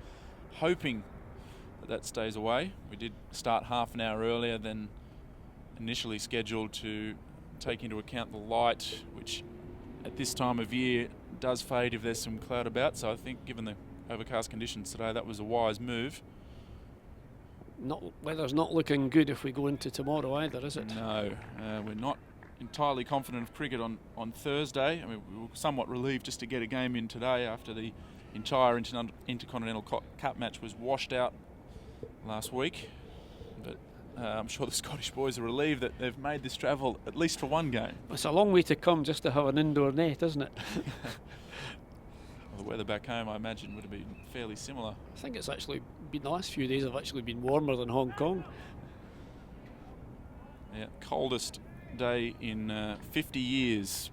hoping that stays away. We did start half an hour earlier than initially scheduled to take into account the light, which at this time of year does fade if there's some cloud about. So I think, given the overcast conditions today, that was a wise move. Weather's not looking good if we go into tomorrow either, is it? No, we're not entirely confident of cricket on Thursday. I mean, we were somewhat relieved just to get a game in today after the entire Intercontinental Cup match was washed out last week. But I'm sure the Scottish boys are relieved that they've made this travel at least for one game. It's a long way to come just to have an indoor net, isn't it? Well, the weather back home, I imagine, would have been fairly similar. I think it's actually been, the last few days have actually been warmer than Hong Kong. Yeah, coldest day in 50 years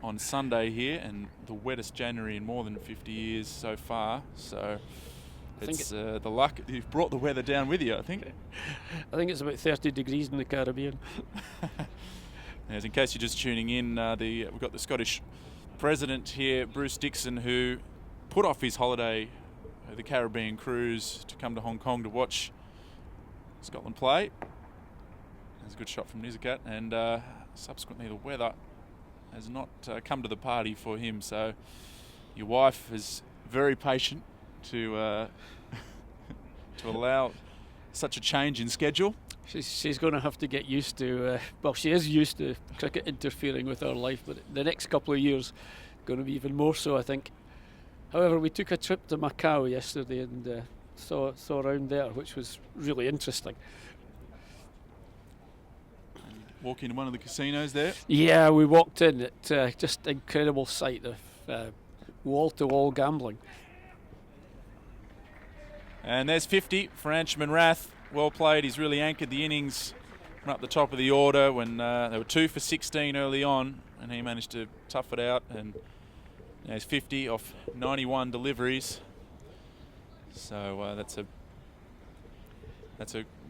on Sunday here, and the wettest January in more than 50 years so far. So it's the luck you've brought the weather down with you, I think. I think it's about 30 degrees in the Caribbean. As in case you're just tuning in, we've got the Scottish President here, Bruce Dixon, who put off his holiday, the Caribbean cruise, to come to Hong Kong to watch Scotland play. There's a good shot from Nizakat, and subsequently the weather has not come to the party for him. So your wife is very patient to allow such a change in schedule. She's going to have to get used to, she is used to cricket interfering with her life, but the next couple of years going to be even more so, I think. However, we took a trip to Macau yesterday and saw around there, which was really interesting. walk into one of the casinos there. Yeah, we walked in. It just incredible sight of wall-to-wall gambling. And there's 50 for Anshman Rath. Well played. He's really anchored the innings from up the top of the order when they were 2 for 16 early on, and he managed to tough it out. And he's 50 off 91 deliveries. So that's a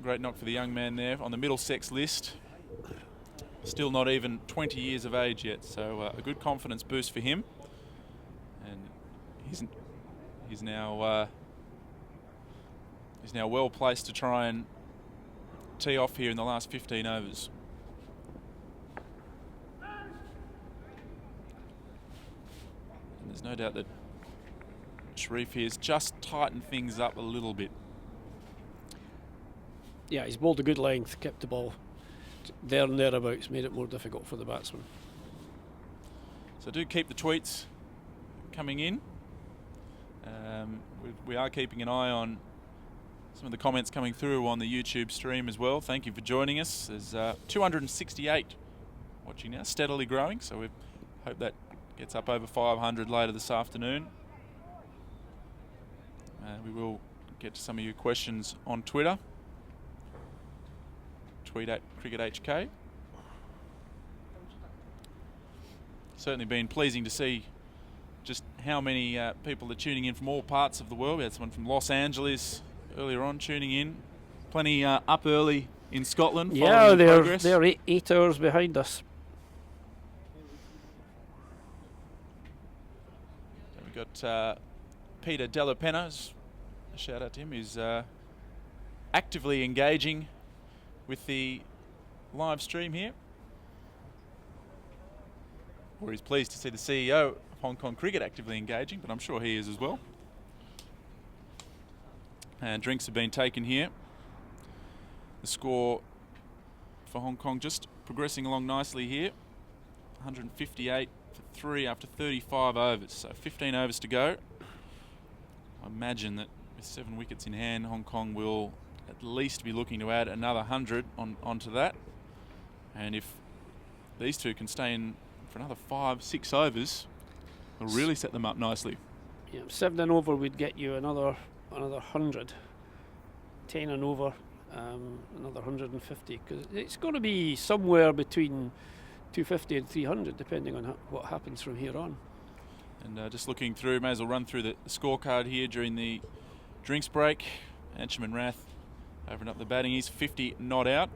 great knock for the young man there on the Middlesex list. Still not even 20 years of age yet, so a good confidence boost for him. And he's now well placed to try and tee off here in the last 15 overs. And there's no doubt that Sharif here has just tightened things up a little bit. Yeah, he's bowled a good length, kept the ball there and thereabouts, made it more difficult for the batsman. So do keep the tweets coming in. We are keeping an eye on some of the comments coming through on the YouTube stream as well. Thank you for joining us. There's 268 watching now, steadily growing, so we hope that gets up over 500 later this afternoon. We will get to some of your questions on Twitter. Tweet at CricketHK. Certainly been pleasing to see just how many people are tuning in from all parts of the world. We had someone from Los Angeles earlier on tuning in. Plenty up early in Scotland. Yeah, Progress. they're 8 hours behind us. We've got Peter Della Penna, a shout out to him, who's actively engaging with the live stream here. Or he's pleased to see the CEO of Hong Kong Cricket actively engaging, but I'm sure he is as well. And drinks have been taken here. The score for Hong Kong just progressing along nicely here. 158 for 3 after 35 overs, so 15 overs to go. I imagine that with 7 wickets in hand, Hong Kong will at least be looking to add another 100 onto that. And if these two can stay in for another 5-6 overs, it'll really set them up nicely. Yeah, 7 and over would get you another 100. 10 and over, another 150. Because it's going to be somewhere between 250 and 300, depending on what happens from here on. And just looking through, may as well run through the scorecard here during the drinks break. Anshman Rath opened up the batting. He's 50 not out.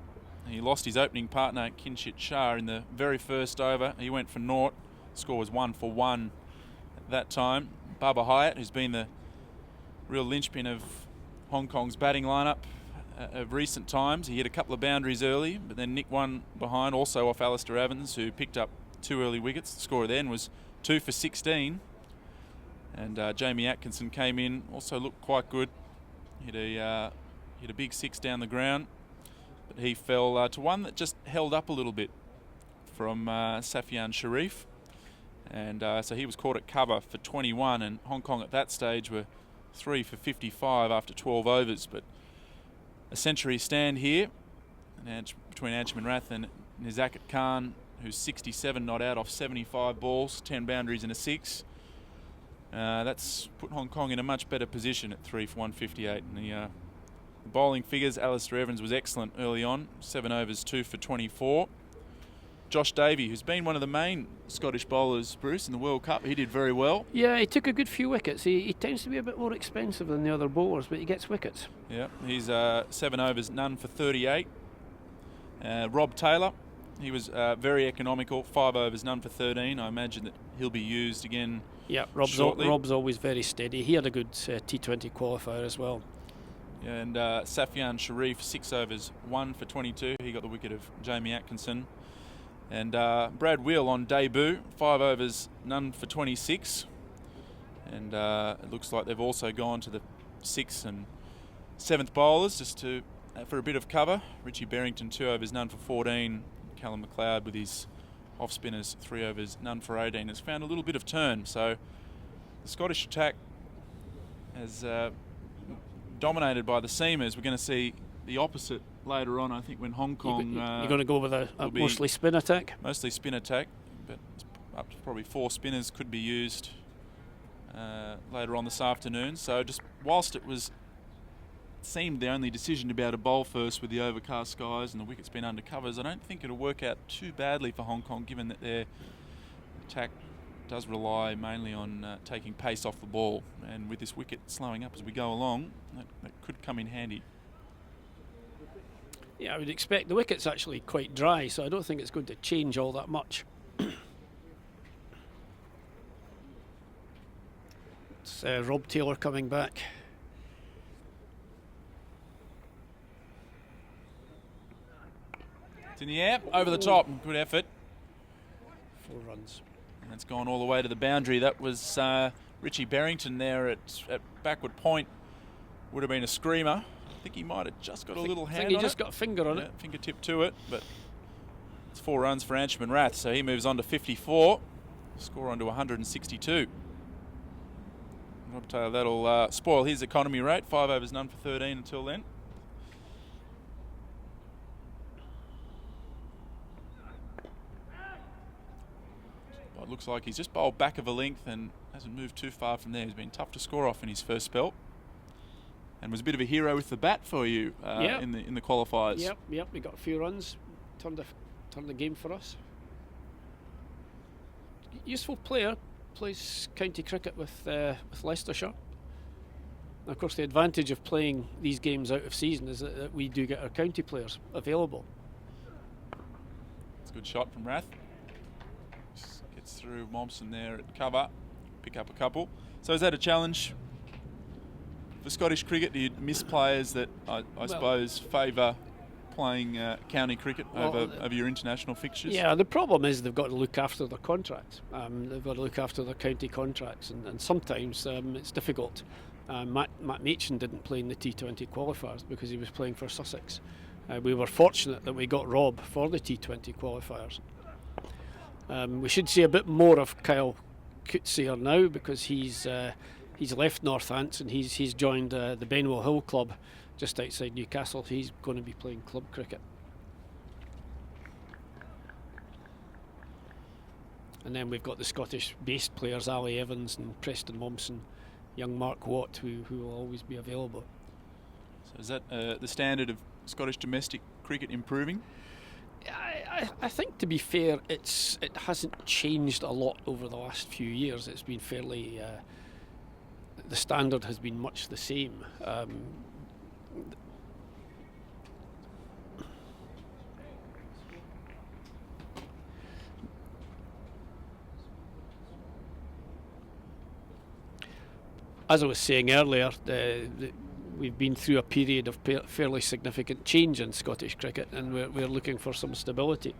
He lost his opening partner, Kinshit Shah, in the very first over. He went for naught. Score was 1 for 1 at that time. Baba Hyatt, who's been the real linchpin of Hong Kong's batting lineup of recent times. He hit a couple of boundaries early, but then nicked one behind, also off Alistair Evans, who picked up 2 early wickets. The score then was 2 for 16. And Jamie Atkinson came in, also looked quite good. Hit a big 6 down the ground, but he fell to one that just held up a little bit from Safian Sharif. And so he was caught at cover for 21, and Hong Kong at that stage were 3 for 55 after 12 overs. But a century stand here between Anshman Rath and Nizakat Khan, who's 67 not out off 75 balls, 10 boundaries and a 6. That's put Hong Kong in a much better position at 3 for 158. And the bowling figures, Alistair Evans was excellent early on, 7 overs, 2 for 24. Josh Davey, who's been one of the main Scottish bowlers, Bruce, in the World Cup, he did very well. Yeah, he took a good few wickets. He tends to be a bit more expensive than the other bowlers, but he gets wickets. Yeah, he's 7 overs, none for 38. Rob Taylor, he was very economical, 5 overs, none for 13. I imagine that he'll be used again. Yeah, shortly. Rob's always very steady. He had a good T20 qualifier as well. Yeah, and Safian Sharif, 6 overs, 1 for 22. He got the wicket of Jamie Atkinson. And Brad Wheel on debut, 5 overs, none for 26. And it looks like they've also gone to the 6th and 7th bowlers just for a bit of cover. Richie Berrington, 2 overs, none for 14. Callum McLeod with his off spinners, 3 overs, none for 18. Has found a little bit of turn. So the Scottish attack has dominated by the seamers. We're going to see the opposite later on. I think when Hong Kong You're going to go with a will be mostly spin attack? mostly spin attack, but up to probably 4 spinners could be used later on this afternoon. So just whilst it seemed the only decision to be able to bowl first with the overcast skies and the wickets being under covers, I don't think it'll work out too badly for Hong Kong, given that their attack does rely mainly on taking pace off the ball, and with this wicket slowing up as we go along, that could come in handy. Yeah, I would expect the wicket's actually quite dry, so I don't think it's going to change all that much. It's Rob Taylor coming back. It's in the air, over the top, good effort. 4 runs. And it's gone all the way to the boundary. That was Richie Berrington there at backward point. Would have been a screamer. I think he might have just got a little hand on it. I think he just got a finger on it. Fingertip to it, but it's 4 runs for Anshuman Rath, so he moves on to 54. Score on to 162. Rob Taylor, that'll spoil his economy rate. 5 overs, none for 13 until then. Well, it looks like he's just bowled back of a length and hasn't moved too far from there. He's been tough to score off in his first spell, and was a bit of a hero with the bat for you in the qualifiers. Yep. We got a few runs, turned the game for us. Useful player, plays county cricket with Leicestershire. And of course, the advantage of playing these games out of season is that we do get our county players available. It's a good shot from Rath. Gets through Momsen there at cover, pick up a couple. So is that a challenge for Scottish cricket? Do you miss players that I suppose favour playing county cricket over your international fixtures? Yeah, the problem is they've got to look after their contracts. They've got to look after their county contracts, and sometimes it's difficult. Matt Machin didn't play in the T20 qualifiers because he was playing for Sussex. We were fortunate that we got Rob for the T20 qualifiers. We should see a bit more of Kyle Coetzee now because he's left Northants and he's joined the Benwell Hill Club just outside Newcastle. He's going to be playing club cricket. And then we've got the Scottish-based players, Ali Evans and Preston Momsen, young Mark Watt, who will always be available. So is that the standard of Scottish domestic cricket improving? I think, to be fair, it hasn't changed a lot over the last few years. It's been fairly... the standard has been much the same. As I was saying earlier, we've been through a period of fairly significant change in Scottish cricket, and we're looking for some stability.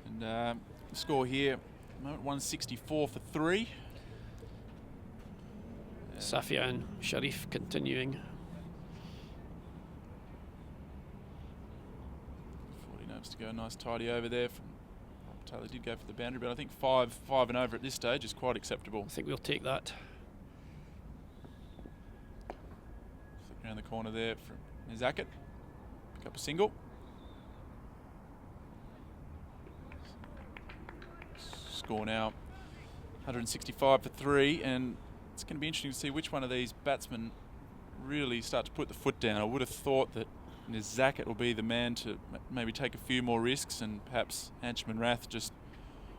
And the score here, 164 for 3. Safia and Sharif continuing. 40 notes to go, nice tidy over there. Taylor did go for the boundary, but I think 5 and over at this stage is quite acceptable. I think we'll take that. Flick around the corner there from Nizakat. Pick up a single. Score now 165 for 3, and it's going to be interesting to see which one of these batsmen really start to put the foot down. I would have thought that Nizakat will be the man to maybe take a few more risks, and perhaps Anshuman Rath just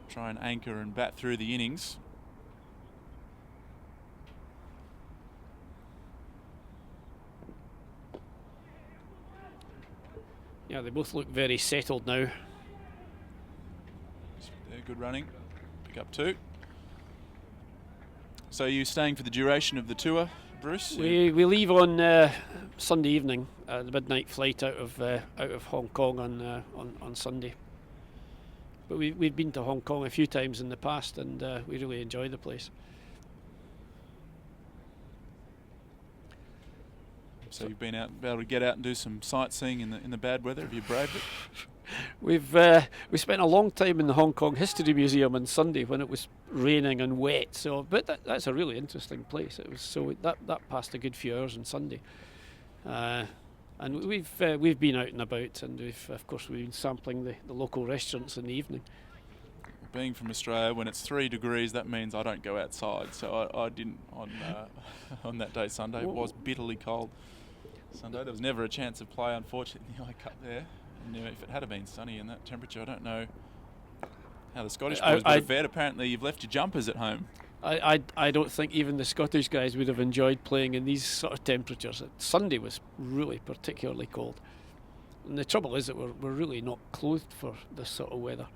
try and anchor and bat through the innings. Yeah, they both look very settled now. Good running. Pick up 2. So are you staying for the duration of the tour, Bruce? We leave on Sunday evening, the midnight flight out of Hong Kong on Sunday. But we've been to Hong Kong a few times in the past, and we really enjoy the place. So you've been able to get out and do some sightseeing in the bad weather. Have you braved it? We spent a long time in the Hong Kong History Museum on Sunday when it was raining and wet. So, but that's a really interesting place. It was that passed a good few hours on Sunday, and we've been out and about, and we've been sampling the local restaurants in the evening. Being from Australia, when it's 3 degrees, that means I don't go outside. So I didn't on that day Sunday. It was bitterly cold. Sunday there was never a chance of play, unfortunately, in the I Cup there. And if it had been sunny in that temperature, I don't know how the Scottish boys would have fared. Apparently you've left your jumpers at home. I don't think even the Scottish guys would have enjoyed playing in these sort of temperatures. Sunday was really particularly cold, and the trouble is that we're really not clothed for this sort of weather.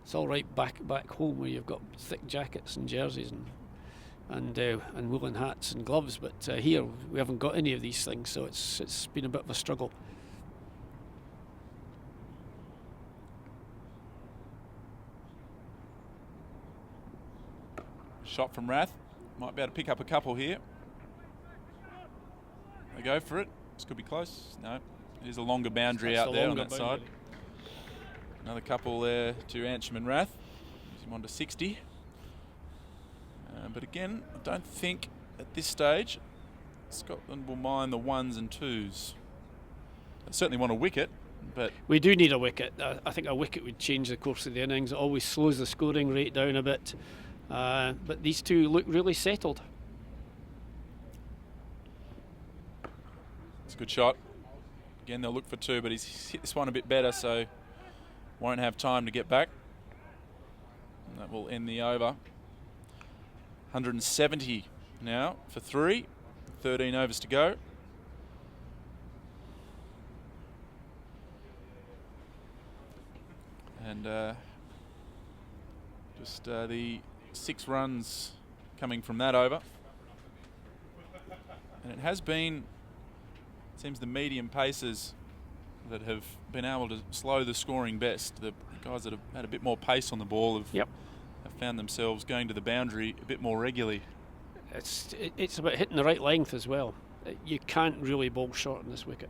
It's all right back home where you've got thick jackets and jerseys and woolen hats and gloves, but here we haven't got any of these things, so it's been a bit of a struggle. Shot from Rath. Might be able to pick up a couple here. They go for it. This could be close. No. There's a longer boundary out there on that side. Another couple there to Antrim and Rath. He's him on to 60. But again, I don't think at this stage Scotland will mind the 1s and 2s. They certainly want a wicket, but we do need a wicket. I think a wicket would change the course of the innings. It always slows the scoring rate down a bit. But these two look really settled. It's a good shot. Again, they'll look for 2, but he's hit this one a bit better, so won't have time to get back. And that will end the over. 170 now for 3. 13 overs to go. And just the 6 runs coming from that over. And it has been, it seems, the medium pacers that have been able to slow the scoring best. The guys that have had a bit more pace on the ball have found themselves going to the boundary a bit more regularly. It's about hitting the right length as well. You can't really bowl short on this wicket.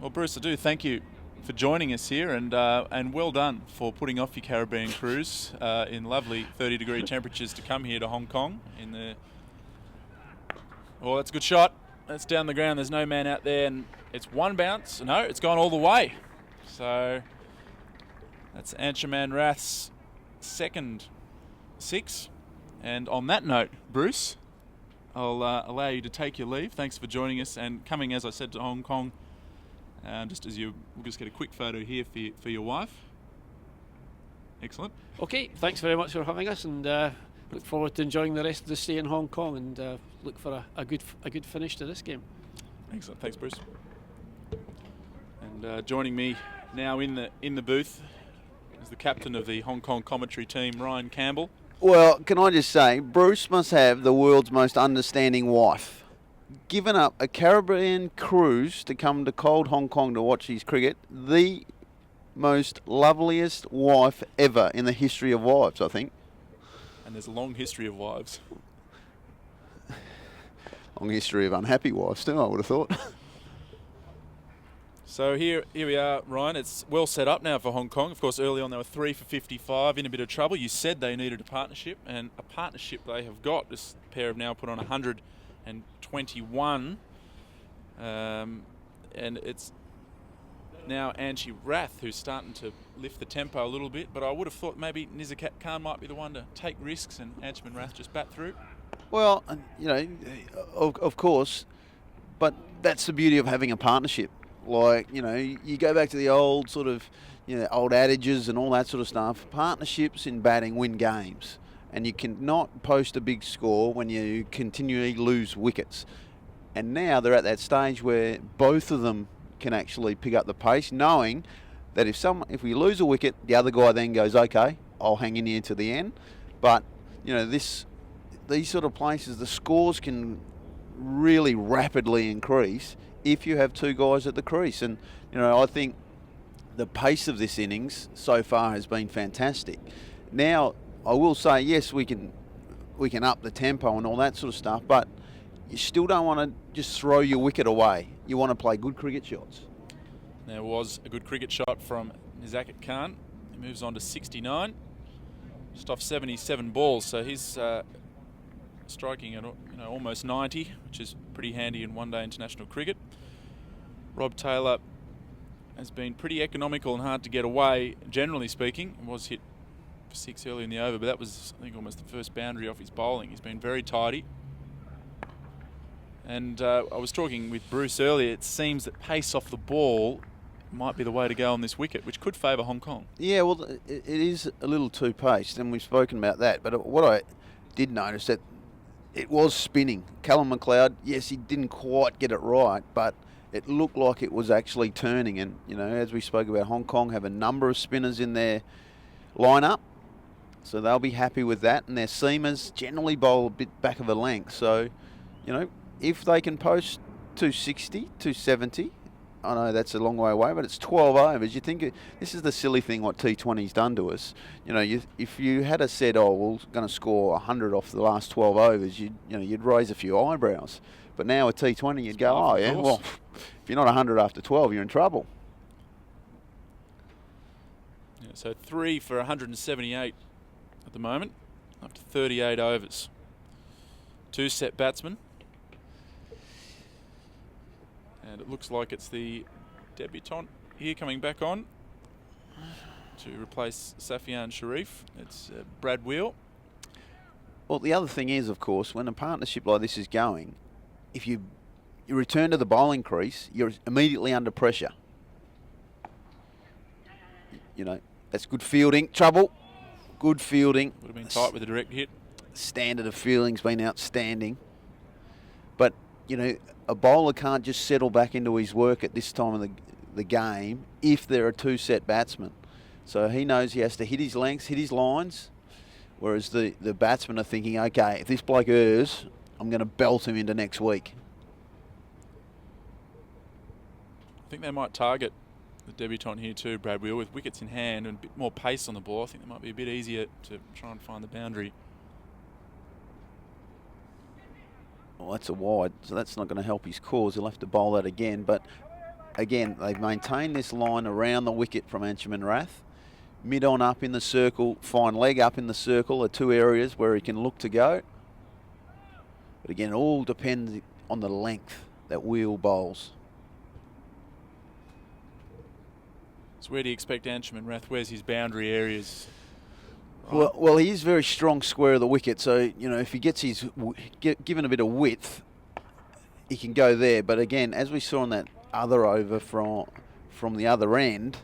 Well, Bruce, I do thank you for joining us here, and well done for putting off your Caribbean cruise in lovely 30-degree temperatures to come here to Hong Kong. Oh, that's a good shot. That's down the ground. There's no man out there, and it's one bounce. No, it's gone all the way. So that's Antrim Rath's second 6. And on that note, Bruce, I'll allow you to take your leave. Thanks for joining us and coming, as I said, to Hong Kong. We'll just get a quick photo here for your wife. Excellent. Okay, thanks very much for having us, and look forward to enjoying the rest of the stay in Hong Kong, and look for a good finish to this game. Excellent. Thanks, Bruce. And joining me now in the booth is the captain of the Hong Kong commentary team, Ryan Campbell. Well, can I just say, Bruce must have the world's most understanding wife. Given up a Caribbean cruise to come to cold Hong Kong to watch his cricket, the most loveliest wife ever in the history of wives, I think. And there's a long history of wives. Long history of unhappy wives too, I would have thought. So here we are, Ryan. It's well set up now for Hong Kong. Of course, early on they were 3 for 55, in a bit of trouble. You said they needed a partnership, and a partnership they have got. This pair have now put on 121, and it's now Angie Rath who's starting to lift the tempo a little bit. But I would have thought maybe Nizakat Khan might be the one to take risks, and Antrim Rath just bat through. Well, of course, but that's the beauty of having a partnership. Like, you go back to the old sort of, old adages and all that sort of stuff. Partnerships in batting win games. And you cannot post a big score when you continually lose wickets. And now they're at that stage where both of them can actually pick up the pace, knowing that if we lose a wicket, the other guy then goes, okay, I'll hang in here to the end. But, these sort of places, the scores can really rapidly increase if you have two guys at the crease. And, I think the pace of this innings so far has been fantastic. Now, I will say, yes, we can up the tempo and all that sort of stuff, but you still don't want to just throw your wicket away. You want to play good cricket shots. There was a good cricket shot from Nizakat Khan. He moves on to 69, just off 77 balls, so he's striking at almost 90, which is pretty handy in one-day international cricket. Rob Taylor has been pretty economical and hard to get away, generally speaking. He was hit for 6 early in the over, but that was, I think, almost the first boundary off his bowling. He's been very tidy. And I was talking with Bruce earlier, it seems that pace off the ball might be the way to go on this wicket, which could favour Hong Kong. Yeah, well, it is a little too paced, and we've spoken about that. But what I did notice that it was spinning. Callum McLeod, yes, he didn't quite get it right, but it looked like it was actually turning. And, as we spoke about, Hong Kong have a number of spinners in their lineup, so they'll be happy with that. And their seamers generally bowl a bit back of a length. So, if they can post 260, 270, I know that's a long way away, but it's 12 overs. You think this is the silly thing what T20's done to us. If you had said, we're going to score 100 off the last 12 overs, you'd raise a few eyebrows. But now with T20, you'd go, well, if you're not 100 after 12, you're in trouble. Yeah, so 3 for 178 at the moment, up to 38 overs. 2 set batsmen. And it looks like it's the debutant here coming back on to replace Safian Sharif. It's Brad Wheel. Well, the other thing is, of course, when a partnership like this is going, if you return to the bowling crease, you're immediately under pressure. That's good fielding. Trouble. Good fielding. Would have been tight with a direct hit. Standard of fielding's been outstanding. But, a bowler can't just settle back into his work at this time of the game if there are 2 set batsmen. So he knows he has to hit his lengths, hit his lines, whereas the batsmen are thinking, okay, if this bloke errs, I'm going to belt him into next week. I think they might target the debutant here too, Brad Wheel, with wickets in hand and a bit more pace on the ball. I think it might be a bit easier to try and find the boundary. Well, that's a wide, so that's not going to help his cause. He'll have to bowl that again. But again, they've maintained this line around the wicket from Anshuman Rath. Mid-on up in the circle, fine leg up in the circle are 2 areas where he can look to go. But again, it all depends on the length that Wheel bowls. So where do you expect Anshuman Rath? Where's his boundary areas? Well, he is very strong square of the wicket, so if he gets his given a bit of width, he can go there. But again, as we saw on that other over from the other end,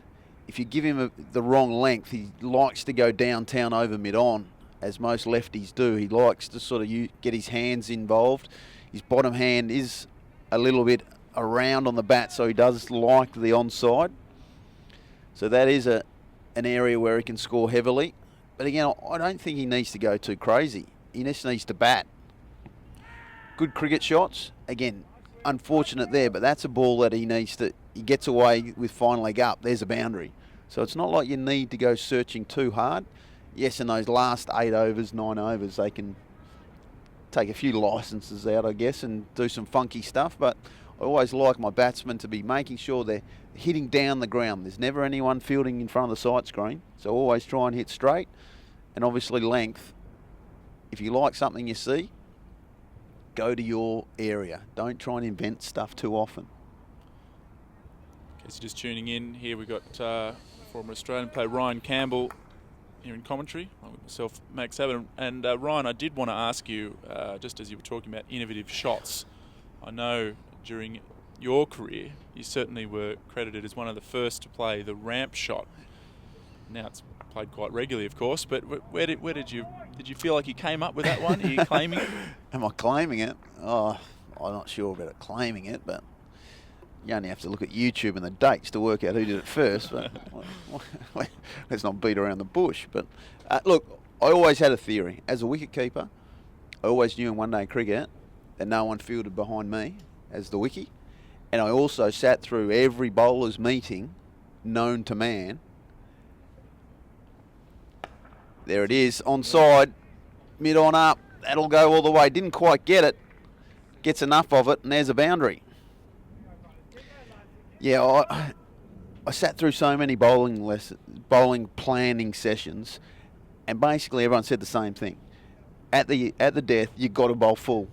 if you give him the wrong length, he likes to go downtown over mid-on, as most lefties do. He likes to sort of get his hands involved. His bottom hand is a little bit around on the bat, so he does like the onside. So that is an area where he can score heavily. But again, I don't think he needs to go too crazy. He just needs to bat. Good cricket shots. Again, unfortunate there, but that's a ball that he gets away with fine leg up. There's a boundary. So it's not like you need to go searching too hard. Yes, in those last 8 overs, 9 overs, they can take a few licenses out, I guess, and do some funky stuff. But I always like my batsmen to be making sure they're hitting down the ground. There's never anyone fielding in front of the sight screen. So always try and hit straight. And obviously length. If you like something you see, go to your area. Don't try and invent stuff too often. In case you're just tuning in, here we've got former Australian player Ryan Campbell here in commentary, along with myself, Max Abbott. And Ryan, I did want to ask you, just as you were talking about innovative shots, I know during your career you certainly were credited as one of the first to play the ramp shot. Now it's played quite regularly, of course, but where did you feel like you came up with that one? Are you claiming it? Am I claiming it? Oh, I'm not sure about it claiming it, but you only have to look at YouTube and the dates to work out who did it first. But let's not beat around the bush. But look, I always had a theory. As a wicketkeeper, I always knew in one-day cricket that no one fielded behind me as the wicky. And I also sat through every bowler's meeting known to man. There it is, onside, mid on up. That'll go all the way. Didn't quite get it. Gets enough of it, and there's a boundary. Yeah, I sat through so many bowling planning sessions, and basically everyone said the same thing. At the death, you've got to bowl full,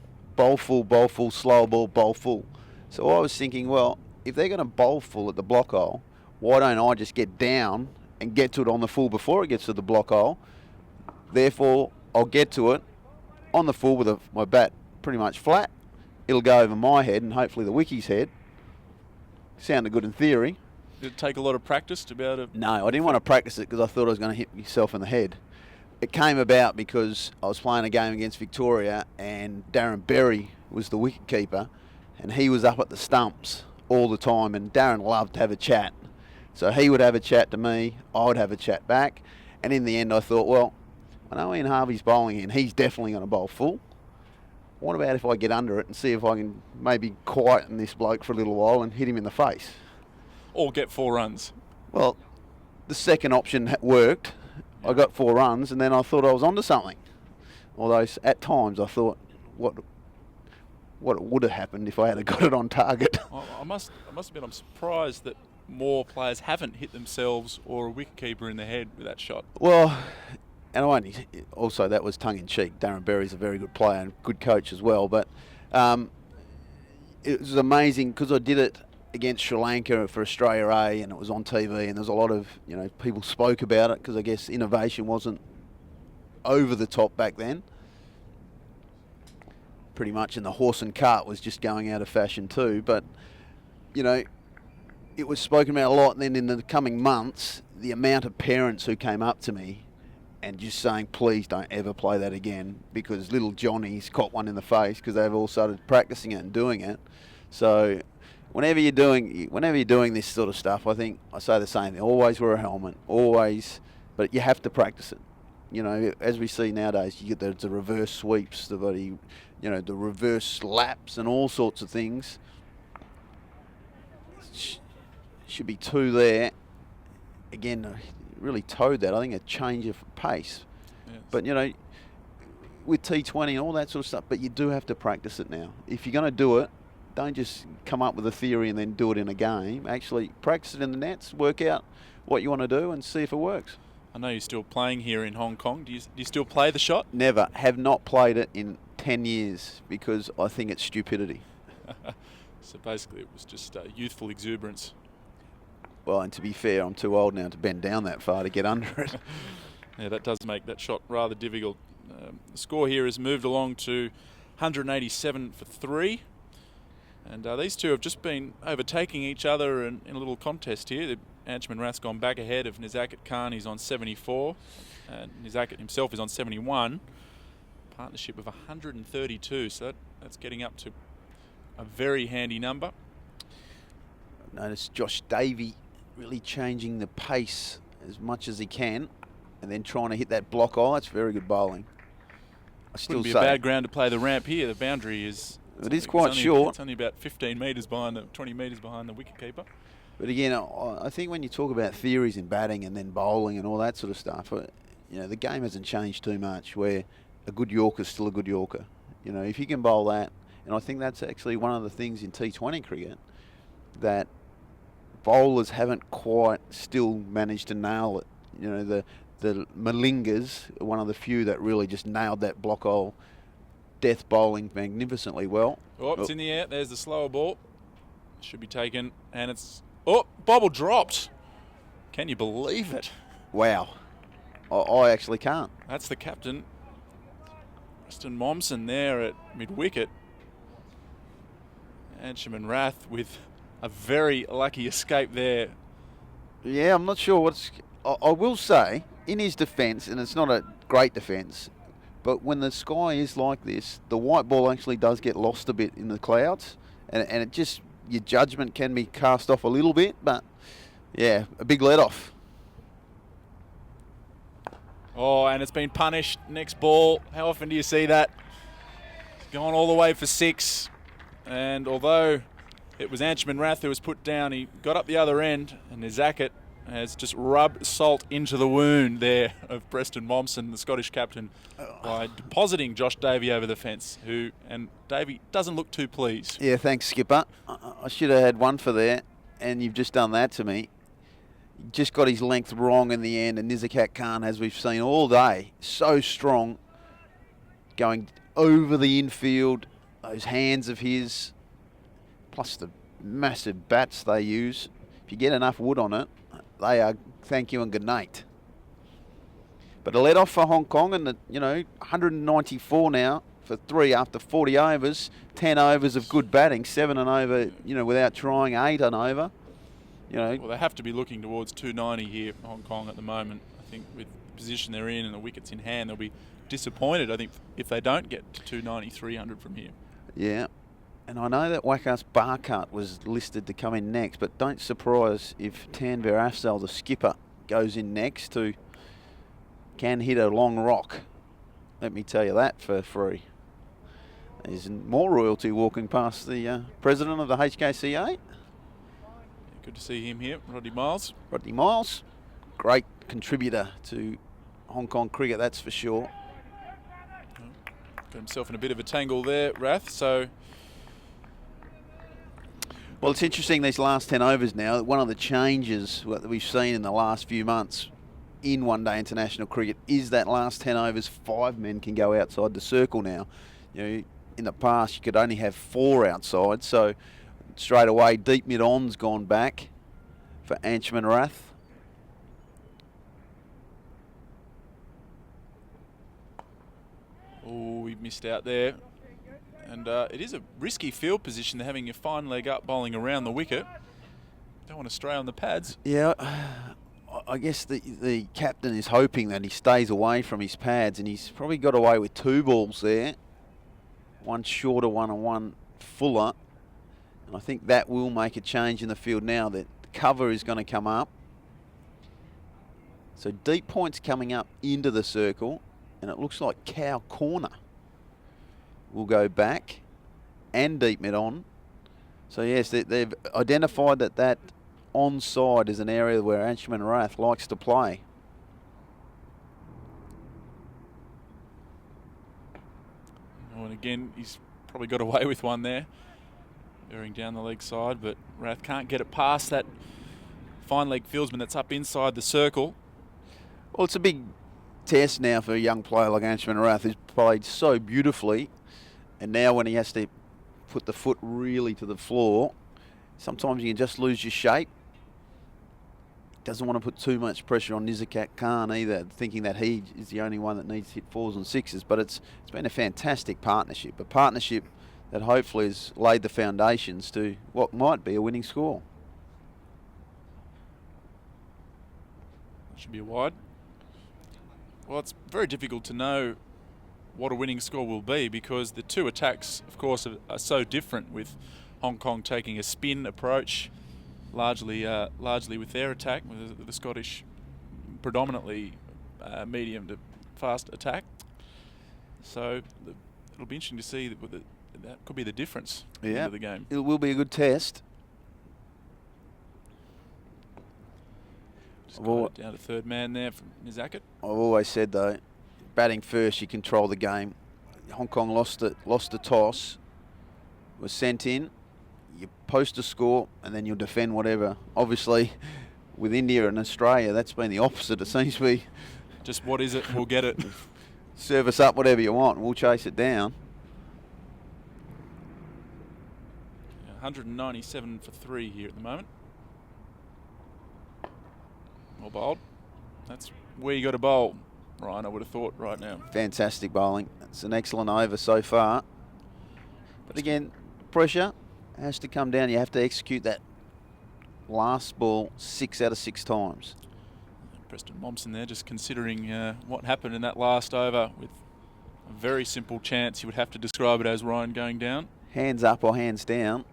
slow ball, bowl full. So I was thinking, well, if they're going to bowl full at the block hole, why don't I just get down and get to it on the full before it gets to the block hole? Therefore, I'll get to it on the full with my bat pretty much flat. It'll go over my head and hopefully the wicky's head. Sounded good in theory. Did it take a lot of practice to be able to... No, I didn't want to practice it because I thought I was going to hit myself in the head. It came about because I was playing a game against Victoria and Darren Berry was the wicket keeper and he was up at the stumps all the time, and Darren loved to have a chat. So he would have a chat to me, I would have a chat back, and in the end I thought, well, I know Ian Harvey's bowling in, he's definitely going to bowl full. What about if I get under it and see if I can maybe quieten this bloke for a little while and hit him in the face? Or get 4 runs? Well, the second option worked. I got 4 runs and then I thought I was onto something. Although at times I thought what would have happened if I had got it on target. I must admit, I'm surprised that more players haven't hit themselves or a wicketkeeper in the head with that shot. Well, and also that was tongue-in-cheek. Darren Berry's a very good player and good coach as well. But it was amazing because I did it against Sri Lanka for Australia A, and it was on TV, and there's a lot of people spoke about it because I guess innovation wasn't over the top back then. Pretty much, and the horse and cart was just going out of fashion too. But it was spoken about a lot. And then in the coming months, the amount of parents who came up to me and just saying, please don't ever play that again, because little Johnny's caught one in the face because they've all started practicing it and doing it. So whenever you're doing this sort of stuff, I think I say the same thing. Always wear a helmet, always, but you have to practice it. As we see nowadays, you get the reverse sweeps, the reverse slaps and all sorts of things. Should be 2 there. Again, really towed that. I think a change of pace. Yes. But, with T20 and all that sort of stuff, but you do have to practice it now. If you're going to do it, don't just come up with a theory and then do it in a game. Actually practice it in the nets, work out what you want to do and see if it works. I know you're still playing here in Hong Kong. Do you still play the shot? Never. Have not played it in 10 years because I think it's stupidity. So basically it was just youthful exuberance. Well, and to be fair, I'm too old now to bend down that far to get under it. Yeah, that does make that shot rather difficult. The score here has moved along to 187 for 3. And these two have just been overtaking each other in a little contest here. Anshman Rath's gone back ahead of Nizakat Khan. He's on 74. And Nizakat himself is on 71. Partnership of 132. So that's getting up to a very handy number. Notice Josh Davey really changing the pace as much as he can and then trying to hit that block eye. That's very good bowling. Wouldn't be a bad ground to play the ramp here. The boundary is... It is quite short. It's only about 15 metres behind 20 metres behind the wicketkeeper. But again, I think when you talk about theories in batting and then bowling and all that sort of stuff, the game hasn't changed too much, where a good Yorker is still a good Yorker. If you can bowl that, and I think that's actually one of the things in T20 cricket that bowlers haven't quite still managed to nail it. The Malingas are one of the few that really just nailed that block hole death bowling magnificently well. Oh, it's in the air. There's the slower ball. Should be taken, and it's... Oh, bobble dropped. Can you believe it? Wow. I actually can't. That's the captain, Preston Momsen, there at mid-wicket. Anshman Rath with a very lucky escape there. Yeah, I'm not sure what's... I will say, in his defence, and it's not a great defence, but when the sky is like this, the white ball actually does get lost a bit in the clouds, and it just, your judgment can be cast off a little bit, but yeah, a big let off. Oh, and it's been punished. Next ball. How often do you see that? gone all the way for 6. And although it was Anchman Rath who was put down, he got up the other end, and Nizakat has just rubbed salt into the wound there of Preston Momsen, the Scottish captain, by depositing Josh Davey over the fence, and Davey doesn't look too pleased. Yeah, thanks, Skipper. I should have had one for there, and you've just done that to me. He just got his length wrong in the end, and Nizakat Khan, as we've seen all day, so strong, going over the infield, those hands of his, plus the massive bats they use. If you get enough wood on it, they are thank you and good night. But a let off for Hong Kong, and 194 now for 3 after 40 overs, 10 overs of good batting, 7 and over, without trying, 8 and over. Well, they have to be looking towards 290 here, Hong Kong, at the moment. I think with the position they're in and the wickets in hand, they'll be disappointed, I think, if they don't get to 290, 300 from here. Yeah. And I know that Waqas Barkat was listed to come in next, but don't surprise if Tanvir Afzal, the skipper, goes in next to can hit a long rock. Let me tell you that for free. There's more royalty walking past the president of the HKCA. Good to see him here, Rodney Miles. Rodney Miles, great contributor to Hong Kong cricket, that's for sure. Got himself in a bit of a tangle there, Rath, so... Well, it's interesting these last 10 overs now. One of the changes that we've seen in the last few months in one-day international cricket is that last 10 overs, 5 men can go outside the circle now. In the past, you could only have 4 outside, so straight away, deep mid-on's gone back for Anchman Rath. Oh, we missed out there. And it is a risky field position. They're having a fine leg up, bowling around the wicket. Don't want to stray on the pads. Yeah, I guess the captain is hoping that he stays away from his pads, and he's probably got away with 2 balls there. One shorter one and one fuller. And I think that will make a change in the field now that cover is going to come up. So deep point's coming up into the circle, and it looks like Cow Corner will go back and deep mid on. So yes, they've identified that onside is an area where Anchman Rath likes to play. Oh, and again, he's probably got away with one there, bearing down the leg side, but Rath can't get it past that fine leg fieldsman that's up inside the circle. Well, it's a big test now for a young player like Anchman Rath, who's played so beautifully, and now when he has to put the foot really to the floor, sometimes you can just lose your shape. Doesn't want to put too much pressure on Nizakat Khan either, thinking that he is the only one that needs to hit 4s and 6s. But it's been a fantastic partnership, a partnership that hopefully has laid the foundations to what might be a winning score. Should be a wide. Well, it's very difficult to know what a winning score will be because the 2 attacks, of course, are so different, with Hong Kong taking a spin approach, largely with their attack, with the Scottish predominantly medium to fast attack. So it'll be interesting to see that could be the difference in the game. It will be a good test. Just got it down to 3rd man there from Nizakat. I've always said though, batting first, you control the game. Hong Kong lost the toss, was sent in. You post a score and then you'll defend whatever. Obviously, with India and Australia, that's been the opposite. It seems to be just what is it? We'll get it. Serve us up whatever you want, and we'll chase it down. 197 for 3 here at the moment. Well bowled. That's where you got to bowl, Ryan, I would have thought right now. Fantastic bowling. It's an excellent over so far. But again, pressure has to come down. You have to execute that last ball 6 out of 6 times. Preston Momsen there just considering what happened in that last over with a very simple chance. You would have to describe it as, Ryan, going down. Hands up or hands down.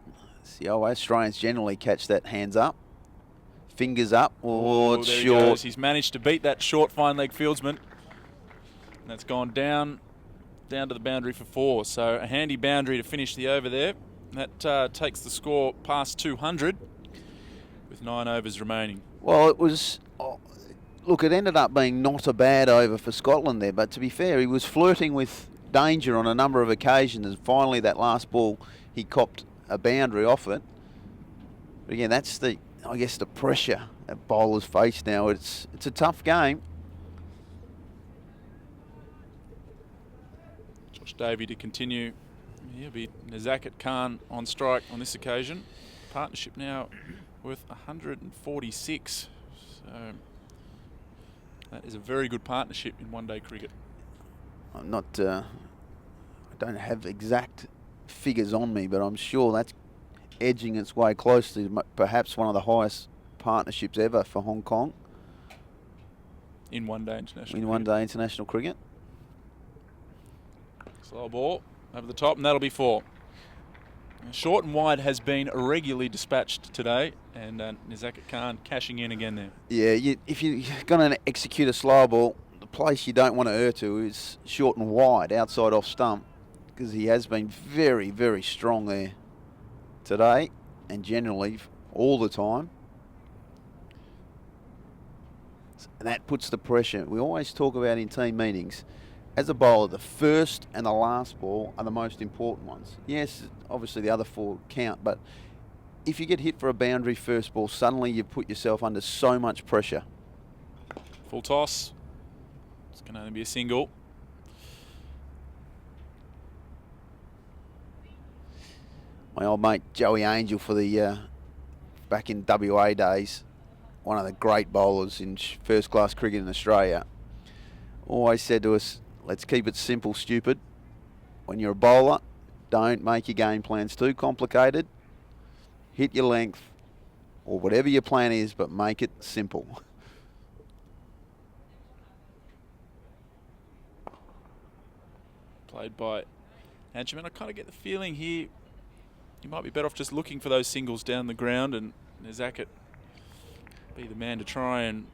See, Australians generally catch that hands up. Fingers up. Oh, it's short. He's managed to beat that short fine leg fieldsman. And that's gone down. down to the boundary for 4. So a handy boundary to finish the over there. That takes the score past 200 with 9 overs remaining. Well, it was... look, it ended up being not a bad over for Scotland there, but to be fair, he was flirting with danger on a number of occasions, and finally that last ball, he copped a boundary off it. But again, that's the, I guess, the pressure that bowlers face now. It's a tough game. Josh Davey to continue. He'll be Nazaket Khan on strike on this occasion. Partnership now worth 146. So that is a very good partnership in one-day cricket. I'm not... I don't have exact figures on me, but I'm sure that's edging its way close to perhaps one of the highest partnerships ever for Hong Kong. In one-day international In one-day international cricket. Slow ball over the top, and that'll be 4. Short and wide has been irregularly dispatched today, and Nazaket Khan cashing in again there. Yeah, if you're going to execute a slow ball, the place you don't want to err to is short and wide, outside off stump, because he has been very, very strong there today, and generally all the time. And that puts the pressure. We always talk about in team meetings, as a bowler, the first and the last ball are the most important ones. Yes, obviously the other 4 count, but if you get hit for a boundary first ball, suddenly you put yourself under so much pressure. Full toss. It's going to only be a single. My old mate Joey Angel, for the back in WA days, one of the great bowlers in first class cricket in Australia, always said to us, let's keep it simple, stupid. When you're a bowler, don't make your game plans too complicated. Hit your length or whatever your plan is, but make it simple. Played by Hanchman. I kind of get the feeling here you might be better off just looking for those singles down the ground, and Nazaket be the man to try and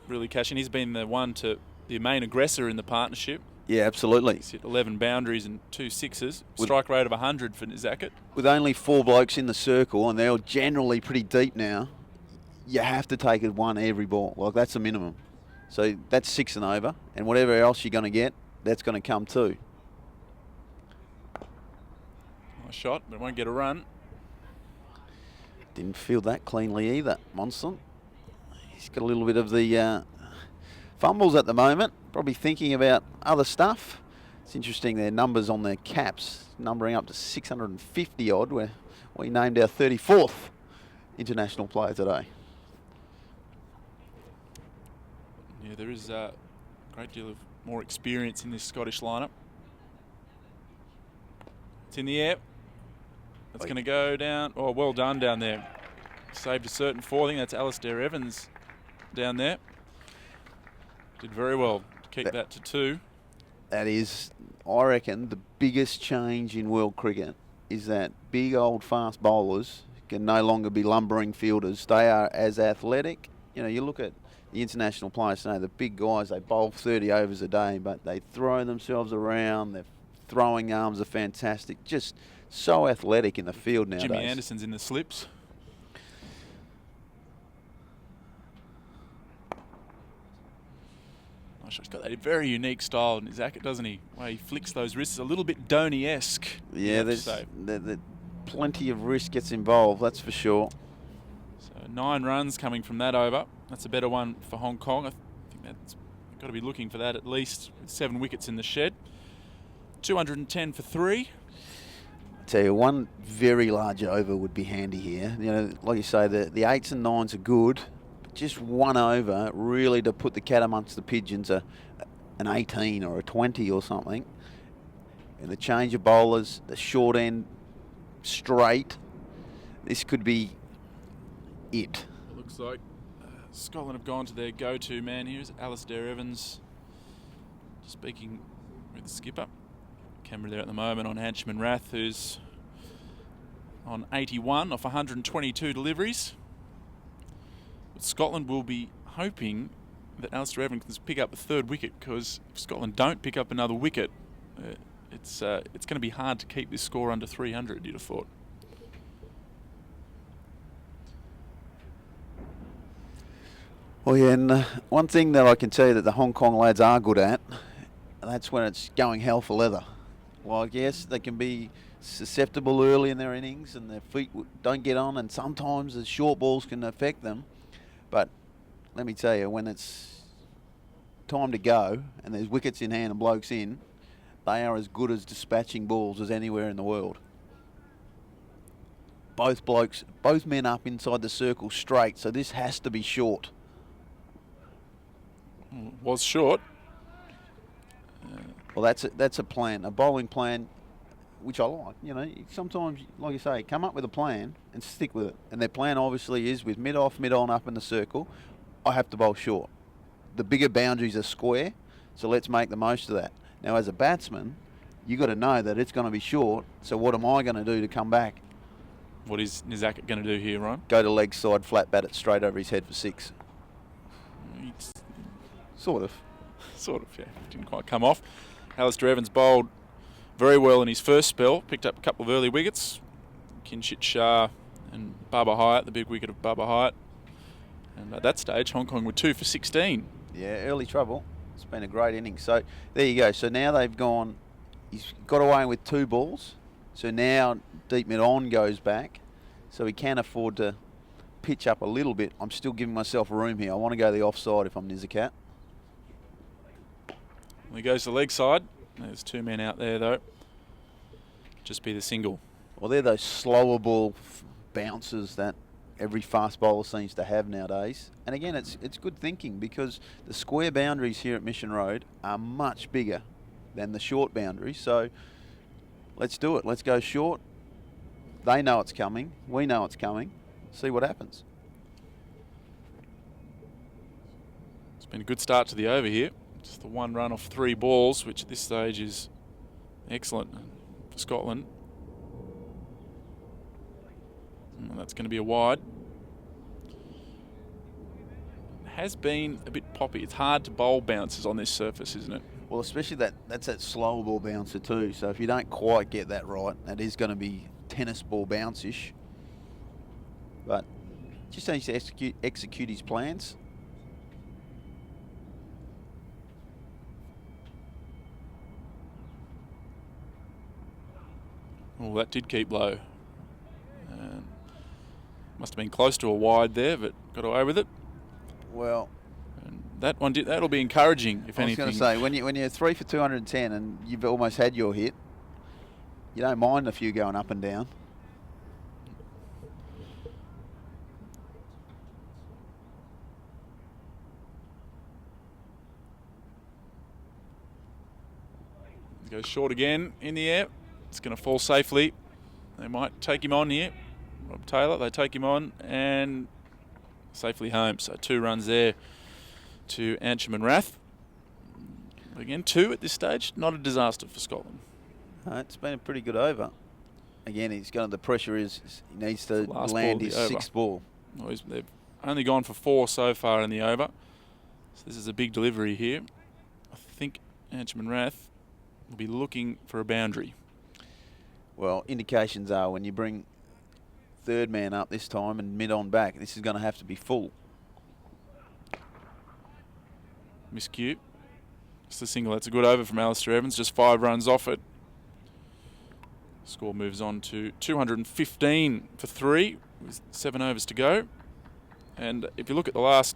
really cash in. He's been the main aggressor in the partnership. Yeah, absolutely. He's hit 11 boundaries and 2 sixes. Strike rate of 100 for Nazaket. With only 4 blokes in the circle, and they're all generally pretty deep now, you have to take it 1 every ball. Like, that's the minimum. So that's 6 and over, and whatever else you're going to get, that's going to come too. Nice shot, but won't get a run. Didn't feel that cleanly either, Monson. He's got a little bit of the fumbles at the moment, probably thinking about other stuff. It's interesting, their numbers on their caps, numbering up to 650 odd, where we named our 34th international player today. Yeah, there is a great deal of more experience in this Scottish lineup. It's in the air. That's going to go down. Oh, well done down there. Saved a certain 4. I think that's Alistair Evans down there. Did very well to keep that to 2. That is, I reckon, the biggest change in world cricket is that big old fast bowlers can no longer be lumbering fielders. They are as athletic. You know, you look at the international players today, the big guys, they bowl 30 overs a day, but they throw themselves around. Their throwing arms are fantastic. Just so athletic in the field nowadays. Jimmy Anderson's in the slips. He's got that very unique style in Nazaket, doesn't he? Way he flicks those wrists, a little bit Dhoni-esque. Yeah, there's plenty of risk gets involved, that's for sure. So 9 runs coming from that over. That's a better one for Hong Kong. I think that's got to be looking for that at least with 7 wickets in the shed. 210 for 3. I tell you, one very large over would be handy here. You know, like you say, the 8s and 9s are good. Just one over, really, to put the cat amongst the pigeons, an 18 or a 20 or something. And the change of bowlers, the short end straight, this could be it. It looks like Scotland have gone to their go-to man here. Is Alistair Evans speaking with the skipper. Camera there at the moment on Hanchman Rath, who's on 81 off 122 deliveries. But Scotland will be hoping that Alistair Evans can pick up the 3rd wicket, because if Scotland don't pick up another wicket, it's going to be hard to keep this score under 300, you'd have thought. Well, yeah, and one thing that I can tell you that the Hong Kong lads are good at, that's when it's going hell for leather. Well, yes, they can be susceptible early in their innings and their feet don't get on, and sometimes the short balls can affect them. But let me tell you, when it's time to go and there's wickets in hand and blokes in, they are as good as dispatching balls as anywhere in the world. Both men up inside the circle straight, so this has to be short. Was short. Well, that's a plan, a bowling plan, which I like. You know, sometimes, like you say, come up with a plan and stick with it. And their plan obviously is with mid-off, mid-on up in the circle, I have to bowl short. The bigger boundaries are square, so let's make the most of that. Now, as a batsman, you got to know that it's going to be short, so what am I going to do to come back? What is Nizak going to do here, Ryan? Go to leg side, flat bat it straight over his head for 6. Sort of, yeah. Didn't quite come off. Alistair Evans bowled very well in his first spell. Picked up a couple of early wickets. Kinshit Shah and Baba Hyatt, the big wicket of Baba Hyatt. And at that stage, Hong Kong were 2 for 16. Yeah, early trouble. It's been a great inning. So there you go. So now they've gone, he's got away with 2 balls. So now deep mid-on goes back. So he can afford to pitch up a little bit. I'm still giving myself room here. I want to go the offside if I'm Nizakat. He goes to the leg side. There's 2 men out there though. Just be the single. Well, they're those slower ball bounces that every fast bowler seems to have nowadays. And again, it's good thinking because the square boundaries here at Mission Road are much bigger than the short boundaries. So let's do it. Let's go short. They know it's coming. We know it's coming. See what happens. It's been a good start to the over here. Just the 1 run off 3 balls, which at this stage is excellent for Scotland. And that's going to be a wide. It has been a bit poppy. It's hard to bowl bounces on this surface, isn't it? Well, especially that's that slower ball bouncer too. So if you don't quite get that right, that is going to be tennis ball bounce-ish. But just needs to execute his plans. Well, that did keep low. Must have been close to a wide there, but got away with it. Well, and that one did. That'll be encouraging, if anything. I was going to say, when you're 3 for 210 and you've almost had your hit, you don't mind a few going up and down. Goes short again in the air. It's going to fall safely. They might take him on here. Rob Taylor, they take him on and safely home. So 2 runs there to Antrim and Rath. Again, 2 at this stage. Not a disaster for Scotland. It's been a pretty good over. Again, the pressure is he needs to land his 6th ball. Well, they've only gone for 4 so far in the over. So this is a big delivery here. I think Antrim and Rath will be looking for a boundary. Well, indications are when you bring 3rd man up this time and mid-on back, this is going to have to be full. Miscue. It's the single. That's a good over from Alistair Evans. Just 5 runs off it. Score moves on to 215 for 3 with 7 overs to go. And if you look at the last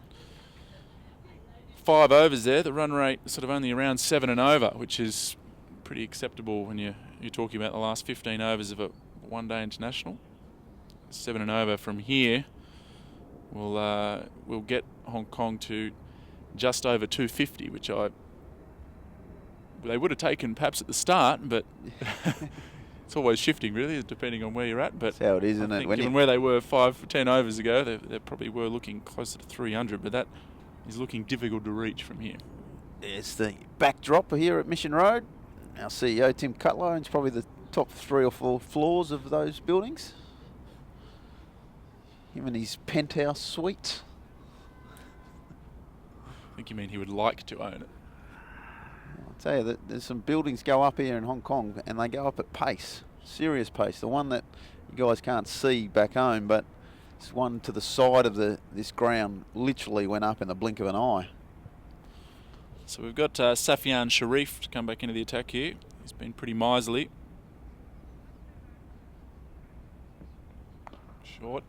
5 overs there, the run rate is sort of only around 7 and over, which is pretty acceptable when you're talking about the last 15 overs of a one-day international. 7 and over from here will get Hong Kong to just over 250, which they would have taken perhaps at the start, but it's always shifting really, depending on where you're at. But that's how it is, isn't I it? think given where they were 5 or 10 overs ago, they probably were looking closer to 300, but that is looking difficult to reach from here. It's the backdrop here at Mission Road. Our CEO, Tim Cutler, owns probably the top 3 or 4 floors of those buildings. Him and his penthouse suite. I think you mean he would like to own it. tell you that there's some buildings go up here in Hong Kong, and they go up at pace, serious pace. The one that you guys can't see back home, but this one to the side of this ground literally went up in the blink of an eye. So we've got Safian Sharif to come back into the attack here. He's been pretty miserly. Short.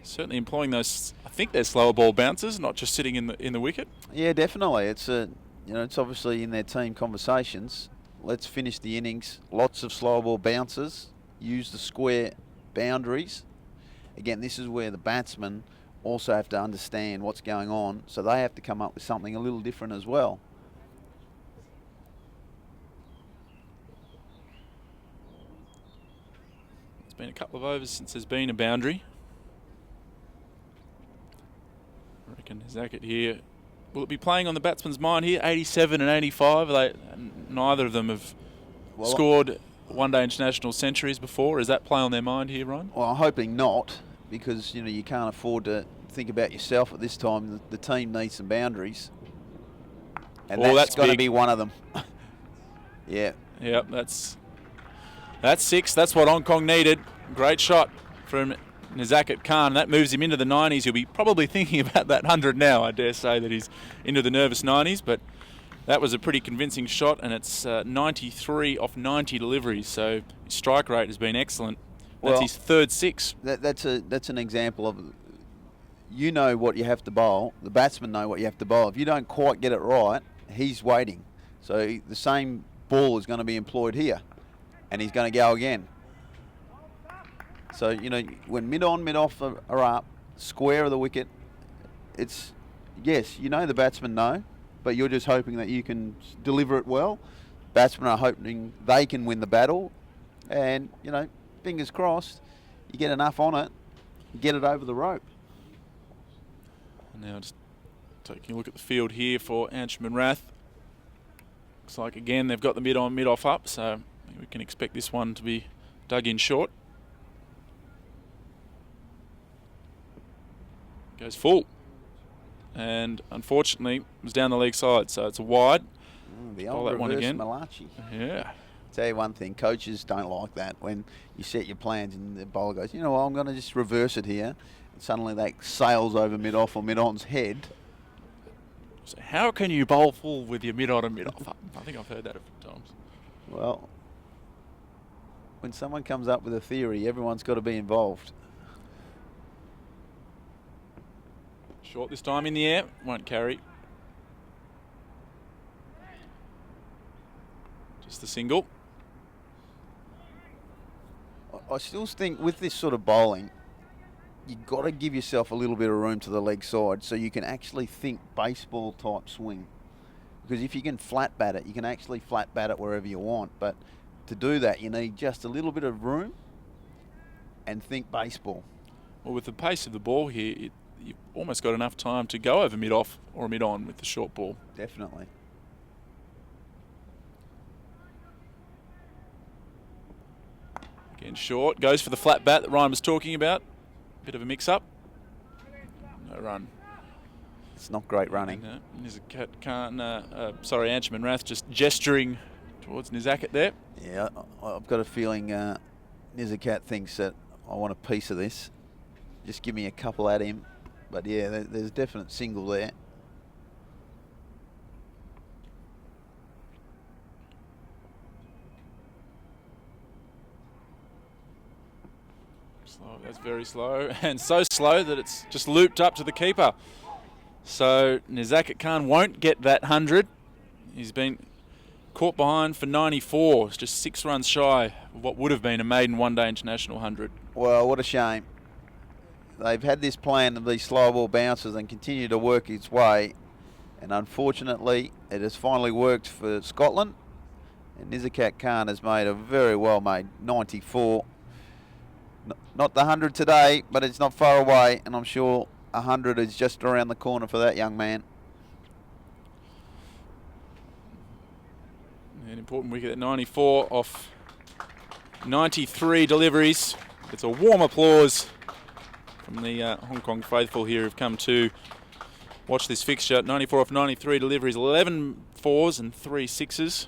Certainly employing those, I think they're slower ball bounces, not just sitting in the wicket. Yeah, definitely. It's it's obviously in their team conversations. Let's finish the innings. Lots of slower ball bounces. Use the square boundaries. Again, this is where the batsmen also have to understand what's going on, so they have to come up with something a little different as well. It's been a couple of overs since there's been a boundary. I reckon Zacket here. Will it be playing on the batsman's mind here? 87 and 85. Neither of them have scored one-day international centuries before. Is that play on their mind here, Ryan? Well, I'm hoping not, because you can't afford to think about yourself at this time. The team needs some boundaries, and that's going to be one of them. Yeah. Yep, that's 6. That's what Hong Kong needed. Great shot from Nizakat Khan. That moves him into the 90s. He'll be probably thinking about that 100 now. I dare say that he's into the nervous 90s, but that was a pretty convincing shot, and it's 93 off 90 deliveries, so his strike rate has been excellent. That's his third 6. That's an example of, you know what you have to bowl. The batsmen know what you have to bowl. If you don't quite get it right, he's waiting. So the same ball is going to be employed here, and he's going to go again. So, when mid-on, mid-off are up, square of the wicket, it's, yes, the batsmen know, but you're just hoping that you can deliver it well. Batsmen are hoping they can win the battle, and, fingers crossed, you get enough on it, get it over the rope. Now just taking a look at the field here for Anshuman Rath. Looks like, again, they've got the mid-on, mid-off up, so we can expect this one to be dug in short. Goes full, and unfortunately it was down the leg side, so it's a wide. The old that one reverse again. Malachi. Yeah. Tell you one thing, coaches don't like that when you set your plans and the bowler goes, I'm going to just reverse it here, and suddenly that sails over mid-off or mid-on's head. So how can you bowl full with your mid-on and mid-off up? I think I've heard that a few times. Well, when someone comes up with a theory, everyone's got to be involved. Short this time in the air, won't carry. Just the single. I still think with this sort of bowling, you've got to give yourself a little bit of room to the leg side so you can actually think baseball type swing. Because if you can flat bat it, you can actually flat bat it wherever you want. But to do that, you need just a little bit of room and think baseball. Well, with the pace of the ball here, you've almost got enough time to go over mid-off or mid-on with the short ball. Definitely. Again, short. Goes for the flat bat that Ryan was talking about. Bit of a mix-up. No run. It's not great running. Anshuman Rath just gesturing towards Nizakat there. Yeah, I've got a feeling Nizakat thinks that I want a piece of this. Just give me a couple at him. But yeah, there's a definite single there. Slow, that's very slow, and so slow that it's just looped up to the keeper. So Nizakat Khan won't get that 100. He's been caught behind for 94. It's just 6 runs shy of what would have been a maiden one-day international 100. Well, what a shame. They've had this plan of these slow ball bounces and continue to work its way, and unfortunately it has finally worked for Scotland, and Nizakat Khan has made a very well made 94. Not the 100 today, but it's not far away, and I'm sure 100 is just around the corner for that young man. An important wicket at 94 off 93 deliveries. It's a warm applause from the Hong Kong faithful here who've come to watch this fixture. 94 off 93 deliveries, 11 for 4s and 3 6s.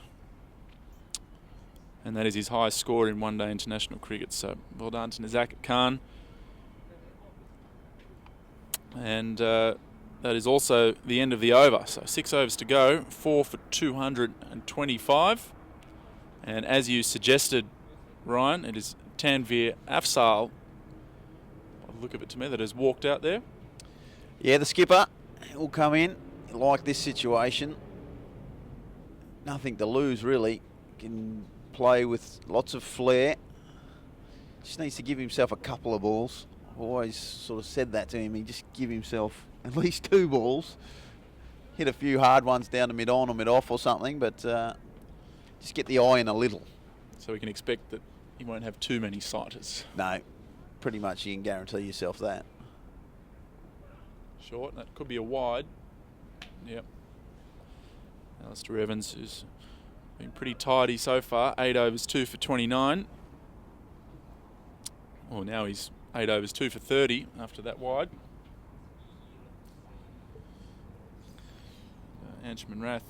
And that is his highest score in one-day international cricket. So well done to Nazak Khan. And that is also the end of the over. So 6 overs to go, 4 for 225. And as you suggested, Ryan, it is Tanveer Afzal, by the look of it to me, that has walked out there. Yeah, the skipper will come in like this situation. Nothing to lose, really. Can play with lots of flair. Just needs to give himself a couple of balls. I've always sort of said that to him. He just give himself at least 2 balls. Hit a few hard ones down to mid-on or mid-off or something, but just get the eye in a little. So we can expect that he won't have too many sighters. No, pretty much you can guarantee yourself that. Short, that could be a wide. Yep. Alistair Evans, who's been pretty tidy so far. 8 overs, 2 for 29. Well, now he's 8 overs, 2 for 30 after that wide. Anshman Rath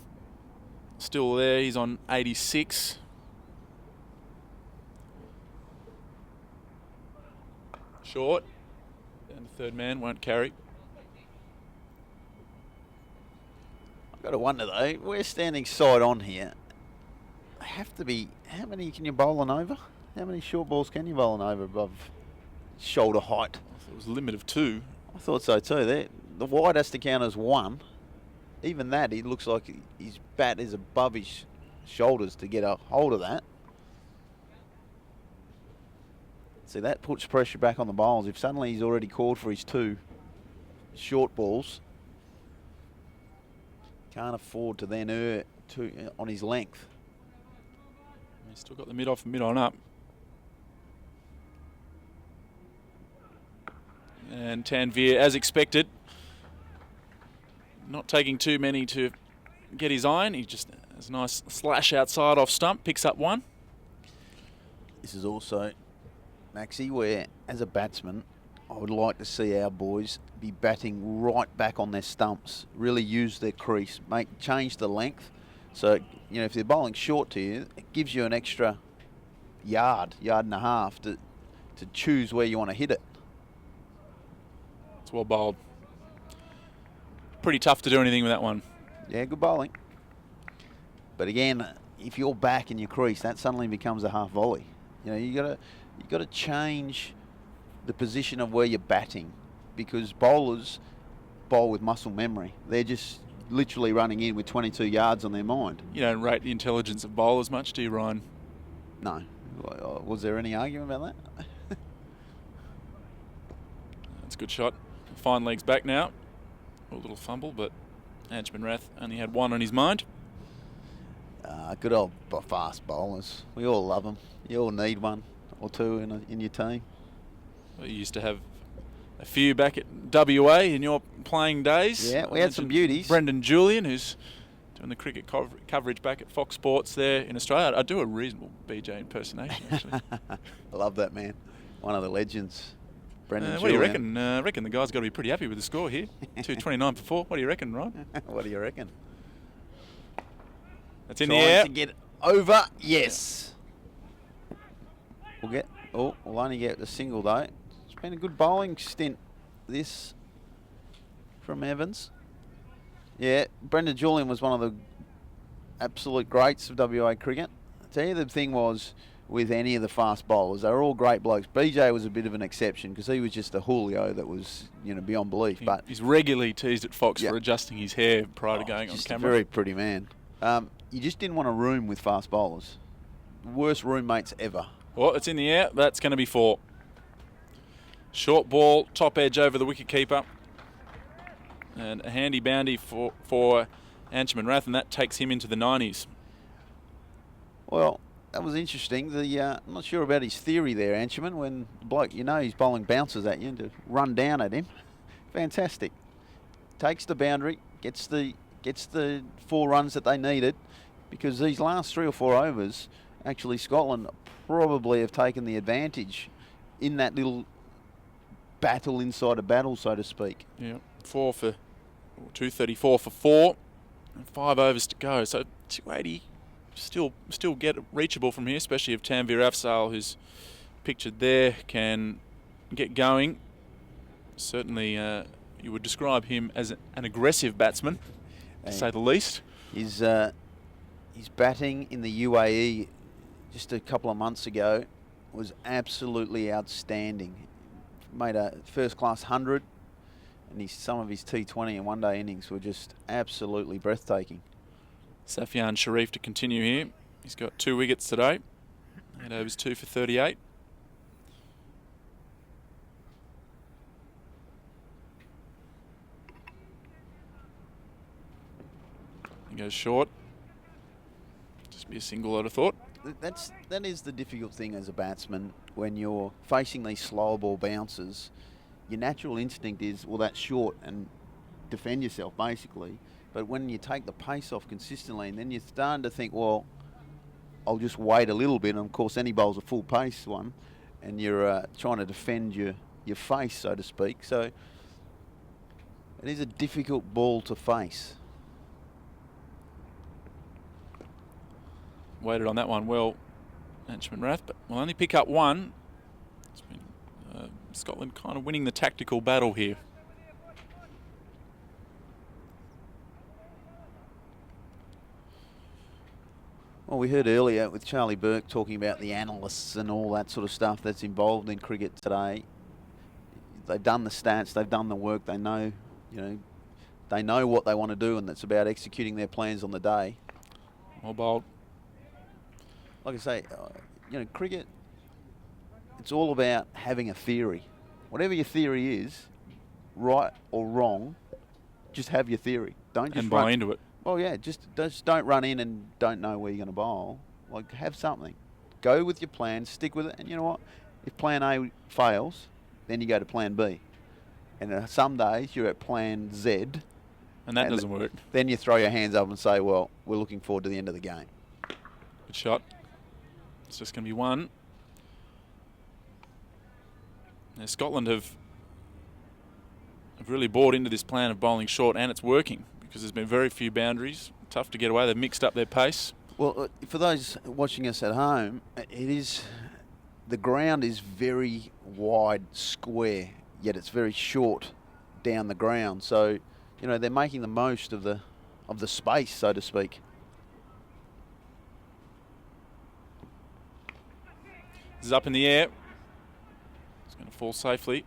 still there. He's on 86. Short. And the third man won't carry. I've got to wonder though, we're standing side on here. They have to be, how many can you bowl an over? How many short balls can you bowl an over above shoulder height? I thought it was a limit of 2. I thought so too. The wide has to count as 1. Even that, he looks like his bat is above his shoulders to get a hold of that. See, that puts pressure back on the bowlers. If suddenly he's already called for his 2 short balls, can't afford to then err on his length. He's still got the mid-off and mid-on up. And Tanveer, as expected, not taking too many to get his iron. He just has a nice slash outside off stump, picks up 1. This is also, Maxie, where as a batsman, I would like to see our boys be batting right back on their stumps, really use their crease, change the length. So, you know, if they're bowling short to you, it gives you an extra yard and a half to choose where you want to hit it. It's well bowled. Pretty tough to do anything with that one. Yeah, good bowling. But again, if you're back in your crease, that suddenly becomes a half volley. You know, you got to change the position of where you're batting, because bowlers bowl with muscle memory. They're just literally running in with 22 yards on their mind. You don't rate the intelligence of bowlers much, do you, Ryan? No. Was there any argument about that? That's a good shot. Fine legs back now. A little fumble, but Anshman Rath only had 1 on his mind. Good old fast bowlers. We all love them. You all need 1 or 2 in your team. Well, you used to have a few back at WA in your playing days. Yeah, we had some beauties. Brendan Julian, who's doing the cricket coverage back at Fox Sports there in Australia. I do a reasonable BJ impersonation, actually. I love that man. One of the legends. Brendan what do you Julian. reckon? I reckon the guy's got to be pretty happy with the score here. 229 for 4. What do you reckon, Ryan? What do you reckon? That's in Trying the air. to get over. Yes. We'll only get the single though. It's been a good bowling stint, this, from Evans. Yeah, Brendan Julian was one of the absolute greats of WA cricket. I tell you, the thing was, with any of the fast bowlers, they were all great blokes. BJ was a bit of an exception because he was just a Julio that was, you know, beyond belief. But he's regularly teased at Fox for adjusting his hair prior to going on just camera. a very pretty man. You just didn't want a room with fast bowlers. Worst roommates ever. Well, it's in the air. That's going to be 4. Short ball, top edge over the wicketkeeper. And a handy bounty for Anshman Rath, and that takes him into the 90s. Well, that was interesting. I'm not sure about his theory there, Anshman, when the bloke, you know, he's bowling bouncers at you to run down at him. Fantastic. Takes the boundary, gets the 4 runs that they needed, because these last 3 or 4 overs, actually Scotland probably have taken the advantage in that little battle inside a battle, so to speak. Yeah, 234 for 4. And 5 overs to go, so 280 still get reachable from here, especially if Tanvir Afzal, who's pictured there, can get going. Certainly you would describe him as an aggressive batsman, to say the least. His batting in the UAE just a couple of months ago was absolutely outstanding. Made a first-class 100, and some of his T20 and one-day innings were just absolutely breathtaking. Safian Sharif to continue here. He's got 2 wickets today. 8 overs, 2 for 38. He goes short. Just be a single, I'd have thought. That is the difficult thing as a batsman when you're facing these slower ball bounces. Your natural instinct is, well, that's short and defend yourself basically. But when you take the pace off consistently, and then you're starting to think, well, I'll just wait a little bit. And of course, any bowl's a full pace one, and you're trying to defend your face, so to speak. So it is a difficult ball to face. Waited on that one well, Anshman Rath, but we'll only pick up one. It's been Scotland kind of winning the tactical battle here. Well, we heard earlier with Charlie Burke talking about the analysts and all that sort of stuff that's involved in cricket today. They've done the stats, they've done the work, they know, they know what they want to do, and it's about executing their plans on the day. Well bowled. Like I say, cricket, it's all about having a theory. Whatever your theory is, right or wrong, just have your theory. Don't just buy into it. Well, yeah, just don't run in and don't know where you're going to bowl. Like, have something. Go with your plan, stick with it, and you know what? If plan A fails, then you go to plan B. And some days you're at plan Z. And that doesn't work. Then you throw your hands up and say, well, we're looking forward to the end of the game. Good shot. It's just going to be one. Now, Scotland have really bought into this plan of bowling short, and it's working because there's been very few boundaries. Tough to get away. They've mixed up their pace. Well, for those watching us at home, the ground is very wide, square, yet it's very short down the ground. So, they're making the most of the space, so to speak. This is up in the air. It's going to fall safely.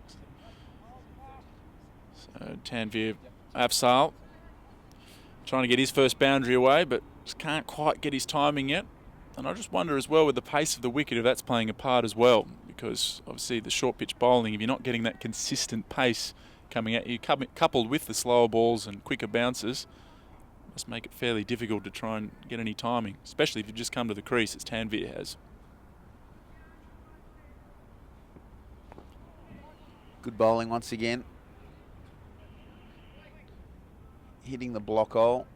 So Tanvir Afzal trying to get his first boundary away, but just can't quite get his timing yet. And I just wonder as well with the pace of the wicket if that's playing a part as well, because obviously the short pitch bowling, if you're not getting that consistent pace coming at you, coupled with the slower balls and quicker bounces, must make it fairly difficult to try and get any timing, especially if you just come to the crease as Tanvir has. Good bowling once again. Hitting the block hole.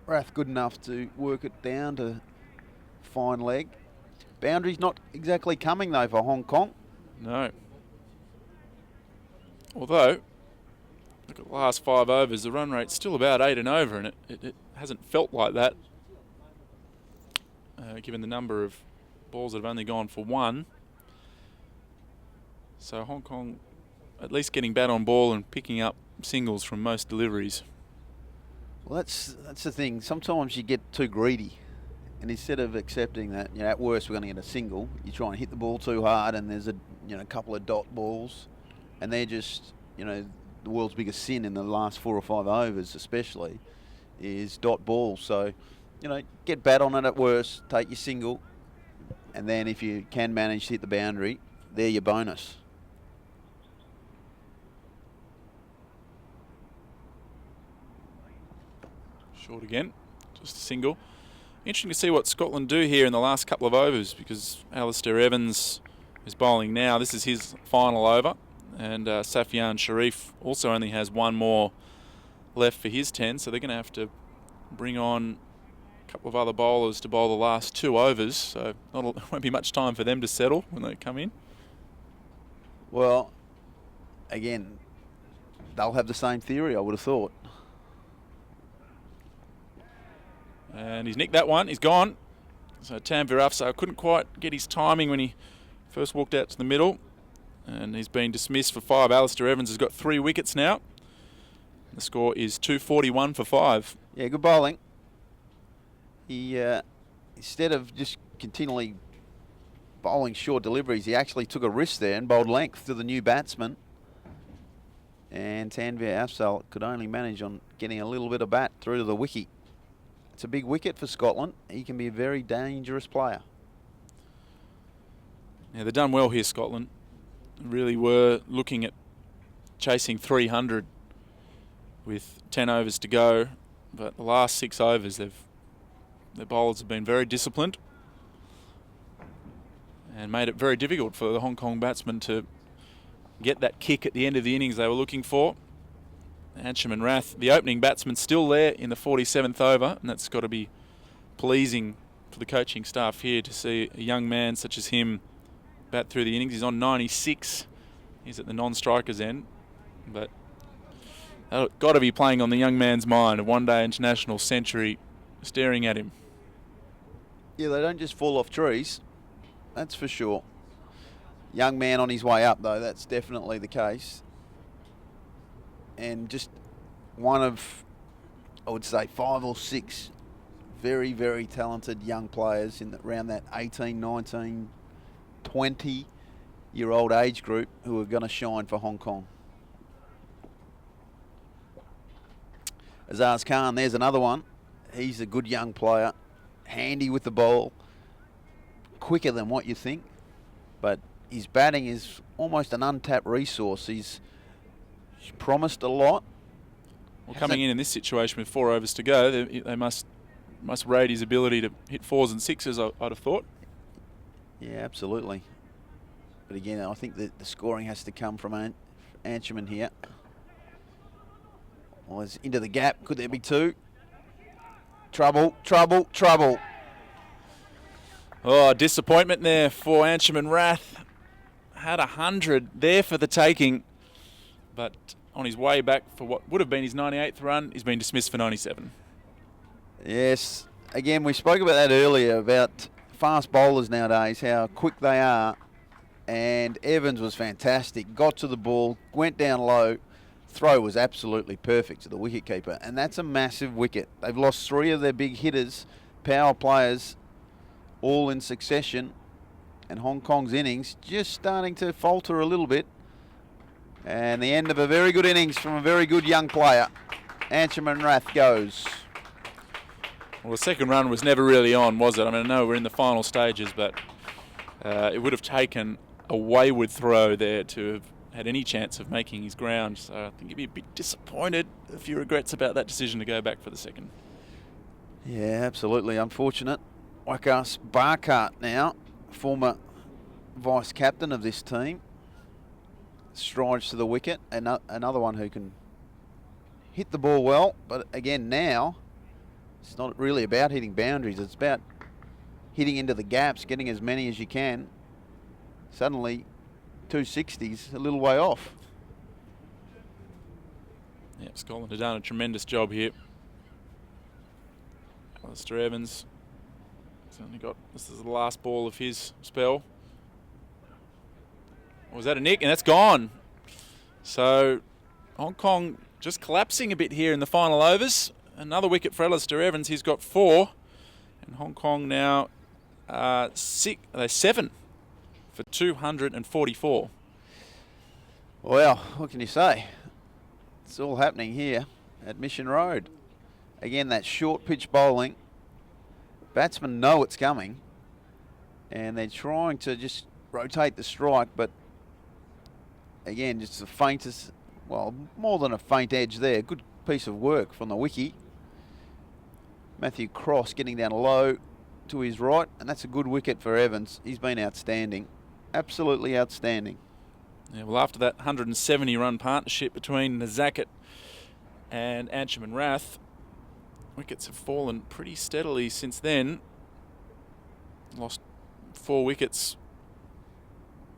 Rath good enough to work it down to fine leg. Boundary's not exactly coming though for Hong Kong. No. Although, look at the last 5 overs, the run rate's still about 8 and over, and it hasn't felt like that, given the number of balls that have only gone for 1. So Hong Kong at least getting bat on ball and picking up singles from most deliveries. Well, that's the thing. Sometimes you get too greedy, and instead of accepting that, at worst we're going to get a single, you try and hit the ball too hard, and there's a couple of dot balls, and they're just the world's biggest sin in the last 4 or 5 overs, especially, is dot balls. So, get bat on it at worst, take your single, and then if you can manage to hit the boundary, they're your bonus. Short again, just a single. Interesting to see what Scotland do here in the last couple of overs, because Alistair Evans is bowling now. This is his final over, and Safian Sharif also only has 1 more left for his 10, so they're going to have to bring on a couple of other bowlers to bowl the last 2 overs, so won't be much time for them to settle when they come in. Well, again, they'll have the same theory, I would have thought. And he's nicked that one. He's gone. So Tanvir Afsar couldn't quite get his timing when he first walked out to the middle. And he's been dismissed for 5. Alistair Evans has got 3 wickets now. The score is 241 for 5. Yeah, good bowling. He, instead of just continually bowling short deliveries, he actually took a risk there and bowled length to the new batsman. And Tanvir Afsar could only manage on getting a little bit of bat through to the wicket. It's a big wicket for Scotland. He can be a very dangerous player. Yeah, they've done well here, Scotland. Really were looking at chasing 300 with 10 overs to go, but the last 6 overs their bowlers have been very disciplined and made it very difficult for the Hong Kong batsmen to get that kick at the end of the innings they were looking for. Anshuman Rath, the opening batsman, still there in the 47th over, and that's got to be pleasing for the coaching staff here to see a young man such as him bat through the innings. He's on 96. He's at the non-strikers end, but got to be playing on the young man's mind. A one-day international century staring at him. Yeah, they don't just fall off trees, that's for sure. Young man on his way up, though, that's definitely the case. And just one of, I would say, 5 or 6 very, very talented young players in around that 18, 19, 20-year-old age group who are going to shine for Hong Kong. Azaz Khan, there's another one. He's a good young player, handy with the ball, quicker than what you think, but his batting is almost an untapped resource. He's promised a lot. Well, coming in this situation with 4 overs to go, they must rate his ability to hit 4s and 6s, I'd have thought. Yeah, absolutely. But again, I think that the scoring has to come from Anshuman here. Well, it's into the gap. Could there be 2? Trouble, trouble, trouble. Oh, disappointment there for Anshuman Rath. Had 100 there for the taking, but on his way back for what would have been his 98th run, he's been dismissed for 97. Yes, again, we spoke about that earlier, about fast bowlers nowadays, how quick they are, and Evans was fantastic. Got to the ball, went down low, throw was absolutely perfect to the wicketkeeper, and that's a massive wicket. They've lost 3 of their big hitters, power players, all in succession, and Hong Kong's innings just starting to falter a little bit. And the end of a very good innings from a very good young player. Anshuman Rath goes. Well, the second run was never really on, was it? I mean, I know we're in the final stages, but it would have taken a wayward throw there to have had any chance of making his ground. So I think he'd be a bit disappointed, a few regrets about that decision to go back for the second. Yeah, absolutely unfortunate. Waqas Barkart now, former vice-captain of this team, strides to the wicket. Another one who can hit the ball well, but again now, it's not really about hitting boundaries. It's about hitting into the gaps, getting as many as you can. Suddenly, 260's a little way off. Yeah, Scotland have done a tremendous job here. Alistair Evans has only got, this is the last ball of his spell. Was that a nick? And that's gone. So Hong Kong just collapsing a bit here in the final overs. Another wicket for Alistair Evans. He's got 4. And Hong Kong now 7 for 244. Well, what can you say? It's all happening here at Mission Road. Again, that short pitch bowling. Batsmen know it's coming, and they're trying to just rotate the strike, but again, just the faintest, well, more than a faint edge there. Good piece of work from the wiki. Matthew Cross getting down low to his right, and that's a good wicket for Evans. He's been outstanding, absolutely outstanding. Yeah, well, after that 170-run partnership between Nazaket and Anshuman Rath, wickets have fallen pretty steadily since then. Lost 4 wickets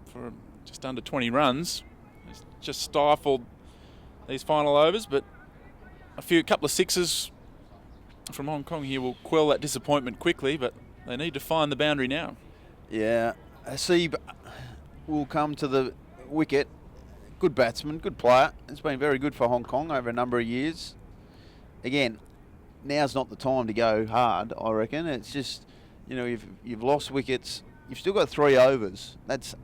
for just under 20 runs. It's just stifled these final overs, but a couple of 6s from Hong Kong here will quell that disappointment quickly, but they need to find the boundary now. Yeah, Hasib will come to the wicket. Good batsman, good player. It's been very good for Hong Kong over a number of years. Again, now's not the time to go hard, I reckon. It's just, you know, you've lost wickets. You've still got 3 overs. That's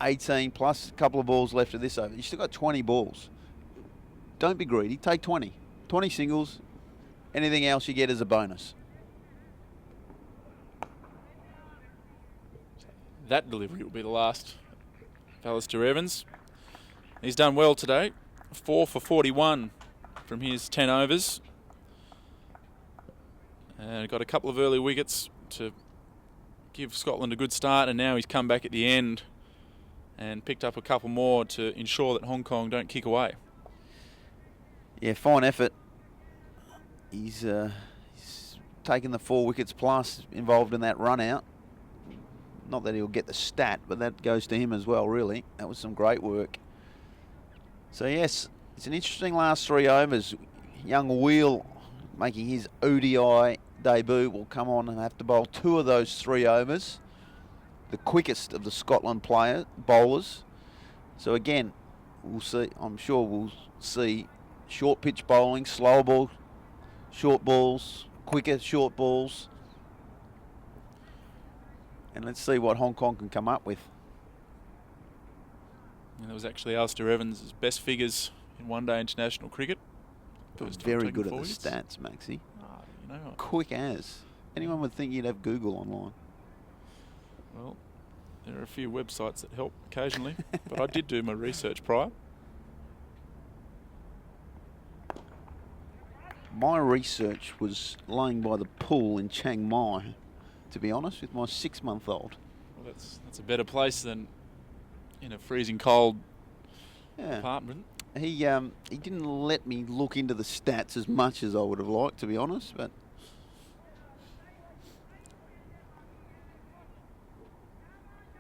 18 plus a couple of balls left of this over. You've still got 20 balls. Don't be greedy. Take 20. 20 singles. Anything else you get is a bonus. That delivery will be the last. Alistair Evans. He's done well today. 4 for 41 from his 10 overs. And got a couple of early wickets to give Scotland a good start, and now he's come back at the end and picked up a couple more to ensure that Hong Kong don't kick away. Yeah, fine effort. He's taken the 4 wickets plus involved in that run out. Not that he'll get the stat, but that goes to him as well, really. That was some great work. So, yes, it's an interesting last 3 overs. Young Wheel making his ODI debut will come on and have to bowl 2 of those 3 overs. The quickest of the Scotland bowlers. So, again, we'll see. I'm sure we'll see short pitch bowling, slow ball, short balls, quicker short balls. And let's see what Hong Kong can come up with. And that was actually Alistair Evans' best figures in one-day international cricket. Very good at the stats, Maxie. You know, quick as. Anyone would think you'd have Google online. Well, there are a few websites that help occasionally, but I did do my research prior. My research was laying by the pool in Chiang Mai, to be honest, with my 6-month-old. Well, that's a better place than in a freezing cold apartment. He didn't let me look into the stats as much as I would have liked, to be honest, but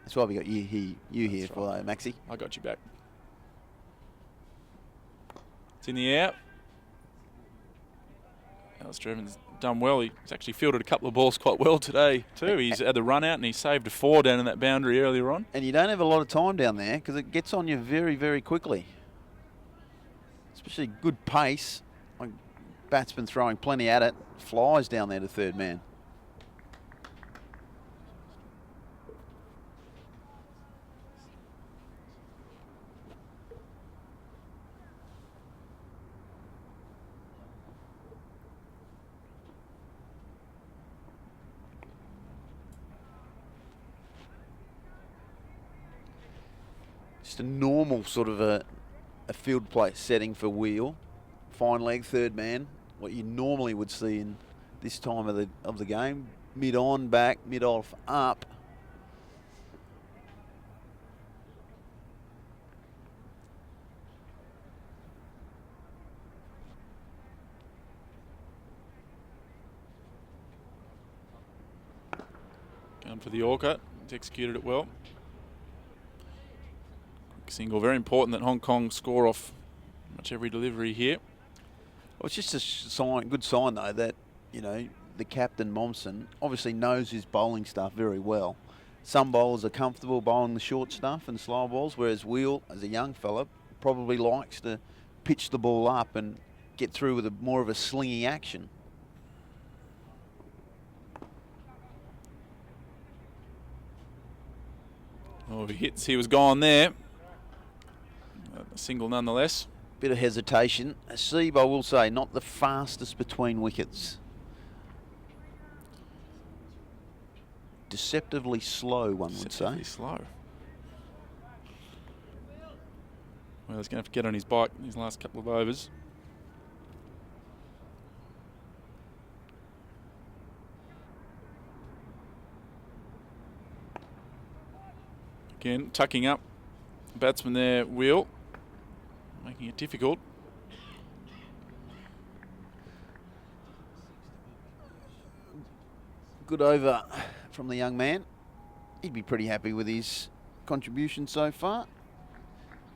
that's why we got you here for that, Maxie. I got you back. It's in the air. Alistair Evans done well. He's actually fielded a couple of balls quite well today too. He's had the run out and he saved a 4 down in that boundary earlier on. And you don't have a lot of time down there because it gets on you very, very quickly. Especially good pace. Like batsman throwing plenty at it. Flies down there to third man. Just a normal sort of a field play setting for Wheel. Fine leg, third man. What you normally would see in this time of the game. Mid on, back, mid off, up. Going for the Yorker. He's executed it well. Single, very important that Hong Kong score off much every delivery here. Well, it's just a good sign though that, you know, the captain Momsen obviously knows his bowling stuff very well. Some bowlers are comfortable bowling the short stuff and slow balls, whereas Wheel, as a young fella, probably likes to pitch the ball up and get through with more of a slinging action. Oh, he hits. He was gone there. A single nonetheless. Bit of hesitation. Hasib, I will say, not the fastest between wickets. Deceptively slow, one would say. Deceptively slow. Well, he's going to have to get on his bike in these last couple of overs. Again, tucking up. Batsman there, Wheel. Making it difficult. Good over from the young man. He'd be pretty happy with his contribution so far.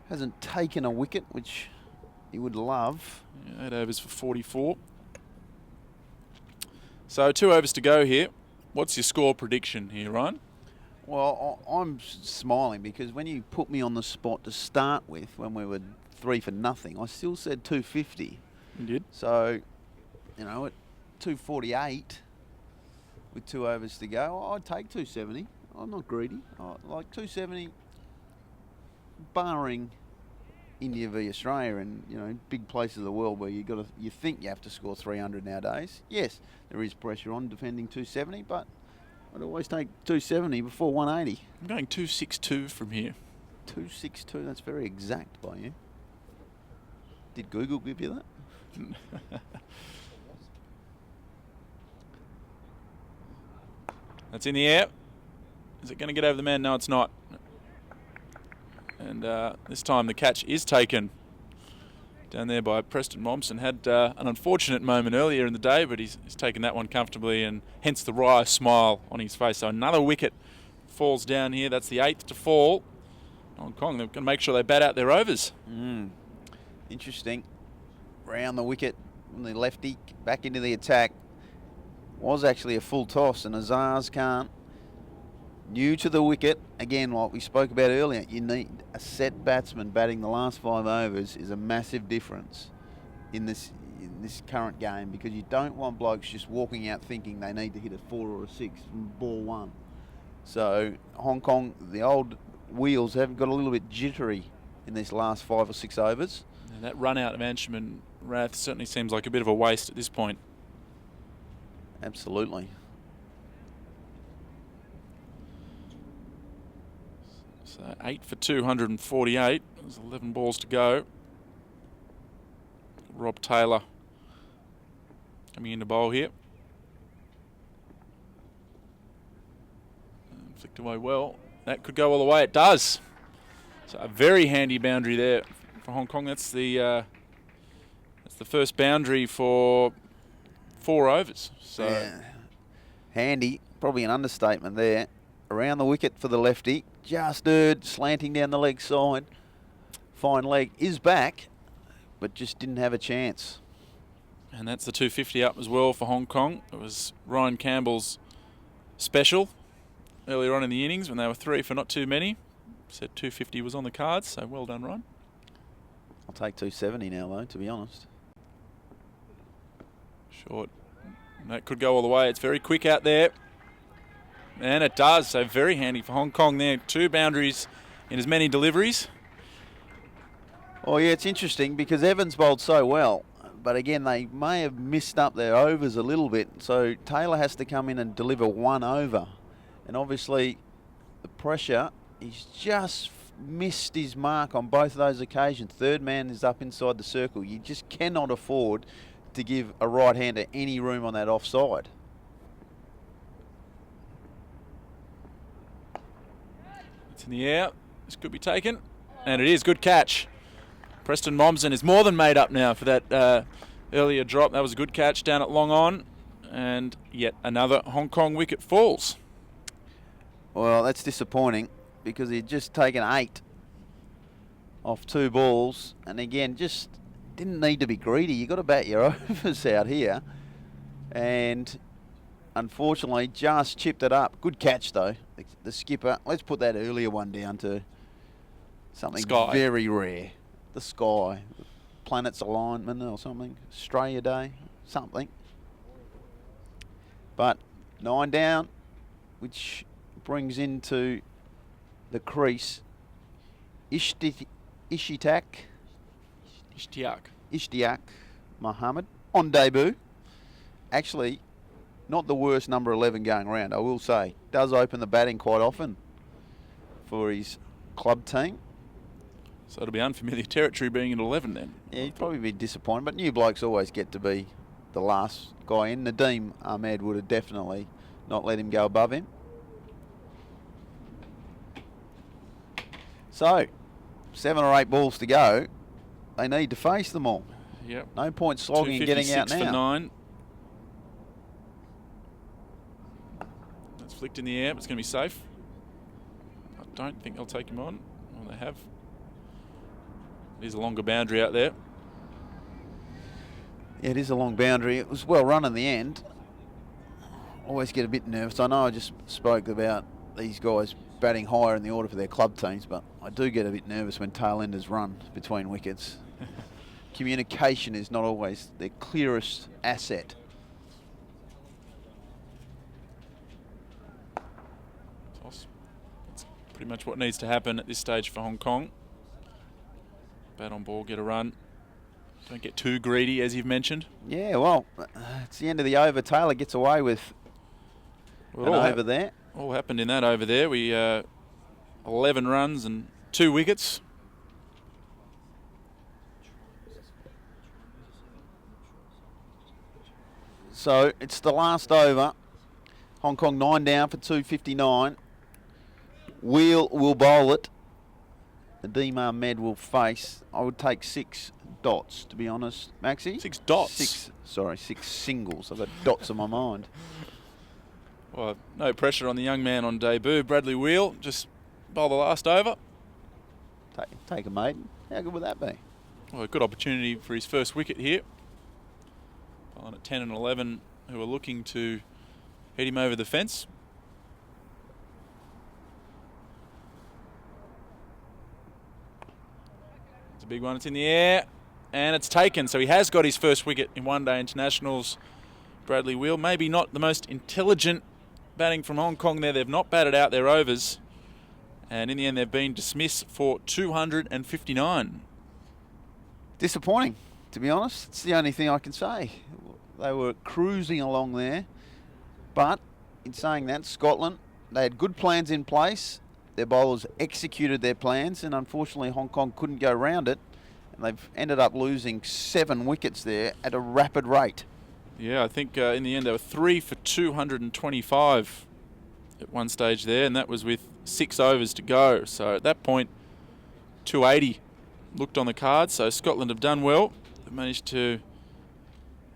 Hasn't taken a wicket, which he would love. Yeah, 8 overs for 44. So 2 overs to go here. What's your score prediction here, Ryan? Well, I'm smiling because when you put me on the spot to start with, when we were 3 for nothing, I still said 250. You did. So, you know, at 248 with 2 overs to go, I'd take 270. I'm not greedy. I like 270, barring India v Australia and, you know, big places of the world where you think you have to score 300 nowadays. Yes, there is pressure on defending 270, but I'd always take 270 before 180. I'm going 262 from here. 262, that's very exact by you. Did Google give you that? That's in the air. Is it going to get over the man? No, it's not. And this time the catch is taken down there by Preston Momsen. Had an unfortunate moment earlier in the day, but he's taken that one comfortably, and hence the wry smile on his face. So another wicket falls down here. That's the 8th to fall. Hong Kong, they're going to make sure they bat out their overs. Interesting. Round the wicket from the lefty, back into the attack. Was actually a full toss, and Azaz Khan, new to the wicket, again, like we spoke about earlier, you need a set batsman batting the last 5 overs is a massive difference in this current game, because you don't want blokes just walking out thinking they need to hit a 4 or a 6 from ball 1. So Hong Kong, the old wheels have got a little bit jittery in these last 5 or 6 overs. And that run out of Ansham and Rath certainly seems like a bit of a waste at this point. Absolutely. So 8 for 248. There's 11 balls to go. Rob Taylor coming in to bowl here. And flicked away well. That could go all the way. It does. So a very handy boundary there for Hong Kong. That's the first boundary for 4 overs. So yeah. Handy, probably an understatement there. Around the wicket for the lefty. Just slanting down the leg side. Fine leg is back, but just didn't have a chance. And that's the 250 up as well for Hong Kong. It was Ryan Campbell's special earlier on in the innings when they were 3 for not too many. Said 250 was on the cards, so well done, Ryan. I'll take 270 now, though, to be honest. Short. That could go all the way. It's very quick out there. And it does, so very handy for Hong Kong there. 2 boundaries in as many deliveries. Oh, yeah, it's interesting because Evans bowled so well. But again, they may have missed up their overs a little bit. So Taylor has to come in and deliver 1 over. And obviously, the pressure, he's just missed his mark on both of those occasions. Third man is up inside the circle. You just cannot afford to give a right-hander any room on that offside. It's in the air. This could be taken. And it is. Good catch. Preston Momsen is more than made up now for that earlier drop. That was a good catch down at long on. And yet another Hong Kong wicket falls. Well, that's disappointing because he'd just taken 8 off 2 balls. And again, just didn't need to be greedy. You've got to bat your overs out here. And unfortunately, just chipped it up. Good catch, though. The skipper. Let's put that earlier one down to something very rare. The sky. Planets alignment or something. Australia Day. Something. But 9 down, which brings into the crease Ishtiaq Mohammed on debut. Actually, not the worst number 11 going around, I will say. Does open the batting quite often for his club team. So it'll be unfamiliar territory being at 11 then. Yeah, he'd probably be disappointed, but new blokes always get to be the last guy in. Nadeem Ahmed would have definitely not let him go above him. So, 7 or 8 balls to go. They need to face them all. Yep. No point slogging and getting out now. For 9. That's flicked in the air, but it's going to be safe. I don't think they'll take him on. Well, they have. It is a longer boundary out there. Yeah, it is a long boundary. It was well run in the end. always get a bit nervous. I know I just spoke about these guys batting higher in the order for their club teams, but I do get a bit nervous when tail-enders run between wickets. Communication is not always their clearest asset. Toss. That's pretty much what needs to happen at this stage for Hong Kong. Bat on ball, get a run. Don't get too greedy, as you've mentioned. Yeah, well, it's the end of the over. Taylor gets away with an over there. All happened in that over there. We 11 runs and 2 wickets. So it's the last over. Hong Kong 9 down for 259. Wheel will bowl it. Nadeem Ahmed will face. I would take 6 dots, to be honest, Maxie. 6 dots? 6 singles. I've got dots in my mind. Well, no pressure on the young man on debut. Bradley Wheel, just bowl the last over. Take a maiden. How good would that be? Well, a good opportunity for his first wicket here. Bowling at 10 and 11, who are looking to head him over the fence. It's a big one. It's in the air, and it's taken. So he has got his first wicket in one-day internationals. Bradley Wheel, maybe not the most intelligent batting from Hong Kong there. They've not batted out their overs. And in the end, they've been dismissed for 259. Disappointing, to be honest. It's the only thing I can say. They were cruising along there. But in saying that, Scotland, they had good plans in place. Their bowlers executed their plans, and unfortunately Hong Kong couldn't go round it. And they've ended up losing 7 wickets there at a rapid rate. Yeah, I think in the end they were 3 for 225 at one stage there, and that was with 6 overs to go. So at that point, 280 looked on the cards. So Scotland have done well. They've managed to,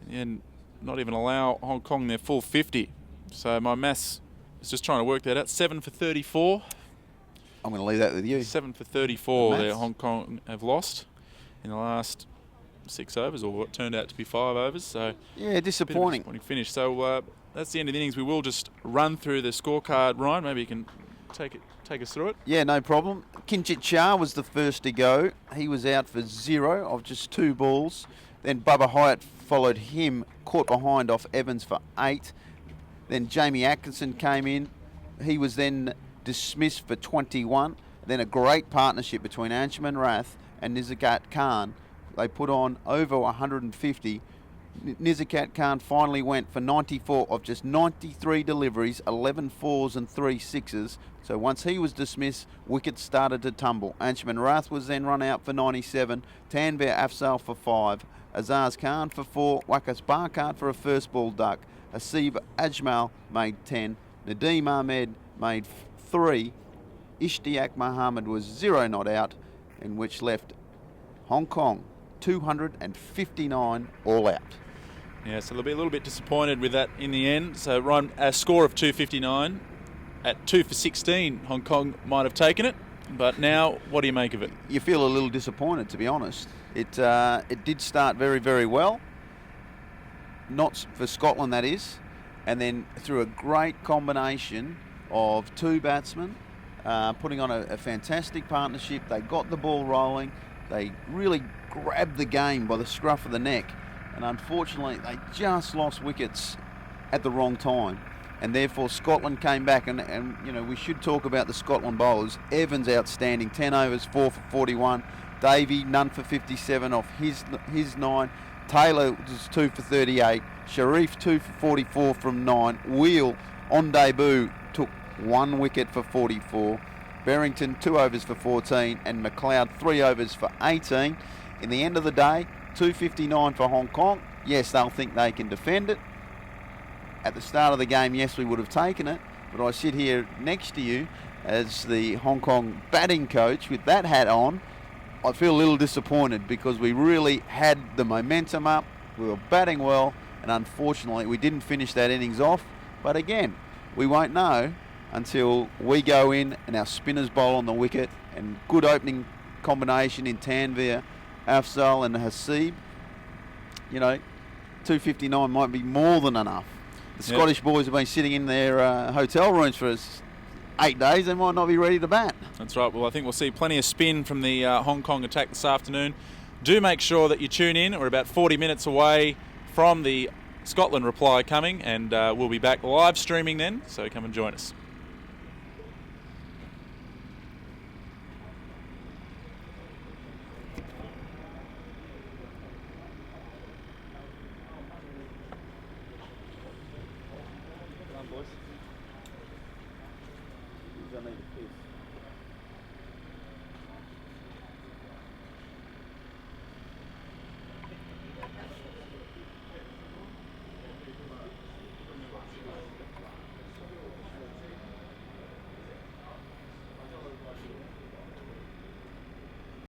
in the end, not even allow Hong Kong their full 50. So my maths is just trying to work that out. 7 for 34. I'm going to leave that with you. 7 for 34 there Hong Kong have lost in the last 6 overs, or what turned out to be 5 overs. So yeah, disappointing. Disappointing finish. So that's the end of the innings. We will just run through the scorecard. Ryan, maybe you can take us through it. Yeah, no problem. Kinchit Shah was the first to go. He was out for 0 of just 2 balls. Then Bubba Hyatt followed him, caught behind off Evans for 8. Then Jamie Atkinson came in. He was then dismissed for 21. Then a great partnership between Anshuman Rath and Nizakat Khan. They put on over 150. Nizakat Khan finally went for 94 of just 93 deliveries, 11 fours and 3 sixes. So once he was dismissed, wickets started to tumble. Anshuman Rath was then run out for 97, Tanvir Afzal for 5, Azaz Khan for 4, Waqas Barkat for a first ball duck, Asib Ajmal made 10, Nadeem Ahmed made 3, Ishtiaq Muhammad was 0 not out, in which left Hong Kong 259 all out. Yeah, so they'll be a little bit disappointed with that in the end. So Ryan, a score of 259 at 2 for 16, Hong Kong might have taken it. But now, what do you make of it? You feel a little disappointed, to be honest. It did start very, very well. Not for Scotland, that is. And then through a great combination of 2 batsmen, putting on a fantastic partnership. They got the ball rolling. They really grabbed the game by the scruff of the neck. And unfortunately, they just lost wickets at the wrong time. And therefore, Scotland came back. And you know, we should talk about the Scotland bowlers. Evans outstanding, 10 overs, 4 for 41. Davey, none for 57 off his 9. Taylor was 2 for 38. Sharif, 2 for 44 from 9. Wheel, on debut, took 1 wicket for 44. Berrington, 2 overs for 14. And McLeod, 3 overs for 18. In the end of the day, 259 for Hong Kong. Yes, they'll think they can defend it. At the start of the game, yes, we would have taken it. But I sit here next to you as the Hong Kong batting coach with that hat on. I feel a little disappointed because we really had the momentum up. We were batting well, and unfortunately we didn't finish that innings off. But again, we won't know until we go in and our spinners bowl on the wicket, and good opening combination in Tanvir, Afzal and Hasib. You know, 259 might be more than enough. the Scottish boys have been sitting in their hotel rooms for 8 days. They might not be ready to bat. That's right. Well, I think we'll see plenty of spin from the Hong Kong attack this afternoon. Do make sure that you tune in. We're about 40 minutes away from the Scotland reply coming, and we'll be back live streaming then, so come and join us.